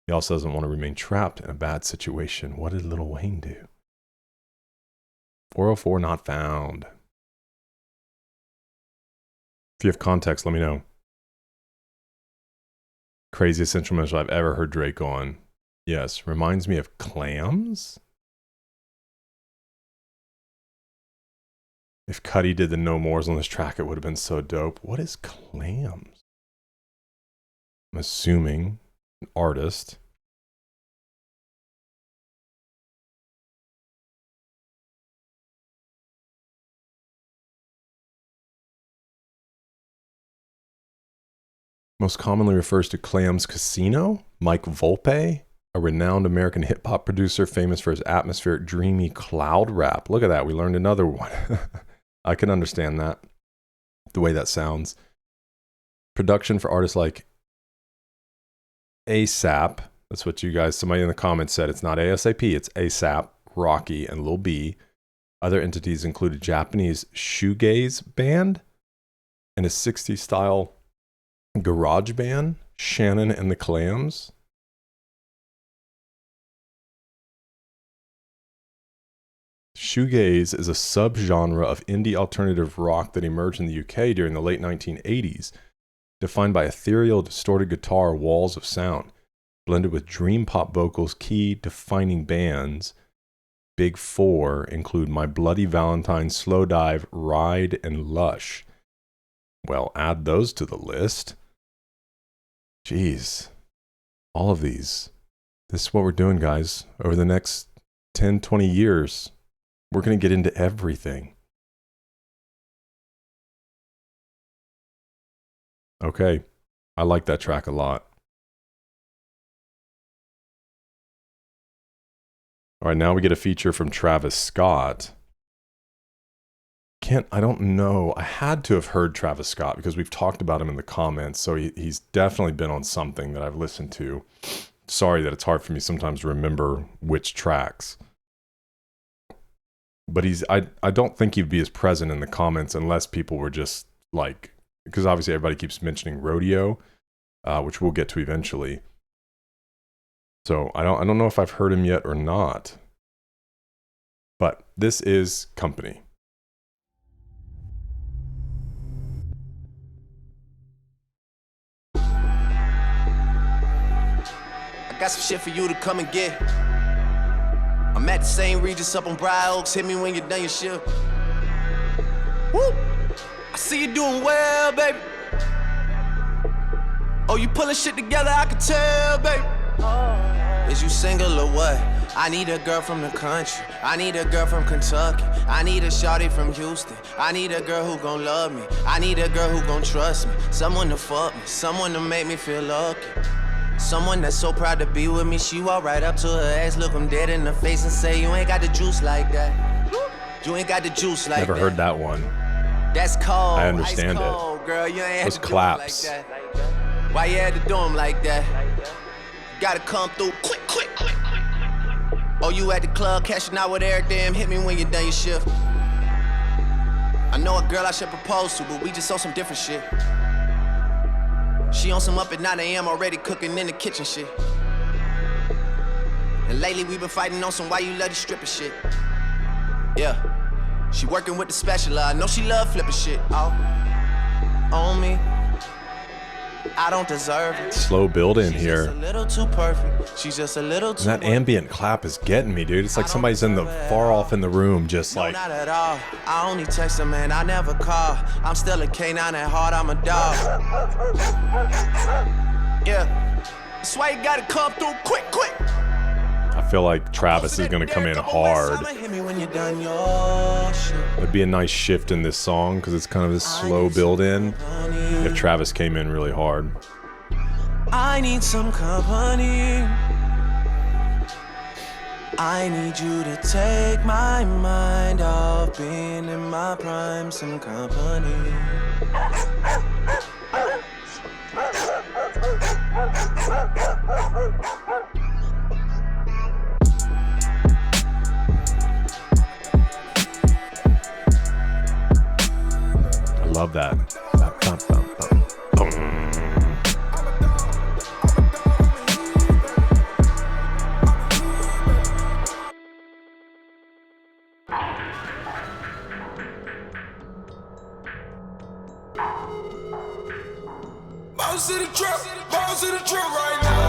he also doesn't want to remain trapped in a bad situation. What did Lil Wayne do? 404 not found. If you have context, let me know. Craziest instrumental I've ever heard Drake on. Yes, reminds me of Clams. If Cuddy did the No Mores on this track, it would have been so dope. What is Clams? I'm assuming an artist. Most commonly refers to Clams Casino, Mike Volpe, a renowned American hip-hop producer famous for his atmospheric, dreamy cloud rap. Look at that, we learned another one. I can understand that, the way that sounds. Production for artists like ASAP, that's what you guys, somebody in the comments said, it's not ASAP, it's ASAP, Rocky, and Lil B. Other entities include a Japanese shoegaze band and a 60s style garage band, Shannon and the Clams. Shoegaze is a subgenre of indie alternative rock that emerged in the UK during the late 1980s, defined by ethereal, distorted guitar walls of sound, blended with dream pop vocals. Key defining bands, Big Four, include My Bloody Valentine, Slow Dive, Ride, and Lush. Well, add those to the list. Jeez, all of these. This is what we're doing, guys. Over the next 10, 20 years, we're going to get into everything. Okay, I like that track a lot. All right, now we get a feature from Travi Scott. I don't know. I had to have heard Travi Scott because we've talked about him in the comments. So he's definitely been on something that I've listened to. Sorry that it's hard for me sometimes to remember which tracks. But I don't think he'd be as present in the comments unless people were just like, because obviously everybody keeps mentioning Rodeo, which we'll get to eventually. So I don't know if I've heard him yet or not. But this is Company. I got some shit for you to come and get. I'm at the same Regis up on Briar Oaks. Hit me when you're done your shift. Woo! I see you doing well, baby. Oh, you pulling shit together, I can tell, baby. Is you single or what? I need a girl from the country. I need a girl from Kentucky. I need a shawty from Houston. I need a girl who gon' love me. I need a girl who gon' trust me. Someone to fuck me. Someone to make me feel lucky. Someone that's so proud to be with me. She walk right up to her ex, look him dead in the face and say, you ain't got the juice like that. You ain't got the juice like that. Never heard that one. That's cold. I understand ice cold, it. Girl, you ain't had Those to claps. do it like that. Why you had to do 'em like that? Gotta come through quick. Oh, you at the club cashing out with Eric, damn, hit me when you done your shift. I know a girl I should propose to, but we just on some different shit. She on some up at 9 a.m. already cooking in the kitchen shit. And lately we been fighting on some why you love the stripper shit. Yeah, she working with the spatula. I know she love flipping shit. Oh, on me. I don't deserve it. Slow build in here. She's just a little too perfect. She's just a little too. And that ambient clap is getting me, dude. It's like somebody's in the far off in the room, just like. No, not at all. I only text her, man. I never call. I'm still a canine at heart. I'm a dog. Yeah, that's why you gotta come through quick. I feel like Travis is gonna come in hard. It'd be a nice shift in this song because it's kind of this slow build in. If Travis came in really hard. I need some company. I need you to take my mind off being in my prime. Some company. I love that. Bounce to the trip right now.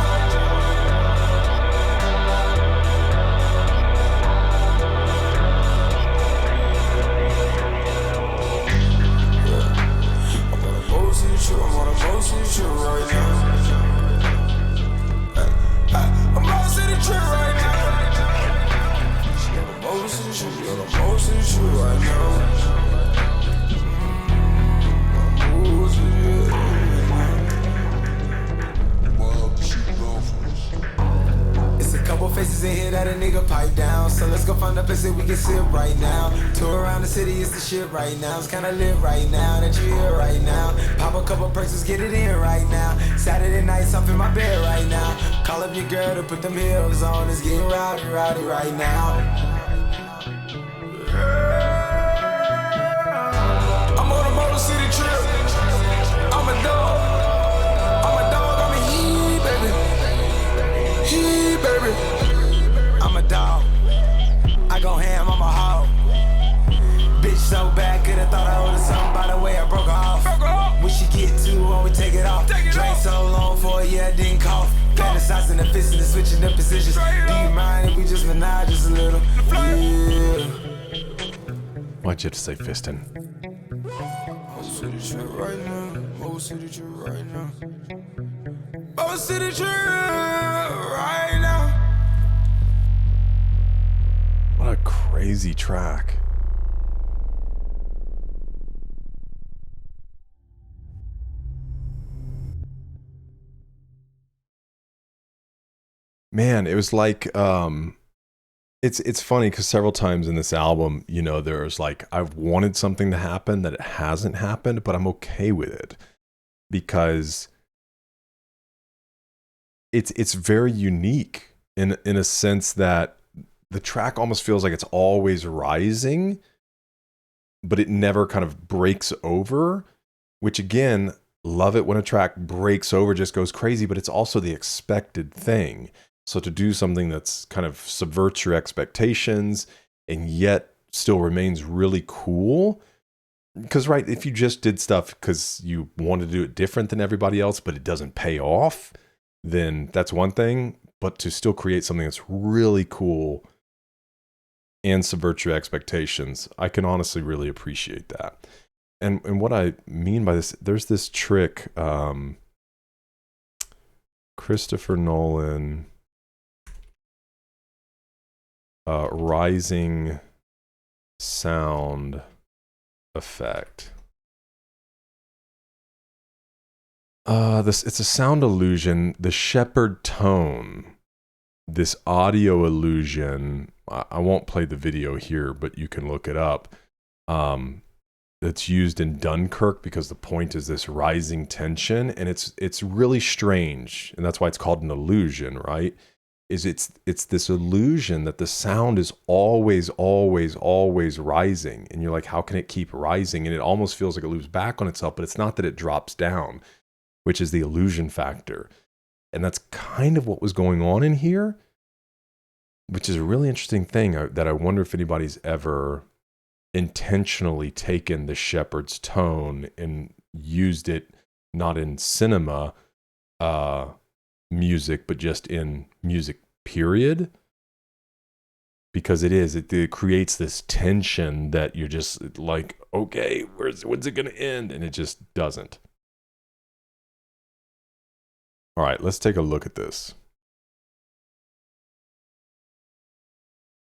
I'm on a motion trip right now. I'm bounce to the trip right now. She on a motion trip right now. Couple faces in here that a nigga pipe down. So let's go find a place that we can sit right now. Tour around the city is the shit right now. It's kinda lit right now that you here right now. Pop a couple perks, let's get it in right now. Saturday nights off in my bed right now. Call up your girl to put them heels on. It's getting rowdy right now. I'm on a Motor City trip. I'm a dog. I'm a he, baby. He, baby. I'm a dog. I go ham, I'm a hog. Bitch so bad, could've thought I owed her something by the way I broke her off. When she get too on, we take it off. Drank so long for a year, I didn't cough. Fantasizing the fist and switching the positions. Do you mind if we just menage just a little? Yeah. Why'd you have to say fisting? Most of the trip right now. Most of the trip right now. Most of the trip right now. What a crazy track. Man, it was like it's funny because several times in this album, you know, there's like I've wanted something to happen that it hasn't happened, but I'm okay with it because it's very unique in a sense that the track almost feels like it's always rising, but it never kind of breaks over, which again, love it when a track breaks over, just goes crazy, but it's also the expected thing. So to do something that's kind of subverts your expectations and yet still remains really cool. Because, right, if you just did stuff because you wanted to do it different than everybody else, but it doesn't pay off, then that's one thing. But to still create something that's really cool and subvert your expectations, I can honestly really appreciate that. And what I mean by this, there's this trick, Christopher Nolan, rising sound effect. It's a sound illusion, the shepherd tone, this audio illusion. I won't play the video here, but you can look it up. That's used in Dunkirk because the point is this rising tension, and it's really strange, and that's why it's called an illusion, right? It's this illusion that the sound is always rising, and you're like, how can it keep rising? And it almost feels like it loops back on itself, but it's not that it drops down, which is the illusion factor. And that's kind of what was going on in here. which is a really interesting thing that I wonder if anybody's ever intentionally taken the shepherd's tone and used it not in cinema music, but just in music, period. Because it creates this tension that you're just like, okay, when's it going to end? And it just doesn't. All right, let's take a look at this.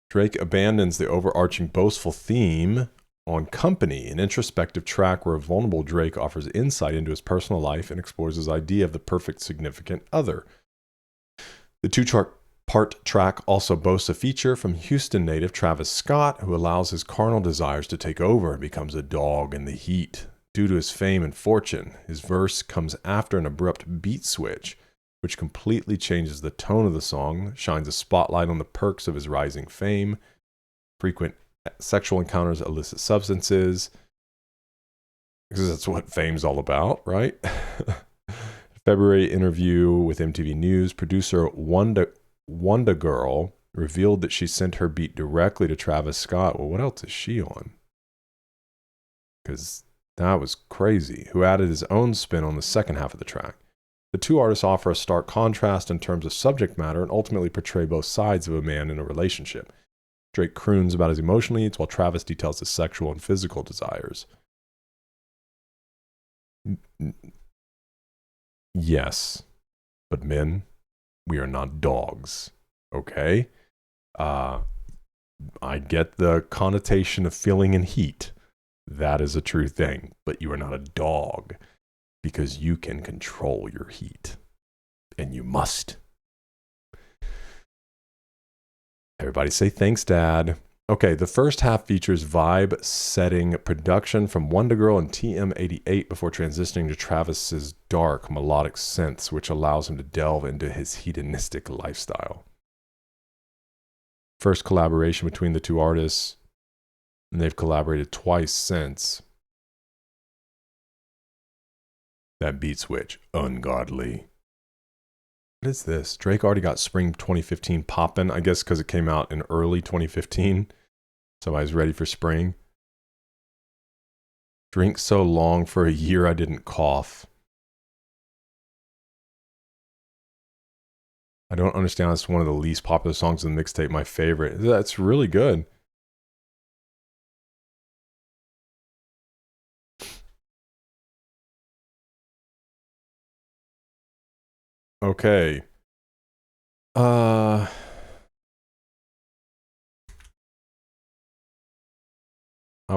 Drake abandons the overarching boastful theme on Company, an introspective track where a vulnerable Drake offers insight into his personal life and explores his idea of the perfect significant other. The two-part track also boasts a feature from Houston native Travis Scott, who allows his carnal desires to take over and becomes a dog in the heat. Due to his fame and fortune, his verse comes after an abrupt beat switch, which completely changes the tone of the song, shines a spotlight on the perks of his rising fame, frequent sexual encounters, illicit substances, because that's what fame's all about, right? February interview with MTV News, producer Wanda Girl revealed that she sent her beat directly to Travis Scott. Well, what else is she on? Because that was crazy. Who added his own spin on the second half of the track. The two artists offer a stark contrast in terms of subject matter and ultimately portray both sides of a man in a relationship. Drake croons about his emotional needs while Travis details his sexual and physical desires. Yes, but men, we are not dogs, okay? I get the connotation of feeling in heat. That is a true thing, but you are not a dog because you can control your heat, and you must. Everybody say thanks, Dad. Okay, the first half features vibe-setting production from Wonder Girl and TM88 before transitioning to Travis's dark melodic synths, which allows him to delve into his hedonistic lifestyle. First collaboration between the two artists, and they've collaborated twice since. That beat switch, ungodly. What is this? Drake already got Spring 2015 poppin', I guess because it came out in early 2015. So I was ready for spring. Drink so long for a year I didn't cough. I don't understand. It's one of the least popular songs in the mixtape. My favorite. That's really good. Okay. I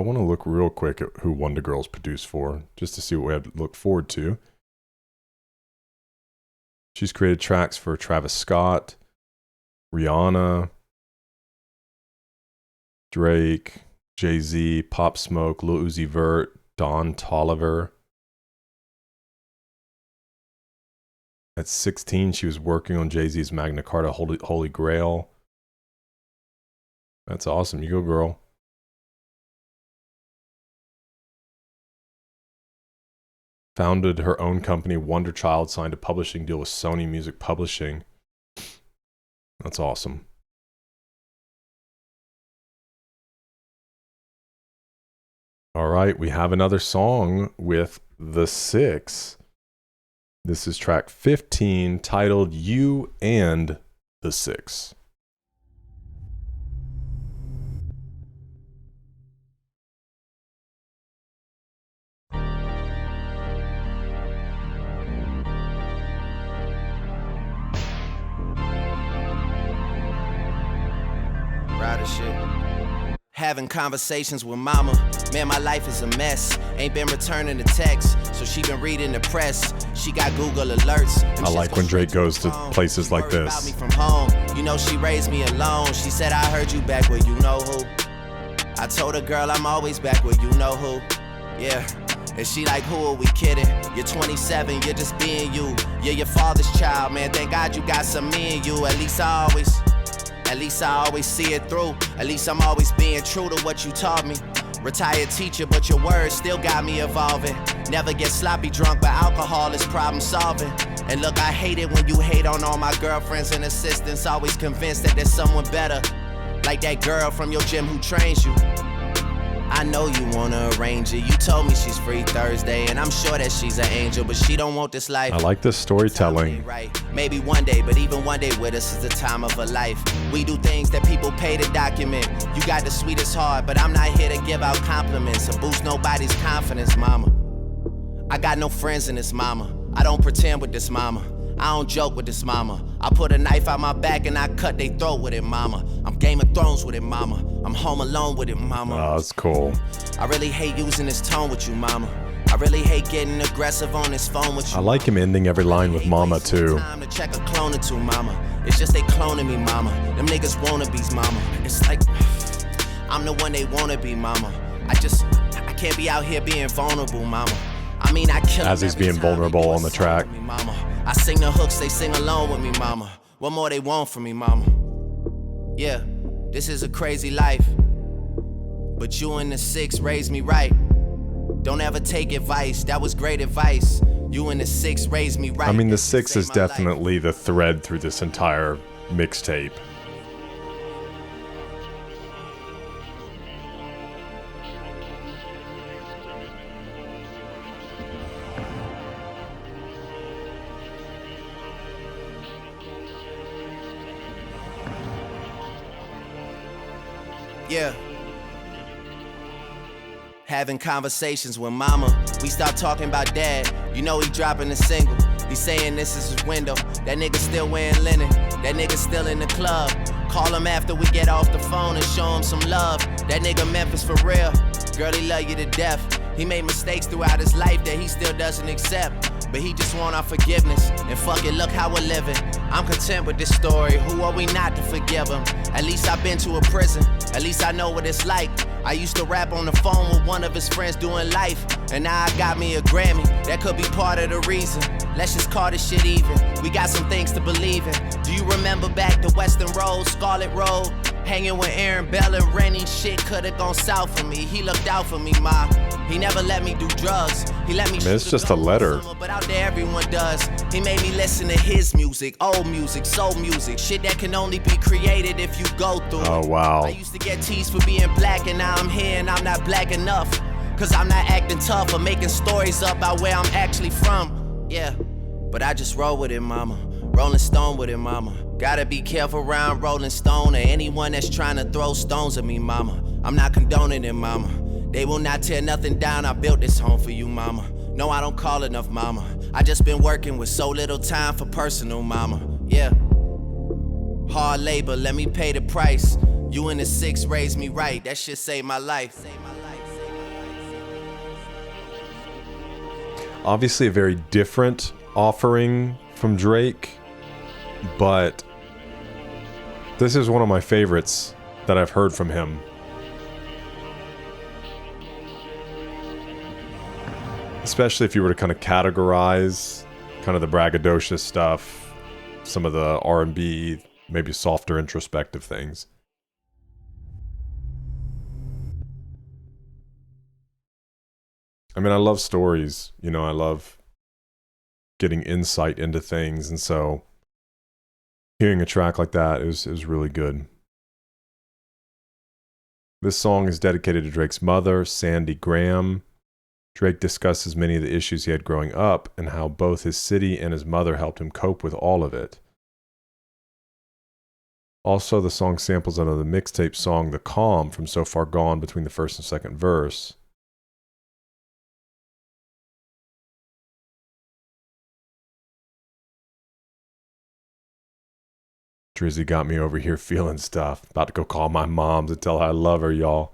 want to look real quick at who Wonder Girl's produced for, just to see what we have to look forward to. She's created tracks for Travis Scott, Rihanna, Drake, Jay-Z, Pop Smoke, Lil Uzi Vert, Don Toliver. At 16, she was working on Jay-Z's Magna Carta Holy Grail. That's awesome. You go, girl. Founded her own company, Wonder Child, signed a publishing deal with Sony Music Publishing. That's awesome. All right, we have another song with The Six. This is track 15, titled You and the Six. Ride of shit. Having conversations with mama, man, my life is a mess. Ain't been returning the text, so she been reading the press. She got Google alerts. I like when Drake goes to places like this. About me from home. You know she raised me alone. She said I heard you back where you know who. I told her, girl, I'm always back where you know who. Yeah. And she like, who are we kidding? You're 27, you're just being you. You're your father's child, man. Thank God you got some me in you. At least I always see it through. At least I'm always being true to what you taught me. Retired teacher, but your words still got me evolving. Never get sloppy drunk, but alcohol is problem solving. And look, I hate it when you hate on all my girlfriends and assistants, always convinced that there's someone better, like that girl from your gym who trains you. I know you wanna arrange it. You told me she's free Thursday, and I'm sure that she's an angel, but she don't want this life. I like this storytelling. Right. Maybe one day, but even one day with us is the time of her life. We do things that people pay to document. You got the sweetest heart, but I'm not here to give out compliments or boost nobody's confidence, mama. I got no friends in this mama. I don't pretend with this mama. I don't joke with this mama. I put a knife out my back and I cut they throat with it, mama. I'm Game of Thrones with it, mama. I'm Home Alone with it, mama. Oh, that's cool. I really hate using this tone with you, mama. I really hate getting aggressive on this phone with you. I like him ending every line with mama, too. Time to check a clone or two, mama. It's just they cloning me, mama. Them niggas wannabes, mama. It's like, I'm the one they wanna be, mama. I can't be out here being vulnerable, mama. I mean, I kill as he's being vulnerable on the track. Me, mama. I sing the hooks, they sing along with me, mama. What more they want from me, mama? Yeah, this is a crazy life, but you and the 6 raised me right. Don't ever take advice, that was great advice. You and the 6 raised me right. I mean, the 6 is definitely the thread through this entire mixtape. Yeah. Having conversations with mama. We start talking about dad. You know he dropping a single. He saying this is his window. That nigga still wearing linen. That nigga still in the club. Call him after we get off the phone and show him some love. That nigga Memphis for real. Girl, he love you to death. He made mistakes throughout his life that he still doesn't accept. But he just want our forgiveness. And fuck it, look how we're living. I'm content with this story. Who are we not to forgive him? At least I've been to a prison. At least I know what it's like. I used to rap on the phone with one of his friends doing life. And now I got me a Grammy. That could be part of the reason. Let's just call this shit even. We got some things to believe in. Do you remember back to Western Road, Scarlet Road? Hanging with Aaron Bell and Rennie, shit could've gone south for me. He looked out for me, ma. He never let me do drugs. He let me. It's just a letter. But out there everyone does. He made me listen to his music, old music, soul music, shit that can only be created if you go through it. Oh wow. I used to get teased for being black, and now I'm here and I'm not black enough. Cause I'm not acting tough or making stories up about where I'm actually from. Yeah, but I just roll with it, mama. Rolling Stone with it, mama. Gotta be careful around Rolling Stone or anyone that's trying to throw stones at me, mama. I'm not condoning it, mama. They will not tear nothing down. I built this home for you, mama. No, I don't call enough, mama. I just been working with so little time for personal, mama. Yeah. Hard labor, let me pay the price. You and the 6 raised me right. That shit saved my life. Obviously a very different offering from Drake, but this is one of my favorites that I've heard from him. Especially if you were to kind of categorize kind of the braggadocious stuff, some of the R&B, maybe softer introspective things. I mean, I love stories, you know, I love getting insight into things, and so hearing a track like that is really good. This song is dedicated to Drake's mother, Sandy Graham. Drake discusses many of the issues he had growing up and how both his city and his mother helped him cope with all of it. Also, the song samples another mixtape song, The Calm, from So Far Gone between the first and second verse. Drizzy got me over here feeling stuff. About to go call my mom to tell her I love her, y'all.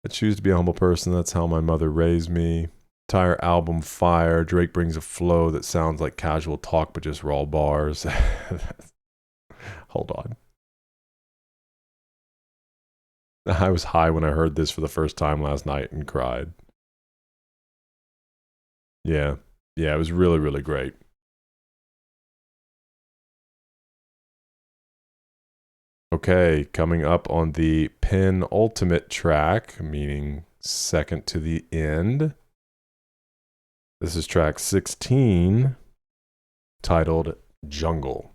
I choose to be a humble person. That's how my mother raised me. Entire album fire. Drake brings a flow that sounds like casual talk, but just raw bars. Hold on. I was high when I heard this for the first time last night and cried. Yeah, it was really, really great. Okay, coming up on the penultimate track, meaning second to the end. This is track 16. titled Jungle.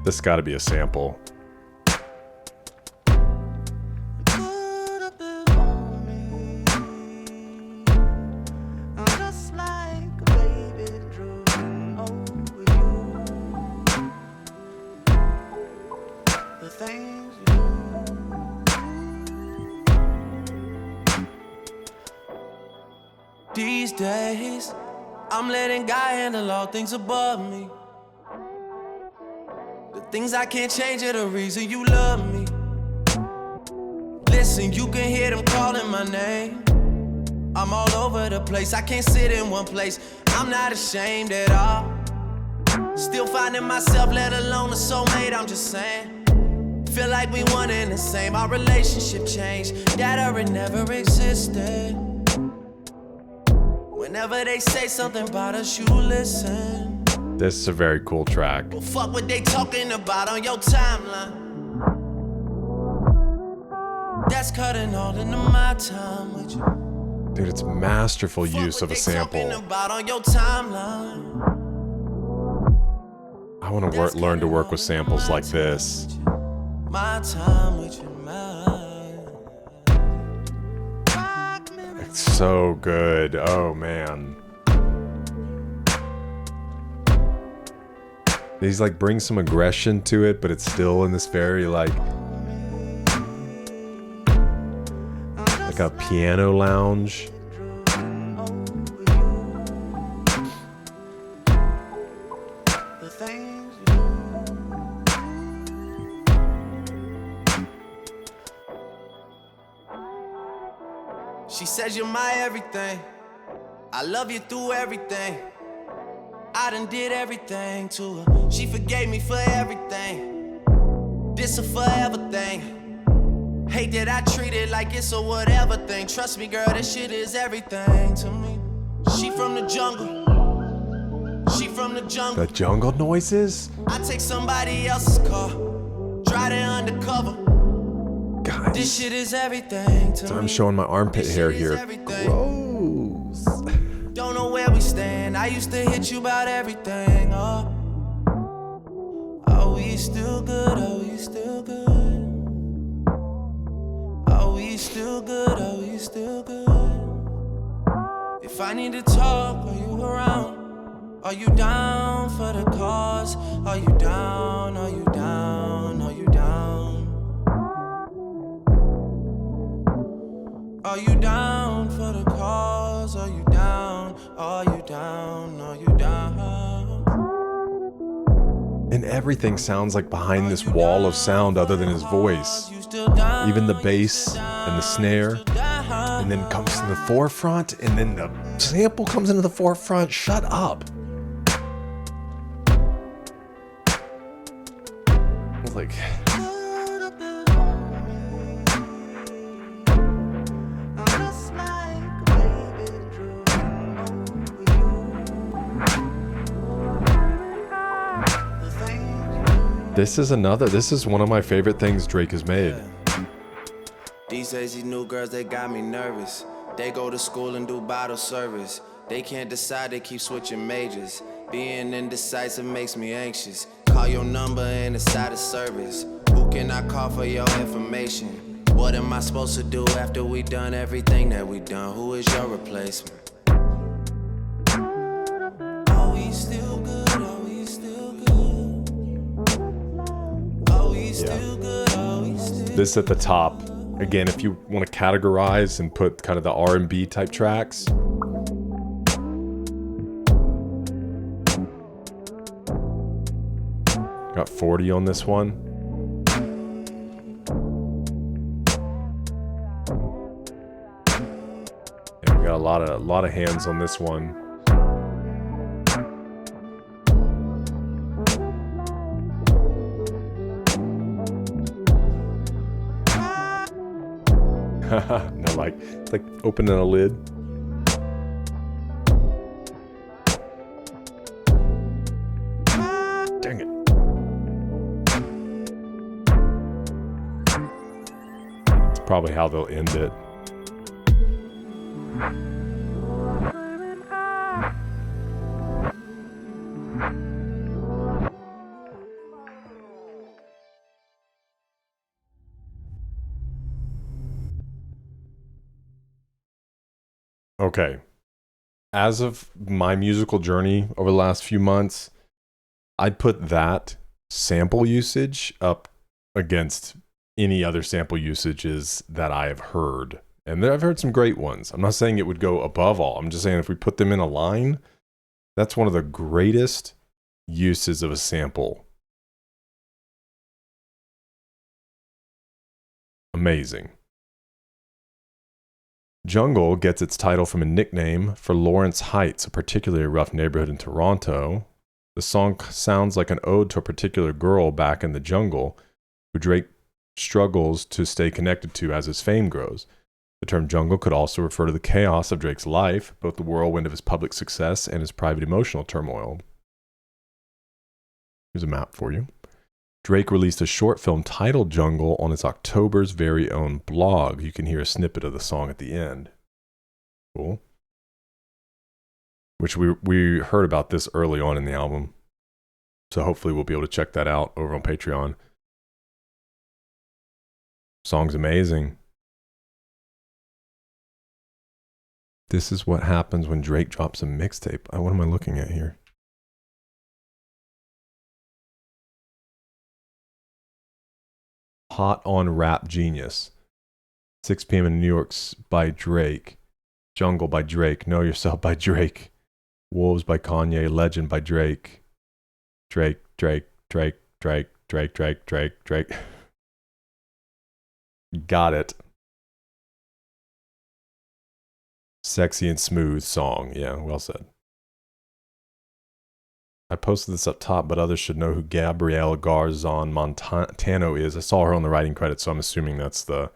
This got to be a sample. These days, I'm letting God handle all things above me. The things I can't change are the reason you love me. Listen, you can hear them calling my name. I'm all over the place, I can't sit in one place. I'm not ashamed at all. Still finding myself, let alone a soulmate, I'm just saying. Feel like we one and the same, our relationship changed. That or it never existed. Whenever they say something about us, you listen. This is a very cool track. Well, fuck what they talking about on your timeline. That's cutting all into my time with you. Dude, it's masterful use of a sample. About on your timeline. I want to learn to work with samples like this. My time with you, It's so good. Oh, man. He's like brings some aggression to it, but it's still in this very like a piano lounge. She says you're my everything. I love you through everything. I done did everything to her. She forgave me for everything. This a forever thing. Hate that I treat it like it's a whatever thing. Trust me, girl, this shit is everything to me. She from the jungle. She from the jungle. The jungle noises? I take somebody else's car. Drive it undercover. God. This shit is everything to me. I'm showing my armpit hair here. Gross. Don't know where we stand. I used to hit you about everything. Oh, are we still good? Are we still good? Are we still good? Are we still good? If I need to talk, are you around? Are you down for the cause? Are you down? Are you down? Are you down? Are you down for the cause? Are you down? Are you down? Are you down? And everything sounds like behind this wall of sound other than his voice. Even the bass and the snare. And then comes to the forefront, and then the sample comes into the forefront. Shut up. Like... This is one of my favorite things Drake has made. These days, these new girls, they got me nervous. They go to school and do bottle service. They can't decide, they keep switching majors. Being indecisive makes me anxious. Call your number and it's out of service. Who can I call for your information? What am I supposed to do after we done everything that we done? Who is your replacement? Are we still good? Are we still good? Are we still good? Are we still good? This at the top. Again, if you want to categorize and put kind of the R&B type tracks. Got 40 on this one. And we got a lot of hands on this one. No, like, it's like opening a lid. Dang it. It's probably how they'll end it. Okay. As of my musical journey over the last few months, I'd put that sample usage up against any other sample usages that I have heard. And I've heard some great ones. I'm not saying it would go above all. I'm just saying if we put them in a line, that's one of the greatest uses of a sample. Amazing. Jungle gets its title from a nickname for Lawrence Heights, a particularly rough neighborhood in Toronto. The song sounds like an ode to a particular girl back in the jungle who Drake struggles to stay connected to as his fame grows. The term jungle could also refer to the chaos of Drake's life, both the whirlwind of his public success and his private emotional turmoil. Here's a map for you. Drake released a short film titled Jungle on his October's very own blog. You can hear a snippet of the song at the end. Cool. Which we heard about this early on in the album. So hopefully we'll be able to check that out over on Patreon. Song's amazing. This is what happens when Drake drops a mixtape. What am I looking at here? Hot on Rap Genius. 6 p.m. in New York's by Drake. Jungle by Drake. Know Yourself by Drake. Wolves by Kanye. Legend by Drake. Drake. Got it. Sexy and smooth song. Yeah, well said. I posted this up top, but others should know who Gabrielle Garzon Montano is. I saw her on the writing credits, so I'm assuming that's the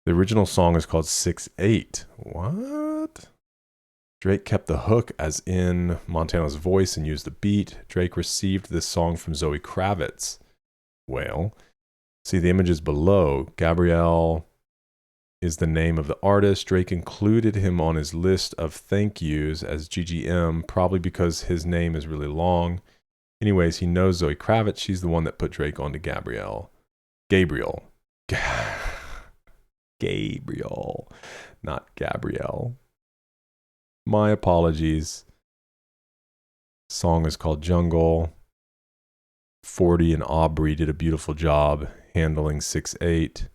original song is called 6'8". What? Drake kept the hook as in Montano's voice and used the beat. Drake received this song from Zoe Kravitz. Well, see the images below. Gabrielle is the name of the artist. Drake included him on his list of thank yous as GGM, probably because his name is really long. Anyways, he knows Zoe Kravitz. She's the one that put Drake onto Gabrielle. Gabriel, not Gabrielle. My apologies. Song is called Jungle. 40 and Aubrey did a beautiful job handling 6'8".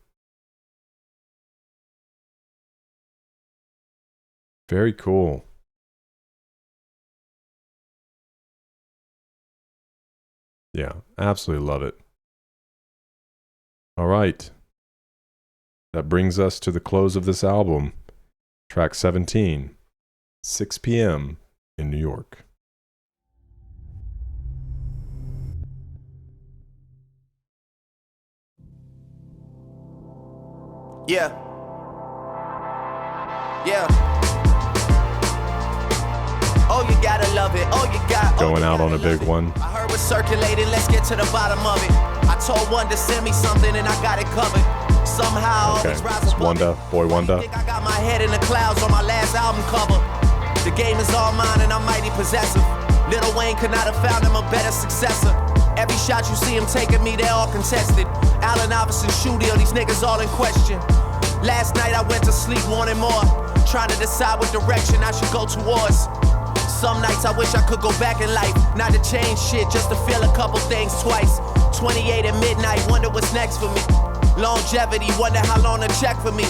Very cool. Yeah, absolutely love it. All right. That brings us to the close of this album. Track 17, 6 p.m. in New York. Yeah. Oh, you gotta love it. Oh, you got going out on a big one. I heard what's circulating. Let's get to the bottom of it. I told one to send me something and I got it covered. Somehow, okay, it's Wanda, Boy Wanda. I got my head in the clouds on my last album cover. The game is all mine and I'm mighty possessive. Lil Wayne could not have found him a better successor. Every shot you see him taking me, they're all contested. Allen Iverson, shoe deal, these niggas all in question. Last night I went to sleep wanting more, trying to decide what direction I should go towards. Some nights I wish I could go back in life, not to change shit, just to feel a couple things twice. 28 at midnight, wonder what's next for me. Longevity, wonder how long to check for me.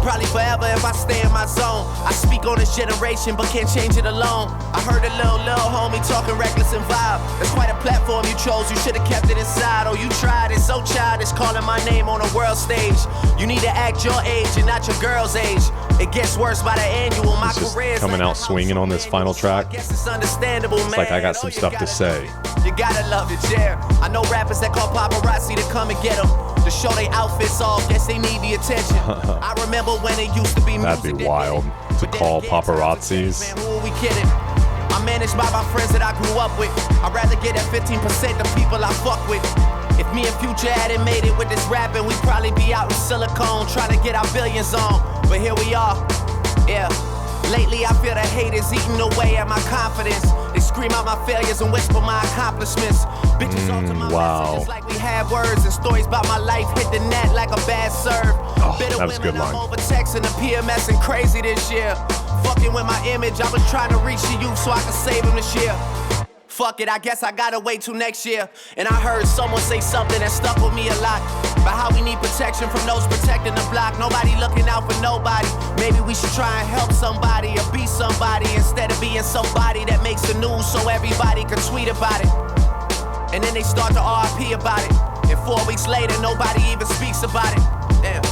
Probably forever if I stay in my zone. I speak on this generation, but can't change it alone. I heard a little homie talking reckless and vibe. That's quite a platform you chose, you should've kept it inside. Oh, you tried, it's so childish, calling my name on a world stage. You need to act your age and not your girl's age. It gets worse by the annual. My career's coming out swinging on this final track. I guess it's understandable, man. It's like I got some stuff to say. You gotta love it, yeah. I know rappers that call paparazzi to come and get them. to show they outfits off. Guess they need the attention. I remember when it used to be music. That'd be wild to call paparazzis. Man, who are we kidding? I'm managed by my friends that I grew up with. I'd rather get that 15% than people I fuck with. If me and Future hadn't made it with this rapping, we'd probably be out in Silicone trying to get our billions on. But here we are, yeah. Lately I feel the haters eating away at my confidence. They scream out my failures and whisper my accomplishments. Bitches alter my messages like we had words, and stories about my life hit the net like a bad serve. That was a good line. I'm over texting the PMS and crazy this year. Fucking with my image, I was trying to reach the youth so I could save them this year. Fuck it, I guess I gotta wait till next year. And I heard someone say something that stuck with me a lot. About how we need protection from those protecting the block. Nobody looking out for nobody. Maybe we should try and help somebody or be somebody instead of being somebody that makes the news so everybody can tweet about it. And then they start to RP about it. And 4 weeks later, nobody even speaks about it. Damn,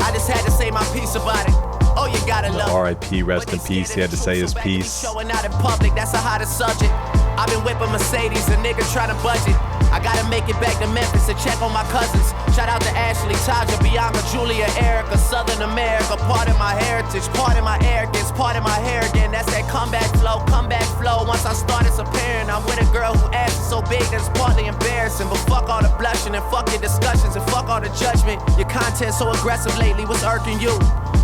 I just had to say my piece about it. Oh, you gotta love R.I.P. Rest in peace. He had to say his piece. Showing out in public, that's the hottest subject. I've been whipping Mercedes, a nigga trying to budget. I gotta make it back to Memphis to check on my cousins. Shout out to Ashley, Taja, Bianca, Julia, Erica, Southern America. Part of my heritage, part of my arrogance, part of my hair again. That's that comeback flow, comeback flow. Once I start, it's apparent I'm with a girl who ass is so big that it's partly embarrassing. But fuck all the blushing and fuck your discussions and fuck all the judgment. Your content so aggressive lately, what's irking you?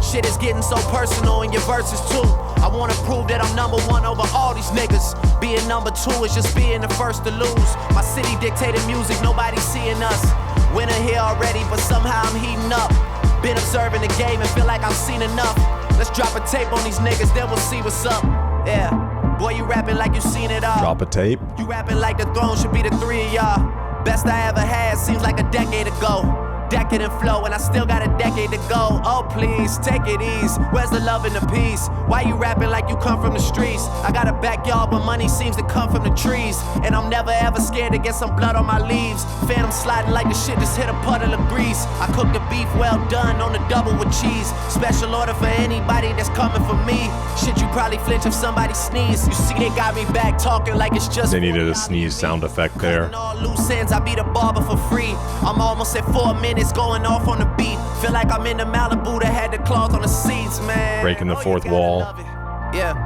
Shit is getting so personal in your verses too. I wanna prove that I'm number one over all these niggas. Being number two is just being the first to lose. My city dictated music, nobody seeing us. Winter here already, but somehow I'm heating up. Been observing the game and feel like I've seen enough. Let's drop a tape on these niggas, then we'll see what's up. Yeah, boy, you rapping like you seen it all. Drop a tape. You rapping like the throne should be the three of y'all. Best I ever had seems like a decade ago. Decadent flow, and I still got a decade to go. Oh please, take it easy. Where's the love and the peace? Why you rapping like you come from the streets? I got a backyard, but money seems to come from the trees. And I'm never ever scared to get some blood on my leaves. Phantom sliding like the shit just hit a puddle of grease. I cook the beef well done on the double with cheese. Special order for anybody that's coming for me. Shit, you probably flinch if somebody sneeze. You see they got me back talking like it's just. They needed a sneeze sound effect there. All loose ends, I be the barber for free. I'm almost at 4 minutes. It's going off on the beat. Feel like I'm in the Malibu that had the cloth on the seats, man. Breaking the fourth wall. Yeah.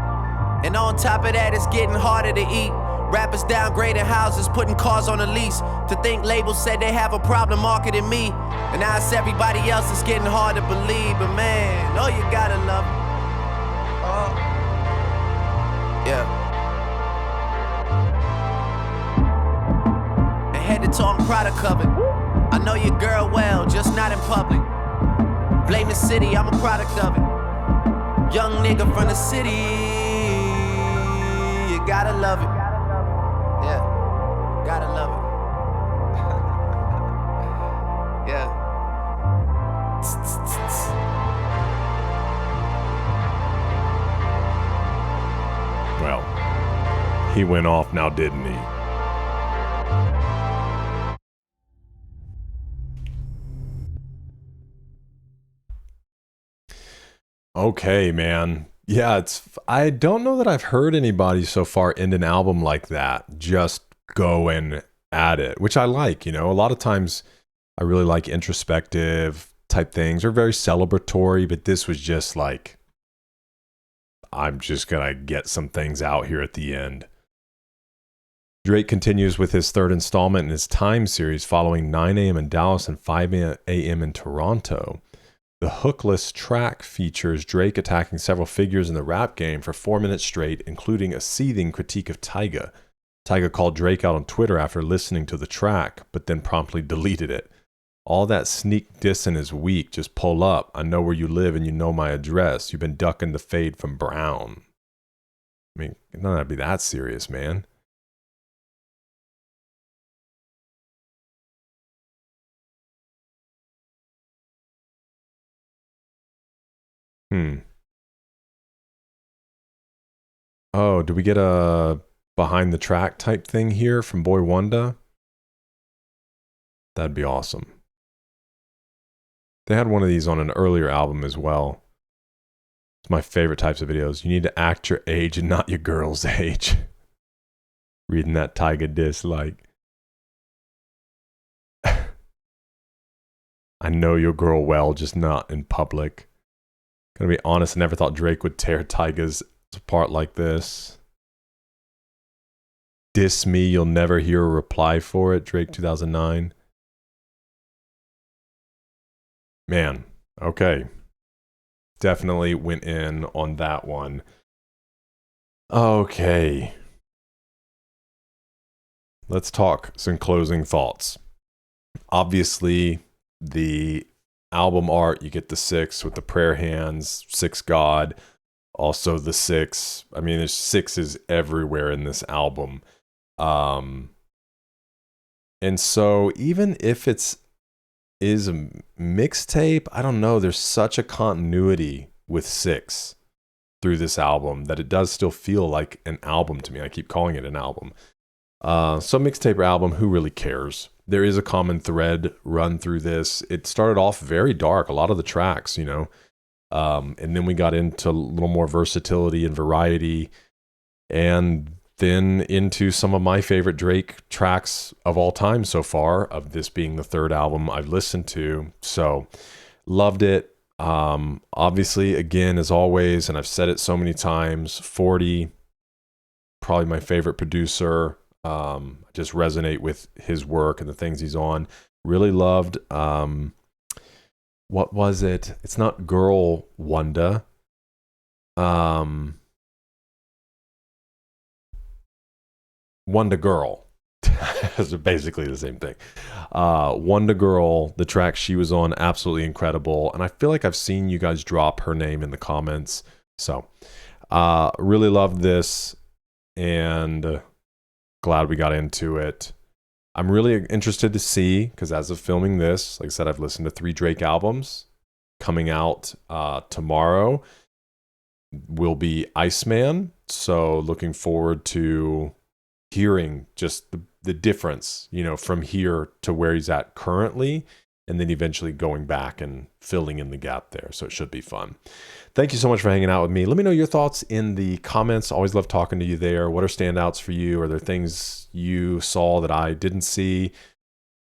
And on top of that, it's getting harder to eat. Rappers downgrading houses, putting cars on a lease. To think labels said they have a problem marketing me. And now it's everybody else, it's getting hard to believe. But man, oh, you gotta love it. Oh. Yeah. And head to toe, I'm product of it. I know your girl well, just not in public. Blame the city, I'm a product of it. Young nigga from the city, you gotta love it. Yeah, gotta love it. Yeah. Well, he went off now, didn't he? Okay, man. Yeah, I don't know that I've heard anybody so far end an album like that. Just going at it, which I like, you know. A lot of times I really like introspective type things or very celebratory, but this was just like, I'm just gonna get some things out here at the end. Drake continues with his third installment in his Time series following 9 a.m. in Dallas and 5 a.m. in Toronto. The hookless track features Drake attacking several figures in the rap game for 4 minutes straight, including a seething critique of Tyga. Tyga called Drake out on Twitter after listening to the track, but then promptly deleted it. All that sneak dissing is weak. Just pull up. I know where you live and you know my address. You've been ducking the fade from Brown. I mean, it doesn't have to be that serious, man. Oh, do we get a behind the track type thing here from Boy Wonder? That'd be awesome. They had one of these on an earlier album as well. It's my favorite types of videos. You need to act your age and not your girl's age. Reading that Tyga diss like. I know your girl well, just not in public. Gonna be honest, I never thought Drake would tear Tyga's apart like this. Diss me, you'll never hear a reply for it. Drake 2009. Man, okay. Definitely went in on that one. Okay. Let's talk some closing thoughts. Obviously, the album art, you get the 6 with the prayer hands, 6 God, also the 6. I mean, there's 6s everywhere in this album. And so even if is a mixtape, I don't know, there's such a continuity with 6 through this album that it does still feel like an album to me. I keep calling it an album. So mixtape or album, who really cares? There is a common thread run through this. It started off very dark, a lot of the tracks, you know, and then we got into a little more versatility and variety, and then into some of my favorite Drake tracks of all time so far, of this being the 3rd album I've listened to. So loved it. Obviously, again, as always, and I've said it so many times, 40, probably my favorite producer. Just resonate with his work and the things he's on. Really loved, what was it? It's not Girl Wonder. Wonder Girl. It's basically the same thing. Wonder Girl, the track she was on, absolutely incredible. And I feel like I've seen you guys drop her name in the comments. So, really loved this, and glad we got into it. I'm really interested to see, because as of filming this, like I said, I've listened to 3 Drake albums. Coming out tomorrow will be Iceman. So looking forward to hearing just the difference, you know, from here to where he's at currently, and then eventually going back and filling in the gap there. So it should be fun. Thank you so much for hanging out with me. Let me know your thoughts in the comments. Always love talking to you there. What are standouts for you? Are there things you saw that I didn't see?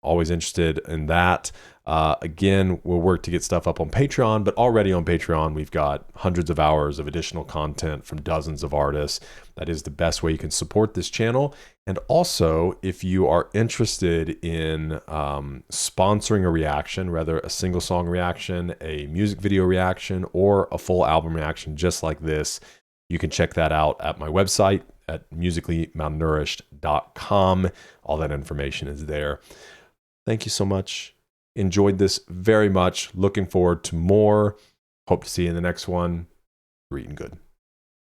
Always interested in that. Again, we'll work to get stuff up on Patreon, but already on Patreon, we've got hundreds of hours of additional content from dozens of artists. That is the best way you can support this channel. And also, if you are interested in sponsoring a reaction, whether a single song reaction, a music video reaction, or a full album reaction just like this, you can check that out at my website at musicallymalnourished.com. All that information is there. Thank you so much. Enjoyed this very much. Looking forward to more. Hope to see you in the next one. You're eating good.